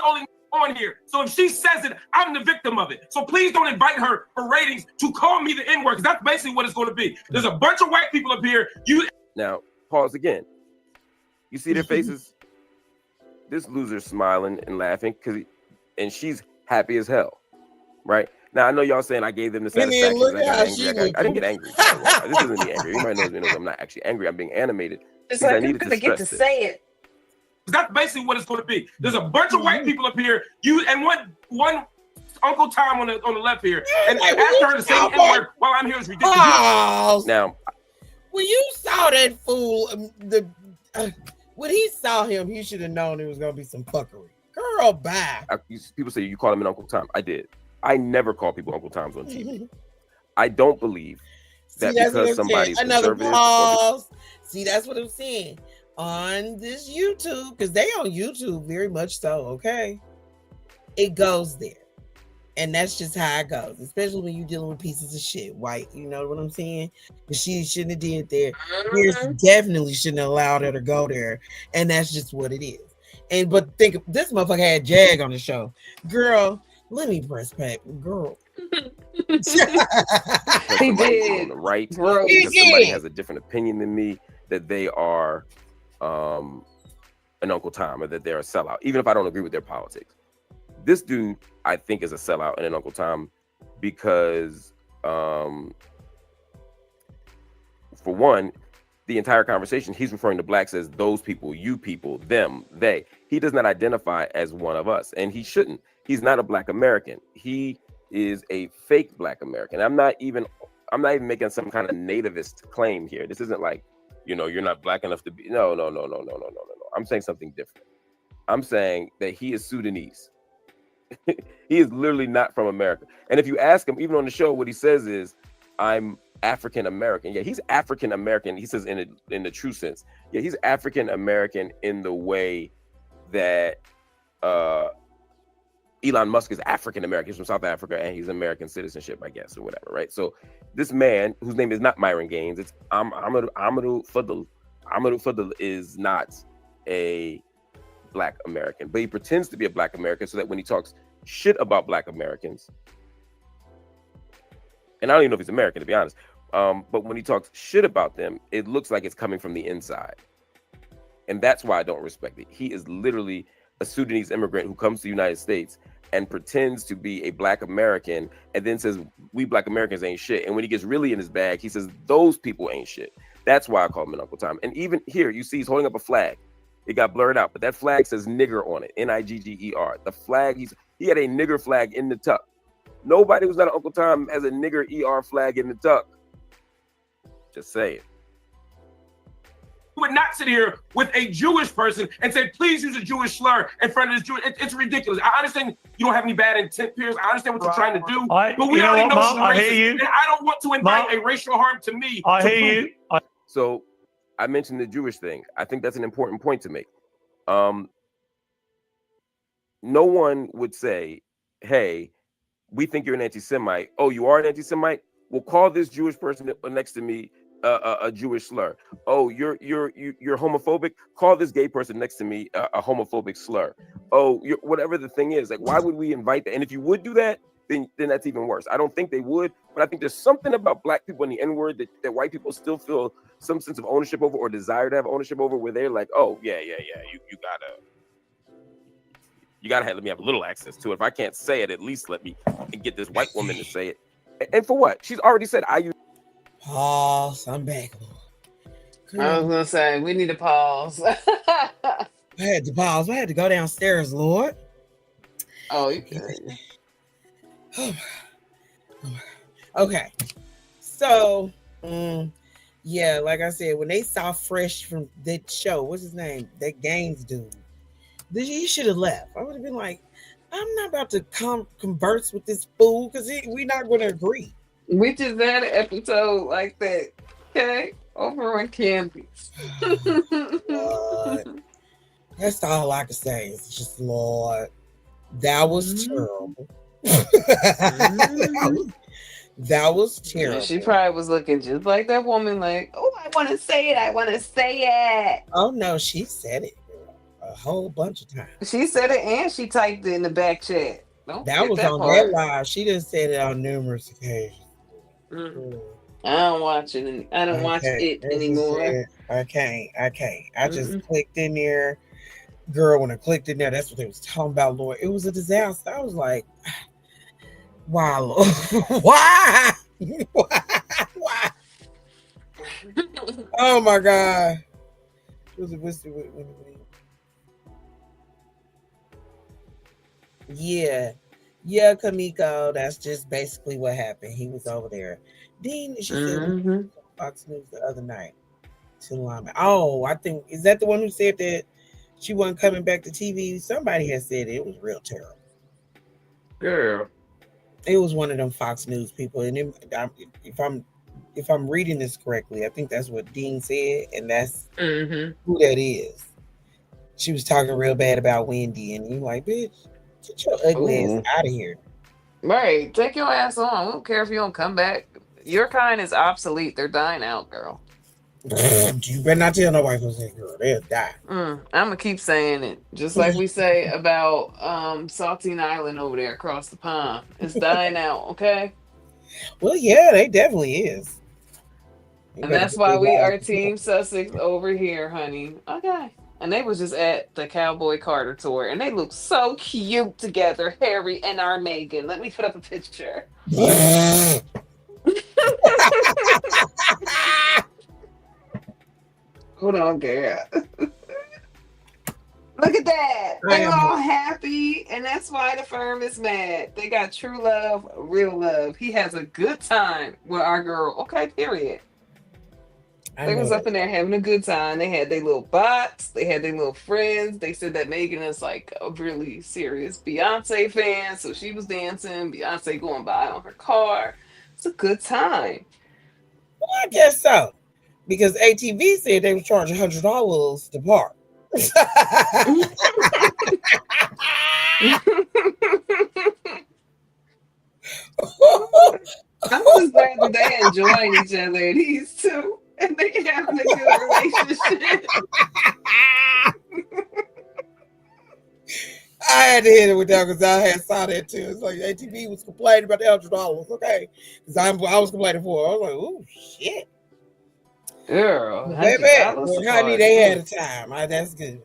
only on here. So if she says it, I'm the victim of it. So please don't invite her for ratings to call me the N-word, because that's basically what it's going to be. There's a bunch of white people up here. Now pause again. You see their faces. This loser's smiling and laughing and she's happy as hell, right? Now I know y'all saying I gave them the satisfaction. I didn't get angry. This isn't me angry. Anybody knows me knows I'm not actually angry. I'm being animated. It's like you could get to say it. That's basically what it's going to be. There's a bunch of white people up here. And one Uncle Tom on the left here, and after her to say the N-word while I'm here is ridiculous. Now, when you saw that fool, when he saw him, he should have known it was going to be some fuckery. Girl, bye. People say you call him an Uncle Tom. I did. I never call people Uncle Toms on TV. I don't believe that because somebody's another pause. See, that's what I'm saying. On this YouTube, because they on YouTube very much so, okay? It goes there. And that's just how it goes, especially when you're dealing with pieces of shit, white, you know what I'm saying? But she shouldn't have did there. Pierce definitely shouldn't have allowed her to go there. And that's just what it is. But think, this motherfucker had Jag on the show. Girl, let me press back. Girl. He did. On the right, because somebody has a different opinion than me, that they are an Uncle Tom, or that they're a sellout, even if I don't agree with their politics. This dude, I think, is a sellout and an Uncle Tom because, for one, the entire conversation, he's referring to blacks as those people, you people, them, they. He does not identify as one of us, and he shouldn't. He's not a Black American. He is a fake Black American. I'm not even making some kind of nativist claim here. This isn't like, you're not Black enough to be. No. I'm saying something different. I'm saying that he is Sudanese. He is literally not from America. And if you ask him, even on the show, what he says is, I'm African American. Yeah, he's African American. He says in the true sense. Yeah, he's African American in the way that Elon Musk is African American. He's from South Africa and he's American citizenship, I guess, or whatever, right? So this man, whose name is not Myron Gaines, it's Amadou Fadl. Amadou Fadl is not a Black American, but he pretends to be a Black American so that when he talks shit about Black Americans, and I don't even know if he's American, to be honest, but when he talks shit about them, it looks like it's coming from the inside. And that's why I don't respect it. He is literally a Sudanese immigrant who comes to the United States and pretends to be a Black American and then says, we Black Americans ain't shit. And when he gets really in his bag, he says, those people ain't shit. That's why I call him an Uncle Tom. and even here, you see he's holding up a flag. It got blurred out, but that flag says nigger on it, Nigger. The flag, he had a nigger flag in the tuck. Nobody who's not an Uncle Tom has a nigger ER flag in the tuck. Just saying. You would not sit here with a Jewish person and say, please use a Jewish slur in front of this Jewish. It's ridiculous. I understand you don't have any bad intent, Piers. I understand what you're trying to do. But we already know she's racist. And I don't want to invite a racial harm to me. I hear you. So I mentioned the Jewish thing. I think that's an important point to make. No one would say, hey, we think you're an anti-Semite. Oh, you are an anti-Semite? Well, call this Jewish person next to me a Jewish slur. Oh, you're homophobic? Call this gay person next to me a homophobic slur. Oh, whatever the thing is. Like, why would we invite that? And if you would do that, then that's even worse. I don't think they would, but I think there's something about black people in the N-word that white people still feel some sense of ownership over or desire to have ownership over, where they're like, oh, yeah, you gotta let me have a little access to it. If I can't say it, at least let me get this white woman to say it. And for what? She's already said I use. Pause. I'm back. I was gonna say we need to pause. I had to pause. I had to go downstairs, Lord. Oh, you can. Okay. So, yeah, like I said, when they saw Fresh from that show, what's his name? That Gaines dude. He should have left. I would have been like, I'm not about to converse with this fool because we're not going to agree. We just had an episode like that, okay? Over on Candy's. That's all I can say. It's just, Lord, that was terrible. That was terrible. Yeah, she probably was looking just like that woman, like, oh, I want to say it. I want to say it. Oh, no, she said it a whole bunch of times. She said it and she typed it in the back chat. That was on that live. She done said it on numerous occasions. I don't watch it. I don't watch it anymore. I can't. I just clicked in there. Girl, when I clicked in there, that's what they was talking about, Lord. It was a disaster. I was like, why, Lord? Why? Why? Oh my God. Yeah, Kamiko. That's just basically what happened. He was over there. Dean, she said Fox News the other night. Oh, I think, is that the one who said that she wasn't coming back to TV? Somebody has said it was real terrible. Girl. It was one of them Fox News people. And if I'm reading this correctly, I think that's what Dean said, and that's who that is. She was talking real bad about Wendy, and you're like, bitch, get your ugly ass out of here. Right. Take your ass on. I don't care if you don't come back. Your kind is obsolete. They're dying out, girl. You better not tell nobody who's that girl. They'll die. I'm gonna keep saying it, just like we say about Saltine Island over there across the pond. It's dying out, okay? Well, yeah, they definitely is. And that's why we are Team Sussex over here, honey. Okay. And they was just at the Cowboy Carter tour, and they look so cute together, Harry and our Meghan. Let me put up a picture. Hold on, girl. Look at that. They're all happy, and that's why the firm is mad. They got true love, real love. He has a good time with our girl. Okay, period. They was up in there having a good time. They had their little bots. They had their little friends. They said that Meghan is like a really serious Beyonce fan, so she was dancing. Beyonce going by on her car. It's a good time. Well, I guess so. Because ATV said they were charging $100 to park. I'm just glad that they enjoying each other, these two, and they having a good relationship. I had to hit it with that because I had saw that too. It's like ATV was complaining about the $100, okay? Because I was complaining for it. I was like, oh shit. Girl, baby, honey, they had a time. That's good.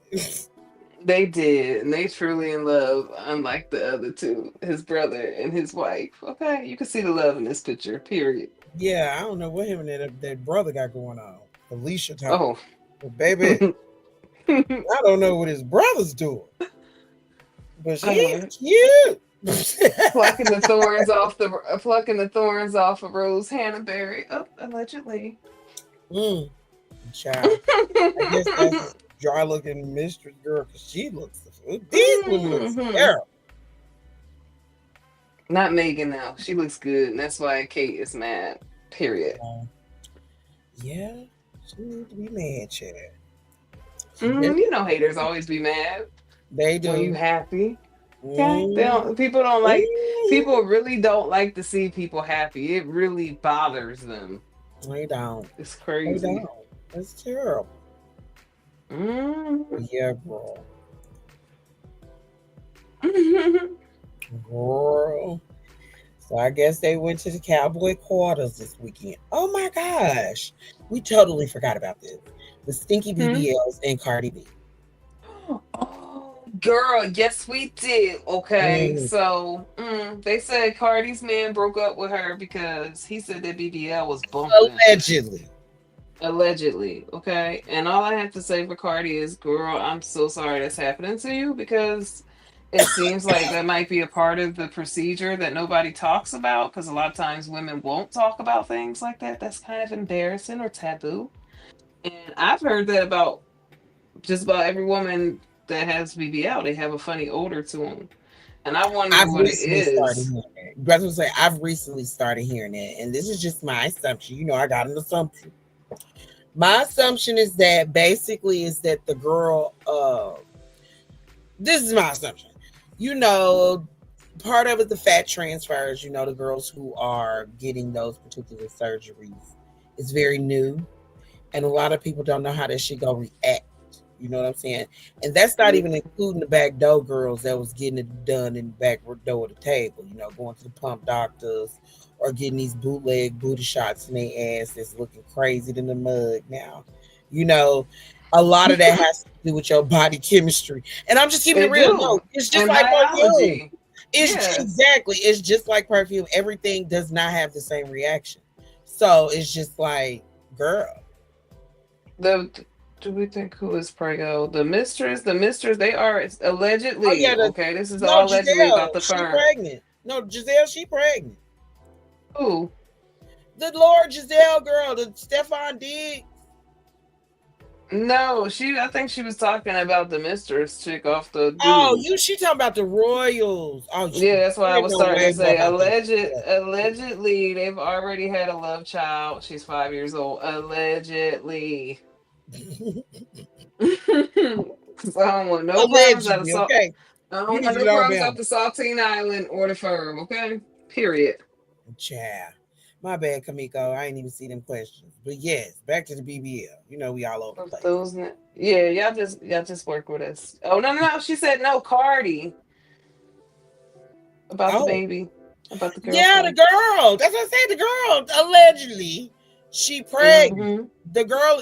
They did, and they truly in love, unlike the other two, his brother and his wife. Okay, you can see the love in this picture. Period. Yeah, I don't know what him and that brother got going on. Alicia talking. Oh, but baby, I don't know what his brother's doing, but she's cute. plucking the thorns off of Rose Hannahberry. Oh, allegedly. Child. I guess that's dry looking mistress girl because she looks. These women look terrible. Not Megan now. She looks good, and that's why Kate is mad. Period. Yeah, she needs to be mad, Chad. You know, haters always be mad. They do. When you happy. Okay? People don't like. People really don't like to see people happy. It really bothers them. They don't. It's crazy. They don't. It's terrible. Yeah, girl. Girl. So I guess they went to the Cowboy quarters this weekend. Oh my gosh. We totally forgot about this. The stinky BBLs and Cardi B. Oh, girl, yes we did. Okay, so they said Cardi's man broke up with her because he said that BBL was bumping. Allegedly, okay? And all I have to say for Cardi is, girl, I'm so sorry that's happening to you because it seems like that might be a part of the procedure that nobody talks about because a lot of times women won't talk about things like that. That's kind of embarrassing or taboo. And I've heard that about just about every woman that has BBL. They have a funny odor to them. And I wonder what it is. That's what say. I've recently started hearing that. And this is just my assumption. You know, I got an assumption. My assumption is that basically is that the girl, this is my assumption. You know, part of it, the fat transfers, you know, the girls who are getting those particular surgeries is very new. And a lot of people don't know how that shit gonna react. You know what I'm saying? And that's not even including the back door girls that was getting it done in the back door of the table, you know, going to the pump doctors or getting these bootleg booty shots in their ass that's looking crazy in the mug now. You know, a lot of that has to do with your body chemistry. And I'm just keeping it real. No, it's just like perfume. Exactly. It's just like perfume. Everything does not have the same reaction. So it's just like, girl. Do we think who is prego? The mistress, they are allegedly. Oh, yeah, okay, this is all allegedly Giselle, about the firm. She pregnant. No, Giselle, she pregnant. Who? The Lord Giselle girl, the Stefan Diggs. No, I think she was talking about the mistress chick off the dude. Oh, she talking about the Royals. Oh, yeah, that's why I was starting to say allegedly they've already had a love child. She's 5 years old. Allegedly. So I don't want no problems out of I don't want no problems out the Saltine Island or the firm, okay? Period. Child. My bad, Kamiko. I ain't even see them questions. But yes, back to the BBL. You know we all over the place. Y'all just work with us. Oh no. She said no, Cardi. About the baby. About the girl. Yeah, the girl. That's what I said. The girl. Allegedly. She pregnant. The girl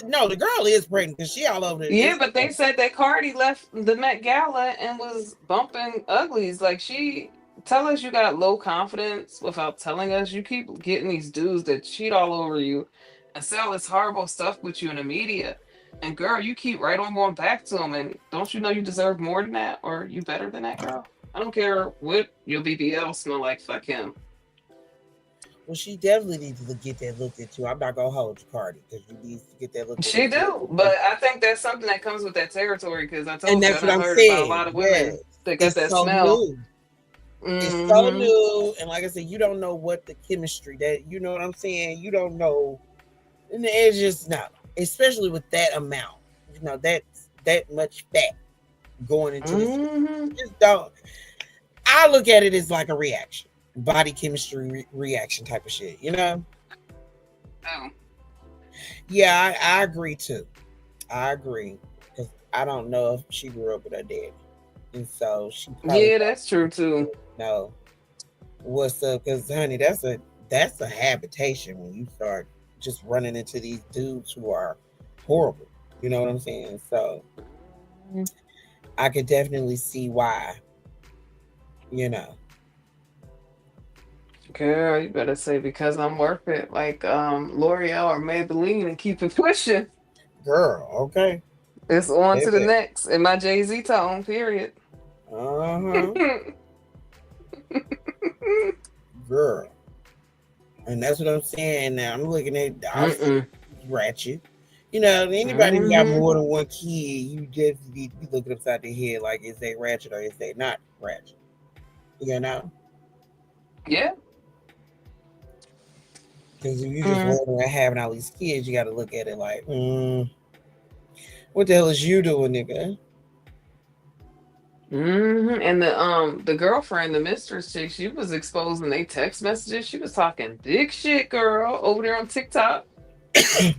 is pregnant because she all over the. Yeah, but they said that Cardi left the Met Gala and was bumping uglies. Like, she tell us you got low confidence without telling us. You keep getting these dudes that cheat all over you and sell this horrible stuff with you in the media. And girl, you keep right on going back to them. And don't you know you deserve more than that, or you better than that, girl? I don't care what your BBL smell like. Fuck him. Well, she definitely needs to get that looked into. I'm not gonna hold you, Cardi, because you need to get that looked into. She do, but I think that's something that comes with that territory. Because I told you, I heard about a lot of women that got that smell. It's so new, and like I said, you don't know what the chemistry that you know what I'm saying. You don't know, and it's just not, especially with that amount. You know that much fat going into this. Just don't. I look at it as like a reaction. Body chemistry reaction type of shit, you know? Yeah, I agree too. I agree. Because I don't know if she grew up with her daddy. And so she probably that's true too. No. What's up? Because honey, that's a habitation when you start just running into these dudes who are horrible. You know what I'm saying? So I could definitely see why, you know. Girl, you better say because I'm worth it, like L'Oreal or Maybelline, and keep it pushing. Girl, okay. It's on to the next in my Jay-Z tone, period. girl. And that's what I'm saying now. I'm looking at ratchet. You know, anybody who got more than one kid, you just need to be looking upside their head like, is they ratchet or is they not ratchet? You know? Yeah. Because if you just wondering having all these kids, you got to look at it like, what the hell is you doing, nigga? And the girlfriend, the mistress chick, she was exposing they text messages. She was talking big shit, girl, over there on TikTok.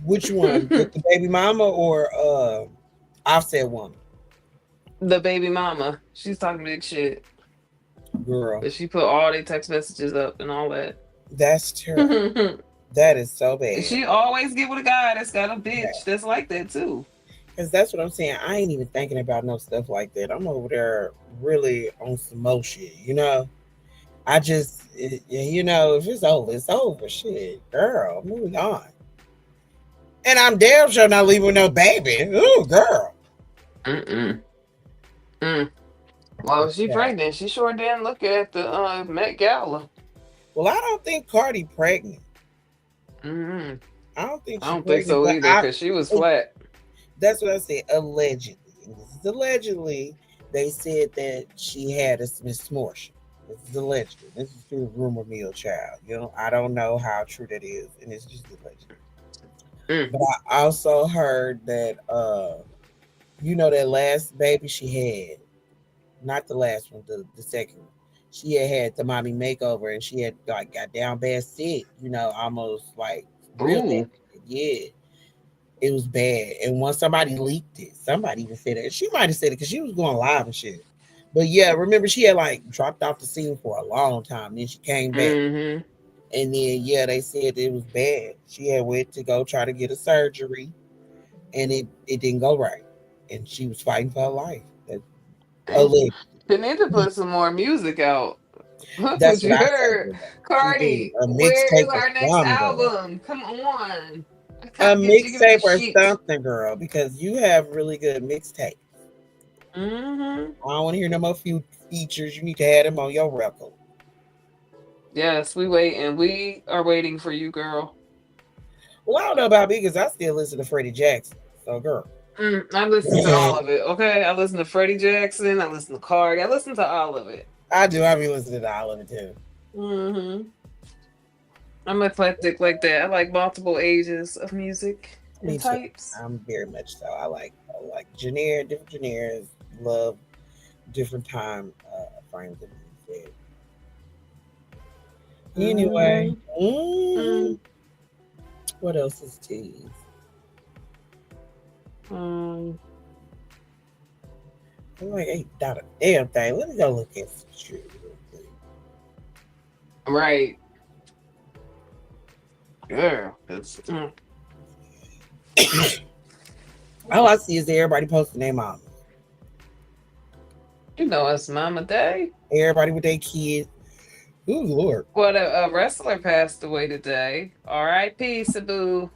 Which one? With the baby mama or Offset woman? The baby mama. She's talking big shit. Girl. But she put all their text messages up and all that. That's terrible. That is so bad. And she always get with a guy that's got a bitch that's like that too. Because that's what I'm saying. I ain't even thinking about no stuff like that. I'm over there really on some more shit, you know? I just, you know, if it's over, it's over. Shit, girl, moving on. And I'm damn sure not leaving no baby. Ooh, girl. Well, if she's pregnant, she sure didn't look at the Met Gala. Well, I don't think Cardi pregnant. I don't think so either, because she was flat. That's what I said. Allegedly. This is allegedly. They said that she had a misfortune. This is allegedly. This is through rumor mill, child. You know, I don't know how true that is, and it's just allegedly. But I also heard that you know, that last baby she had, not the last one, the second one, she had the mommy makeover, and she had like got down bad sick, you know, almost like really, yeah, it was bad. And once somebody leaked it, somebody even said it. She might have said it because she was going live and shit. But yeah, remember she had like dropped off the scene for a long time, then she came back. And then, yeah, they said it was bad. She had went to go try to get a surgery, and it didn't go right. And she was fighting for her life. They need to put some more music out. That's what you heard. Cardi, where's our next album? Come on. A mixtape or something, girl, because you have really good mixtapes. I don't want to hear no more few features. You need to have them on your record. Yes, we wait, and we are waiting for you, girl. Well, I don't know about me because I still listen to Freddie Jackson. So, girl. I listen to all of it, okay? I listen to Freddie Jackson. I listen to Cardi. I listen to all of it. I do. I be listening to all of it, too. I'm eclectic like that. I like multiple ages of music and types. I'm very much so. I like different genres. Love different time frames of music. Anyway, what else is teased? I'm like, ain't done a damn thing. Let me go look at some shit real quick. Right. Girl, it's all I see is everybody posting their mama. You know it's Mama Day. Everybody with their kids. Ooh, Lord. Well, a wrestler passed away today. R.I.P. Sabu.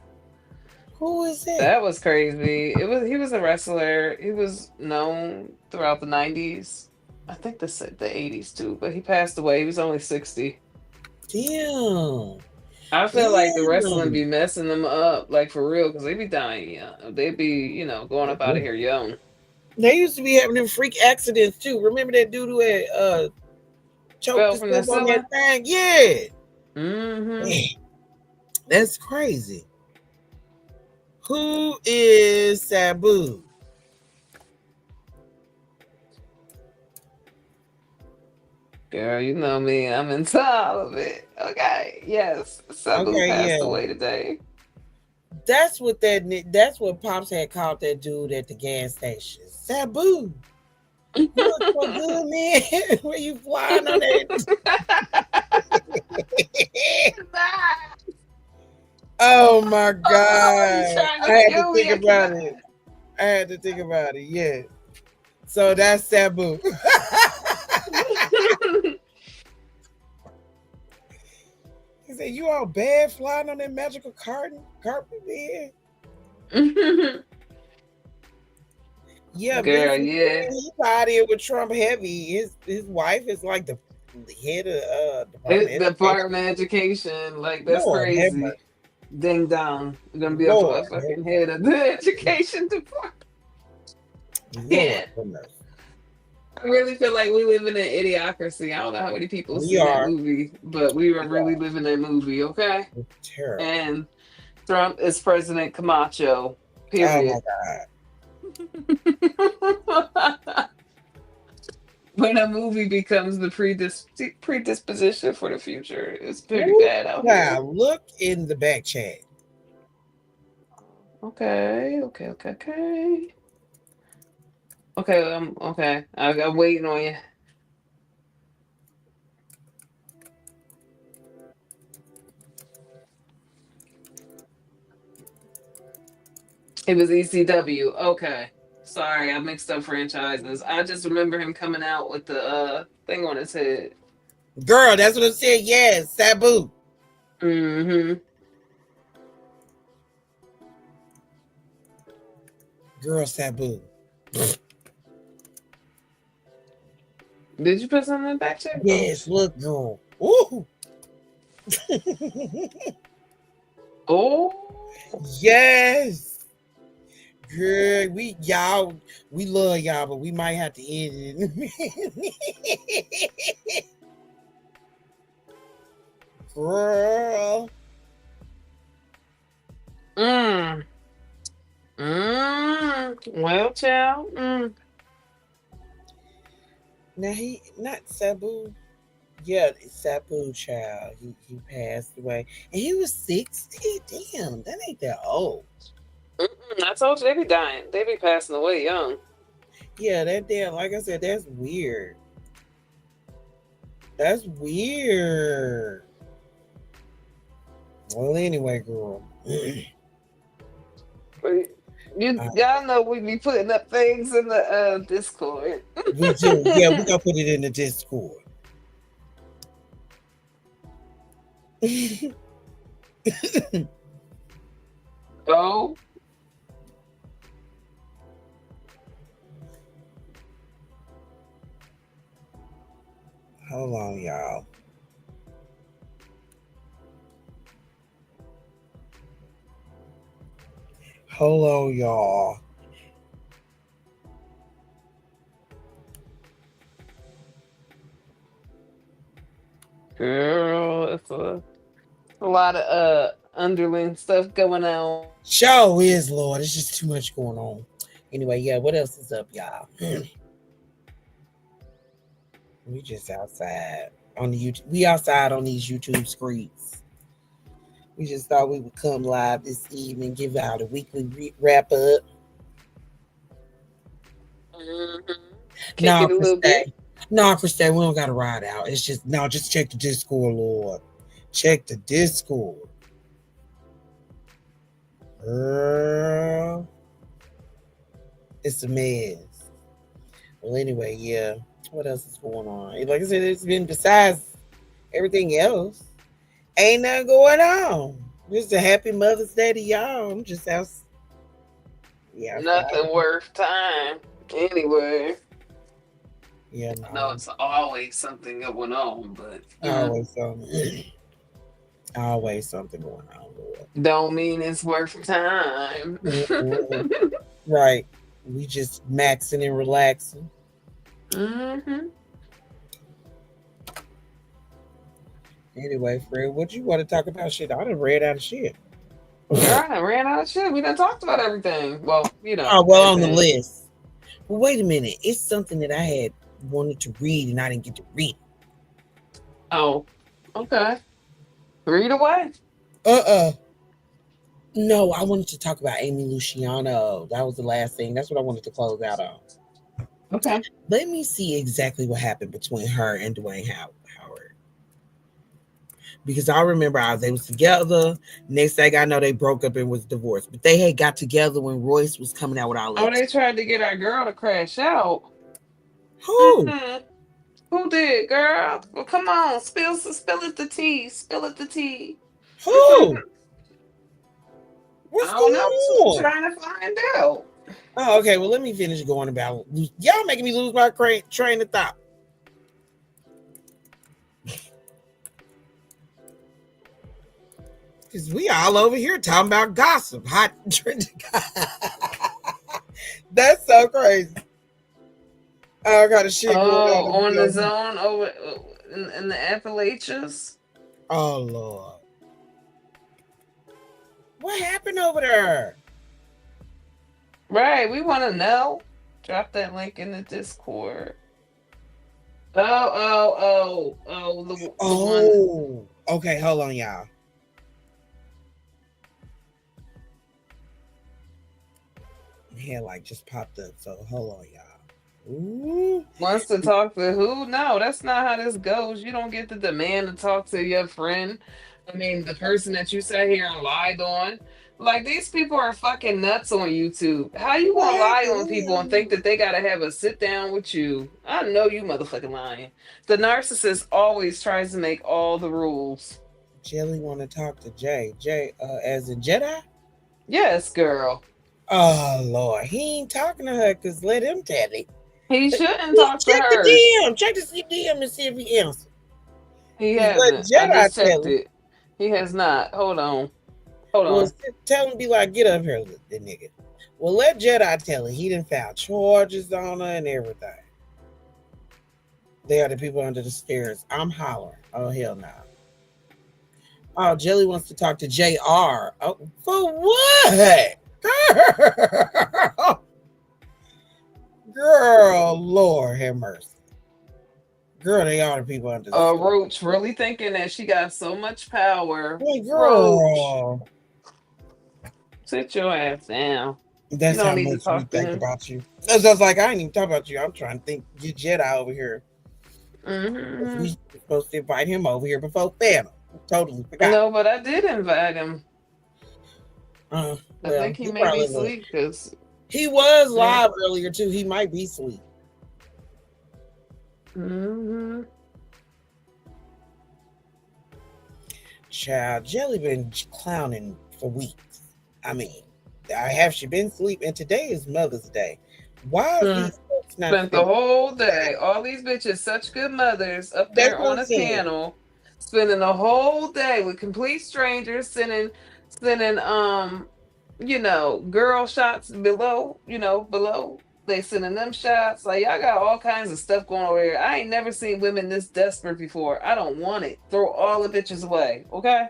Who is that? That was crazy. He was a wrestler. He was known throughout the 90s. I think the 80s too, but he passed away. He was only 60. Damn. I feel like the wrestling be messing them up, like for real, because they be dying young. They be, you know, going up out of here young. They used to be having them freak accidents too. Remember that dude who had choked himself on that thing? Yeah. Man, that's crazy. Who is Sabu? Girl, you know me. I'm into all of it. Okay. Yes. Sabu passed away today. That's what Pops had called that dude at the gas station. Sabu. You look so good, man. Where you flying on that? Oh my God. I had to think about it. Yeah. So that's Sabu. He said, "You all bad flying on that magical carpet bed?" Yeah, girl, yeah. He's out here with Trump heavy. His wife is like the head of Department of Education. Like, that's Lord have crazy. mercy. Ding dong. You're gonna be Lord a fucking head of the education department. Yeah. I really feel like we live in an idiocracy. I don't know how many people see that movie, but we are really living that movie, okay? It's terrible. And Trump is President Camacho. Period. Oh my God. When a movie becomes the predisposition for the future, it's pretty bad out here. here. Look in the back chat. Okay. Okay. I'm waiting on you. It was ECW. Okay. Sorry, I mixed up franchises. I just remember him coming out with the thing on his head. Girl, that's what I said. Yes, Sabu. Mm-hmm. Girl, Sabu. Did you put something in the back check? Yes, look, girl. Ooh. Oh. Yes. Girl, we love y'all, but we might have to end it. Girl. Well, child. Now he not Sabu. Yeah, it's Sabu, child. He passed away. And he was 60. Damn, that ain't that old. I told you they be dying. They be passing away young. Yeah, that damn, like I said, that's weird. That's weird. Well, anyway, girl. Y'all know we be putting up things in the Discord. We do. Yeah, we gonna put it in the Discord. Oh. Hold on, y'all. Hold on, y'all. Girl, it's a lot of underling stuff going on. Show is, Lord. It's just too much going on. Anyway, yeah, what else is up, y'all? We just outside on the YouTube. We outside on these YouTube screens. We just thought we would come live this evening, give out a weekly wrap up. Kick it a little bit. No, for stay, we don't gotta ride out. It's just just check the Discord, Lord. Check the Discord. Girl. It's a mess. Well, anyway, yeah. What else is going on? Like I said, it's been besides everything else. Ain't nothing going on. Just a happy Mother's Day to y'all. I'm just out. Yeah. Nothing worth time. Anyway. Yeah, no, it's always something going on, but always something. Always something going on, Lord. Don't mean it's worth time. Right. We just maxing and relaxing. Anyway, Fred, what you want to talk about? Shit, I done ran out of shit. I ran out of shit. We done talked about everything. Well, you know. Oh, well, everything on the list. Well, wait a minute. It's something that I had wanted to read and I didn't get to read. Oh, okay. Read away. No, I wanted to talk about Amy Luciano. That was the last thing. That's what I wanted to close out on. Okay. Let me see exactly what happened between her and Dwayne Howard. Because I remember they was together. Next thing I know, they broke up and was divorced. But they had got together when Royce was coming out with all that. Oh, they tried to get our girl to crash out. Who? Who did, girl? Well, come on. Spill it the tea. Spill it the tea. Who? What's going on? I'm trying to find out. Oh, okay. Well, let me finish going about. Y'all making me lose my train of thought. Because we all over here talking about gossip. Hot trending. That's so crazy. I got a shit going on. On the zone over in the Appalachians. Oh, Lord. What happened over there? Right, we want to know. Drop that link in the Discord. The one. Okay, hold on, y'all. Yeah, like just popped up. So hold on, y'all. Ooh. Wants to talk to who? No, that's not how this goes. You don't get the demand to talk to your friend. I mean, the person that you sat here and lied on. Like, these people are fucking nuts on YouTube. How you gonna lie on people and think that they gotta have a sit down with you? I know you motherfucking lying. The narcissist always tries to make all the rules. Jelly want to talk to Jay. Jay, as a Jedi? Yes, girl. Oh, Lord. He ain't talking to her because let him tell it. He shouldn't talk to her. Check the DM. Check the DM and see if he answers. He hasn't. I just checked it. He has not. Hold on. Tell him, be like, get up here, the nigga. Well, let Jedi tell it. He done filed charges on her and everything. They are the people under the stairs. I'm hollering. Oh, hell no. Oh, Jelly wants to talk to JR. Oh, for what? Girl, Lord have mercy. Girl, they are the people under the stairs. Roach really thinking that she got so much power. Hey, girl. Roach. Sit your ass down. That's how much we think about you. That's just like, I ain't even talking about you. I'm trying to think, get Jedi over here. Mm-hmm. We supposed to invite him over here before Phantom. Totally forgot. No, but I did invite him. I think he may be asleep because he was live earlier too. He might be asleep. Mm-hmm. Child, Jelly been clowning for weeks. I mean, have she been asleep? And today is Mother's Day. Why are these folks not spent the whole day? All these bitches, such good mothers, up there on a panel, spending the whole day with complete strangers, sending girl shots below. They sending them shots. Like, y'all got all kinds of stuff going over here. I ain't never seen women this desperate before. I don't want it. Throw all the bitches away, okay?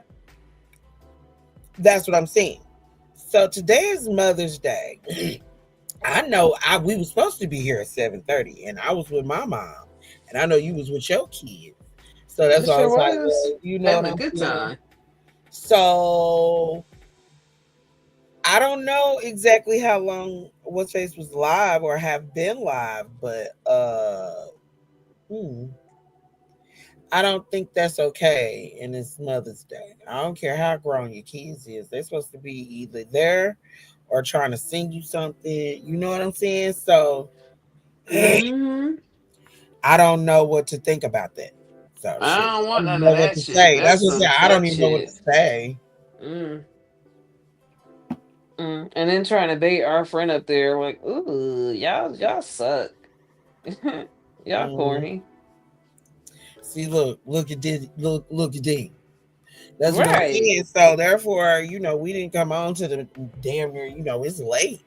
That's what I'm saying. So today is Mother's Day. I know we were supposed to be here at 7:30, and I was with my mom, and I know you was with your kids. So that's why I was like, having a good time. So I don't know exactly how long What's Face was live or have been live, but I don't think that's okay. And it's Mother's Day. I don't care how grown your kids is. They're supposed to be either there or trying to sing you something. You know what I'm saying? So I don't know what to think about that. So I don't want none of that shit. That's what I'm saying. I don't even know what to say. And then trying to bait our friend up there, like, ooh, y'all suck. Y'all corny. See, look at Diddy, look at Diddy. That's what I'm saying. So therefore, we didn't come on to the damn near, it's late.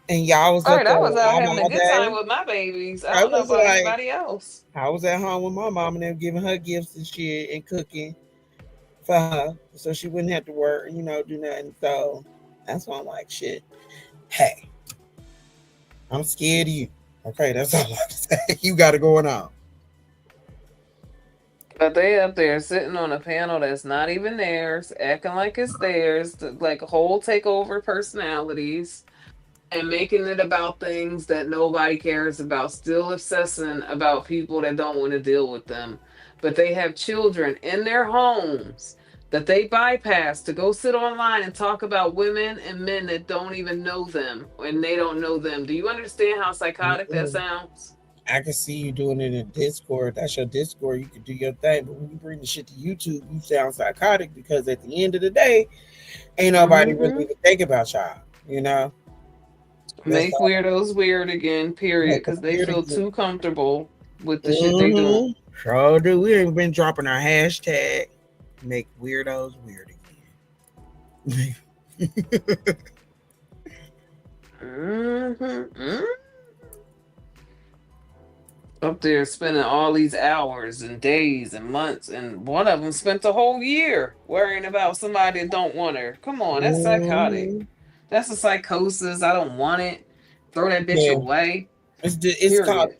And y'all was I was out having a good time with my babies. I don't know about anybody else. I was at home with my mom and them giving her gifts and shit and cooking for her, so she wouldn't have to work, do nothing. So that's why I'm like, shit. Hey, I'm scared of you. Okay, that's all I have to say. You got it going on. But they up there sitting on a panel that's not even theirs, acting like it's theirs, like whole takeover personalities, and making it about things that nobody cares about, still obsessing about people that don't want to deal with them. But they have children in their homes that they bypass to go sit online and talk about women and men that don't even know them, and they don't know them. Do you understand how psychotic that sounds? I can see you doing it in Discord. That's your Discord. You can do your thing. But when you bring the shit to YouTube, you sound psychotic because at the end of the day, ain't nobody really even think about y'all, Make weirdos weird again, period, because they feel too comfortable with the shit they do. Sure do. We ain't been dropping our hashtag. make weirdos weird again. Up there spending all these hours and days and months, and one of them spent a whole year worrying about somebody that don't want her. Come on, that's psychotic. That's a psychosis. I don't want it. Throw that bitch Yeah. away. It's called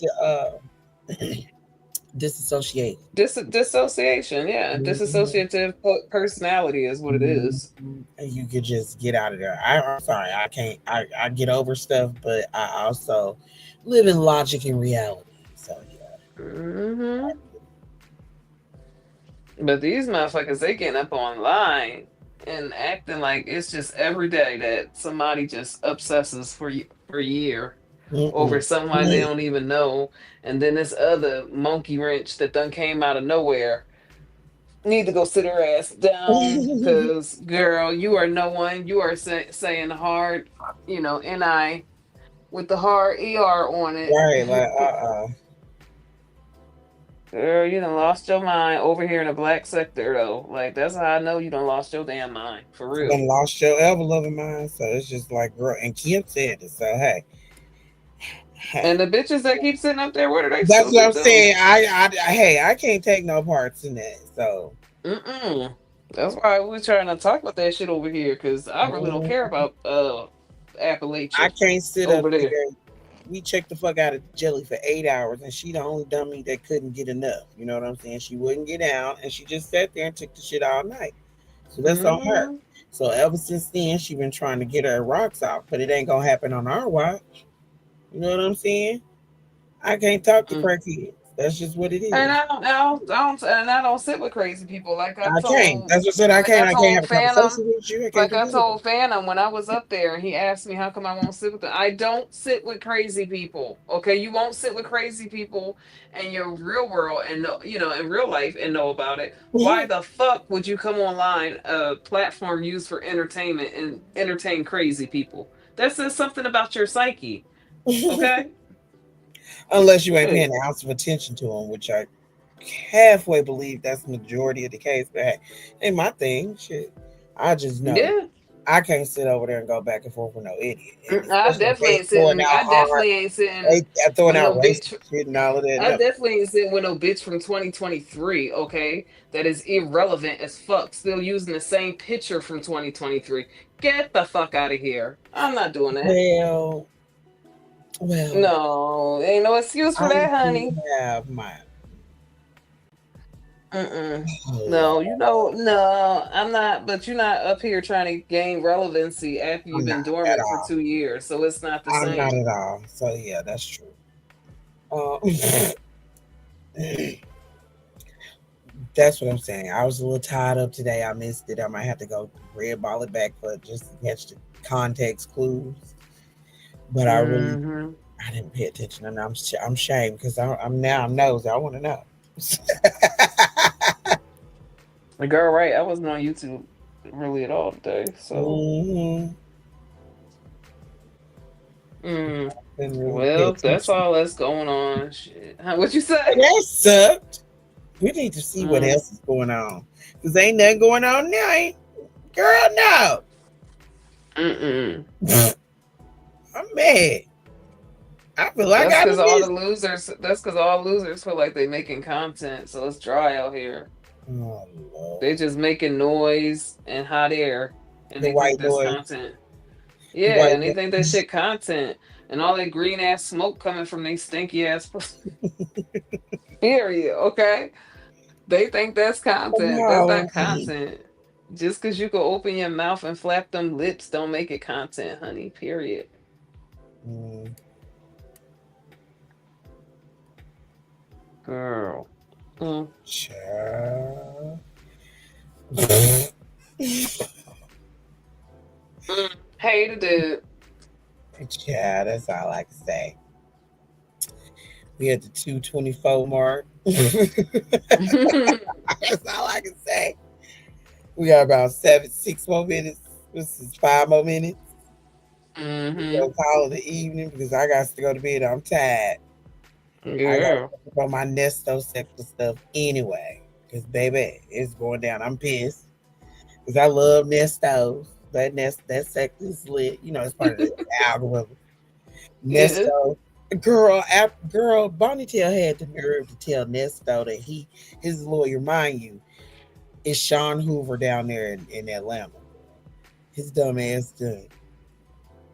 disassociated. Dissociation, yeah. Dissociative personality is what it is. And you could just get out of there. I'm sorry, I can't. I get over stuff, but I also live in logic and reality. So yeah. But these motherfuckers, they getting up online and acting like it's just every day that somebody just obsesses for a year over somebody they don't even know, and then this other monkey wrench that done came out of nowhere need to go sit her ass down because girl, you are no one. You are saying hard, NI with the hard ER on it. Right, like Girl, you done lost your mind over here in the black sector though. Like that's how I know you done lost your damn mind for real. You done lost your ever loving mind. So it's just like, girl, and Kim said it. So hey. And the bitches that keep sitting up there, what are they? That's what I'm saying. I can't take no parts in that. So. That's why we're trying to talk about that shit over here, because I really don't care about Appalachia. I can't sit over there. We checked the fuck out of Jelly for 8 hours, and she the only dummy that couldn't get enough. You know what I'm saying? She wouldn't get out, and she just sat there and took the shit all night. So that's on her. So ever since then, she been trying to get her rocks out, but it ain't gonna happen on our watch. You know what I'm saying? I can't talk to crackheads. That's just what it is. And I don't sit with crazy people. Like I told, can't. That's what I said. I can't have a conversation with you. I told Phantom when I was up there, and he asked me how come I won't sit with them. I don't sit with crazy people. Okay, you won't sit with crazy people in your real world and in real life and know about it. Why the fuck would you come online, a platform used for entertainment, and entertain crazy people? That says something about your psyche. Okay. Unless you ain't paying an ounce of attention to them, which I halfway believe that's the majority of the case. But hey, ain't my thing. Shit, I just know. Yeah. I can't sit over there and go back and forth with no idiot. I definitely ain't sitting. I definitely ain't sitting. Throwing out racist shit and all of that. I definitely ain't sitting with no bitch from 2023. Okay, that is irrelevant as fuck. Still using the same picture from 2023. Get the fuck out of here. I'm not doing that. Well, no, ain't no excuse for that, honey. No, no, I'm not. But you're not up here trying to gain relevancy after you've been dormant for 2 years, so it's not the same. I'm not at all. So yeah, that's true. That's what I'm saying. I was a little tied up today. I missed it. I might have to go red ball it back for just to catch the context clues. But I didn't pay attention, and I'm ashamed because I'm nosy. I want to know. Girl, right? I wasn't on YouTube really at all today, so. Well, that's all that's going on. Shit, what you say? That sucked. We need to see what else is going on, because ain't nothing going on now. Ain't girl? No. I'm mad. I feel like that's because all the losers. That's because all losers feel like they making content, so it's dry out here. Oh, Lord. They just making noise and hot air, and they think that's content. Yeah, and they think that shit content, and all that green ass smoke coming from they stinky ass. Period. Okay, they think that's content. That's not content. Just because you can open your mouth and flap them lips, don't make it content, honey. Period. Girl. Child. Hated it. Yeah, that's all I can say. We at the 2:24 mark. That's all I can say. We got about 6 more minutes. This is 5 more minutes. We'll call it the evening because I got to go to bed. I'm tired. Yeah. I got to on my Nesto sector stuff anyway. Because, baby, it's going down. I'm pissed. Because I love Nesto. That sect is lit. You know, it's part of the algorithm. Yeah. Nesto. Girl, Bonnie had the nerve to tell Nesto that his lawyer, mind you, is Sean Hoover down there in Atlanta. His dumb ass done.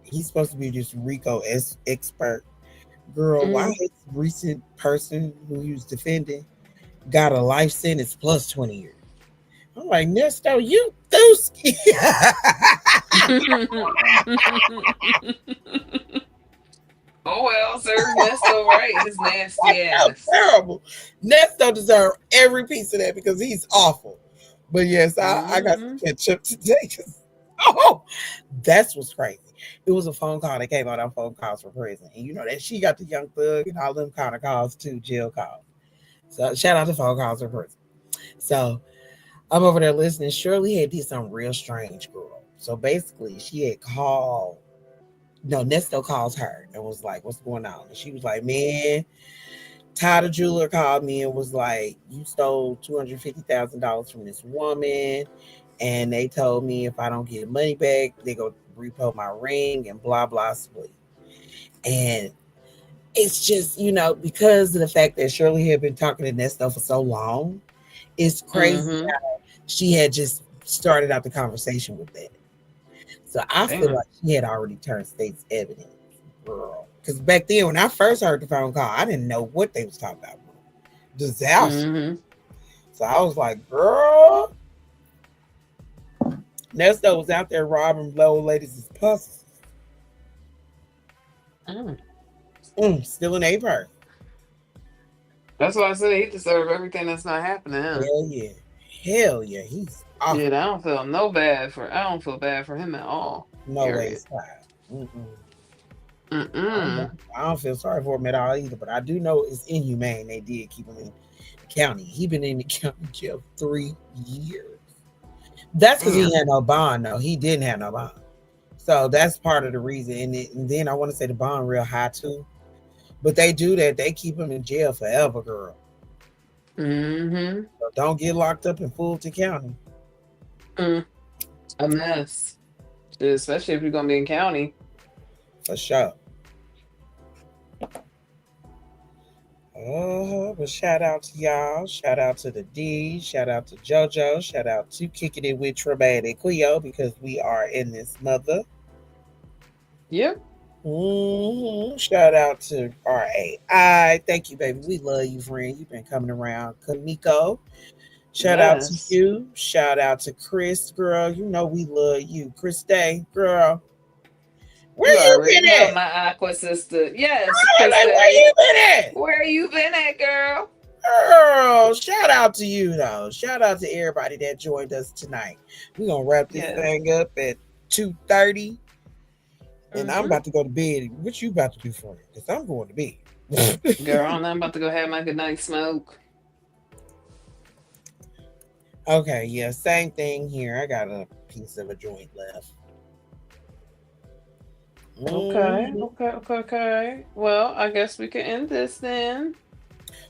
He's supposed to be this RICO expert. Girl, why his recent person who he was defending got a life sentence plus 20 years? I'm like, Nesto, you dooski. Oh well, serve Nesto right. His nasty ass. Terrible. Nesto deserved every piece of that because he's awful. But yes, I got to catch up today. That's what's crazy. It was a phone call that came out on phone calls for prison. And you know that she got the young thug and all them kind of calls too, jail calls. So shout out to phone calls for prison. So I'm over there listening. Shirley had did something real strange, girl. So basically she had called. No, Nesto calls her and was like, what's going on? And she was like, man, Todd, the jeweler, called me and was like, you stole $250,000 from this woman. And they told me if I don't get money back, they go repo my ring and blah, blah, split. And it's just, you know, because of the fact that Shirley had been talking to Nesto for so long, it's crazy how she had just started out the conversation with that. So I feel like she had already turned state's evidence, girl. Because back then, when I first heard the phone call, I didn't know what they was talking about. Disaster. So I was like, girl. Nesto was out there robbing low ladies' pussies. Still an A purse. That's why I said he deserved everything that's not happening to him. Hell yeah. He's awful. Yeah, I don't feel bad for him at all. No way. I don't feel sorry for him at all either, but I do know it's inhumane. They did keep him in the county. He been in the county jail 3 years. That's because he had no bond. No, he didn't have no bond. So that's part of the reason. And then I want to say the bond real high too. But they do that. They keep him in jail forever, girl. So don't get locked up in Fulton County. A mess. Especially if you're going to be in county. For sure. But shout out to y'all. Shout out to the D. Shout out to JoJo. Shout out to Kicking It with Tremaine and Kleo because we are in this mother. Yep. Shout out to RHOA. Thank you, baby. We love you, friend. You've been coming around. Kamiko. Shout out to you. Shout out to Chris, girl. You know we love you. Chris Day, girl. Where you been at? My aqua sister. Yes. Where you been at? Where you been at, girl? Girl, shout out to you, though. Shout out to everybody that joined us tonight. We're going to wrap this thing up at 2:30. And I'm about to go to bed. What you about to do for me? Because I'm going to bed. Girl, I'm about to go have my good night smoke. Okay, yeah, same thing here. I got a piece of a joint left. Okay. Well, I guess we can end this then.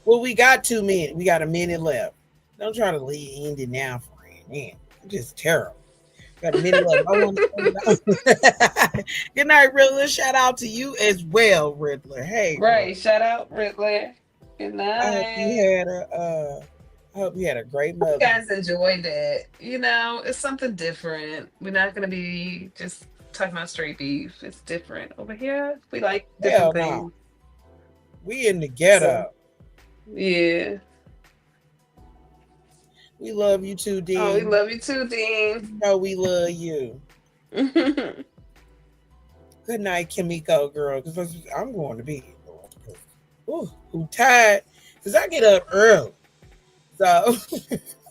Well, we got 2 minutes. We got a minute left. Don't try to end it now, friend. Man, just terrible. Got a minute left. Good night, Riddler. Shout out to you as well, Riddler. Hey. Right. Shout out, Riddler. Good night. I hope you had a great mother. You guys enjoyed it. You know, it's something different. We're not going to be just talking about straight beef. It's different. Over here, we like different things. We in the ghetto. Yeah. We love you too, Dean. Oh, we love you too, Dean. No, we love you. Good night, Kimiko, girl. Because I'm going to bed. I'm tired. Because I get up early. So,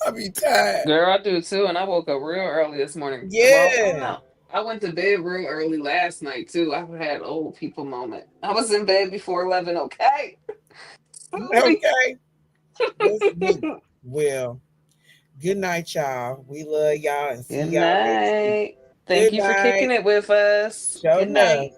I'll be tired. Girl, I do too. And I woke up real early this morning. Yeah. Well, I went to bed real early last night too. I had old people moment. I was in bed before 11, okay? Okay. Well, good night, y'all. We love y'all and see y'all next week. Thank you for kicking it with us. Good night.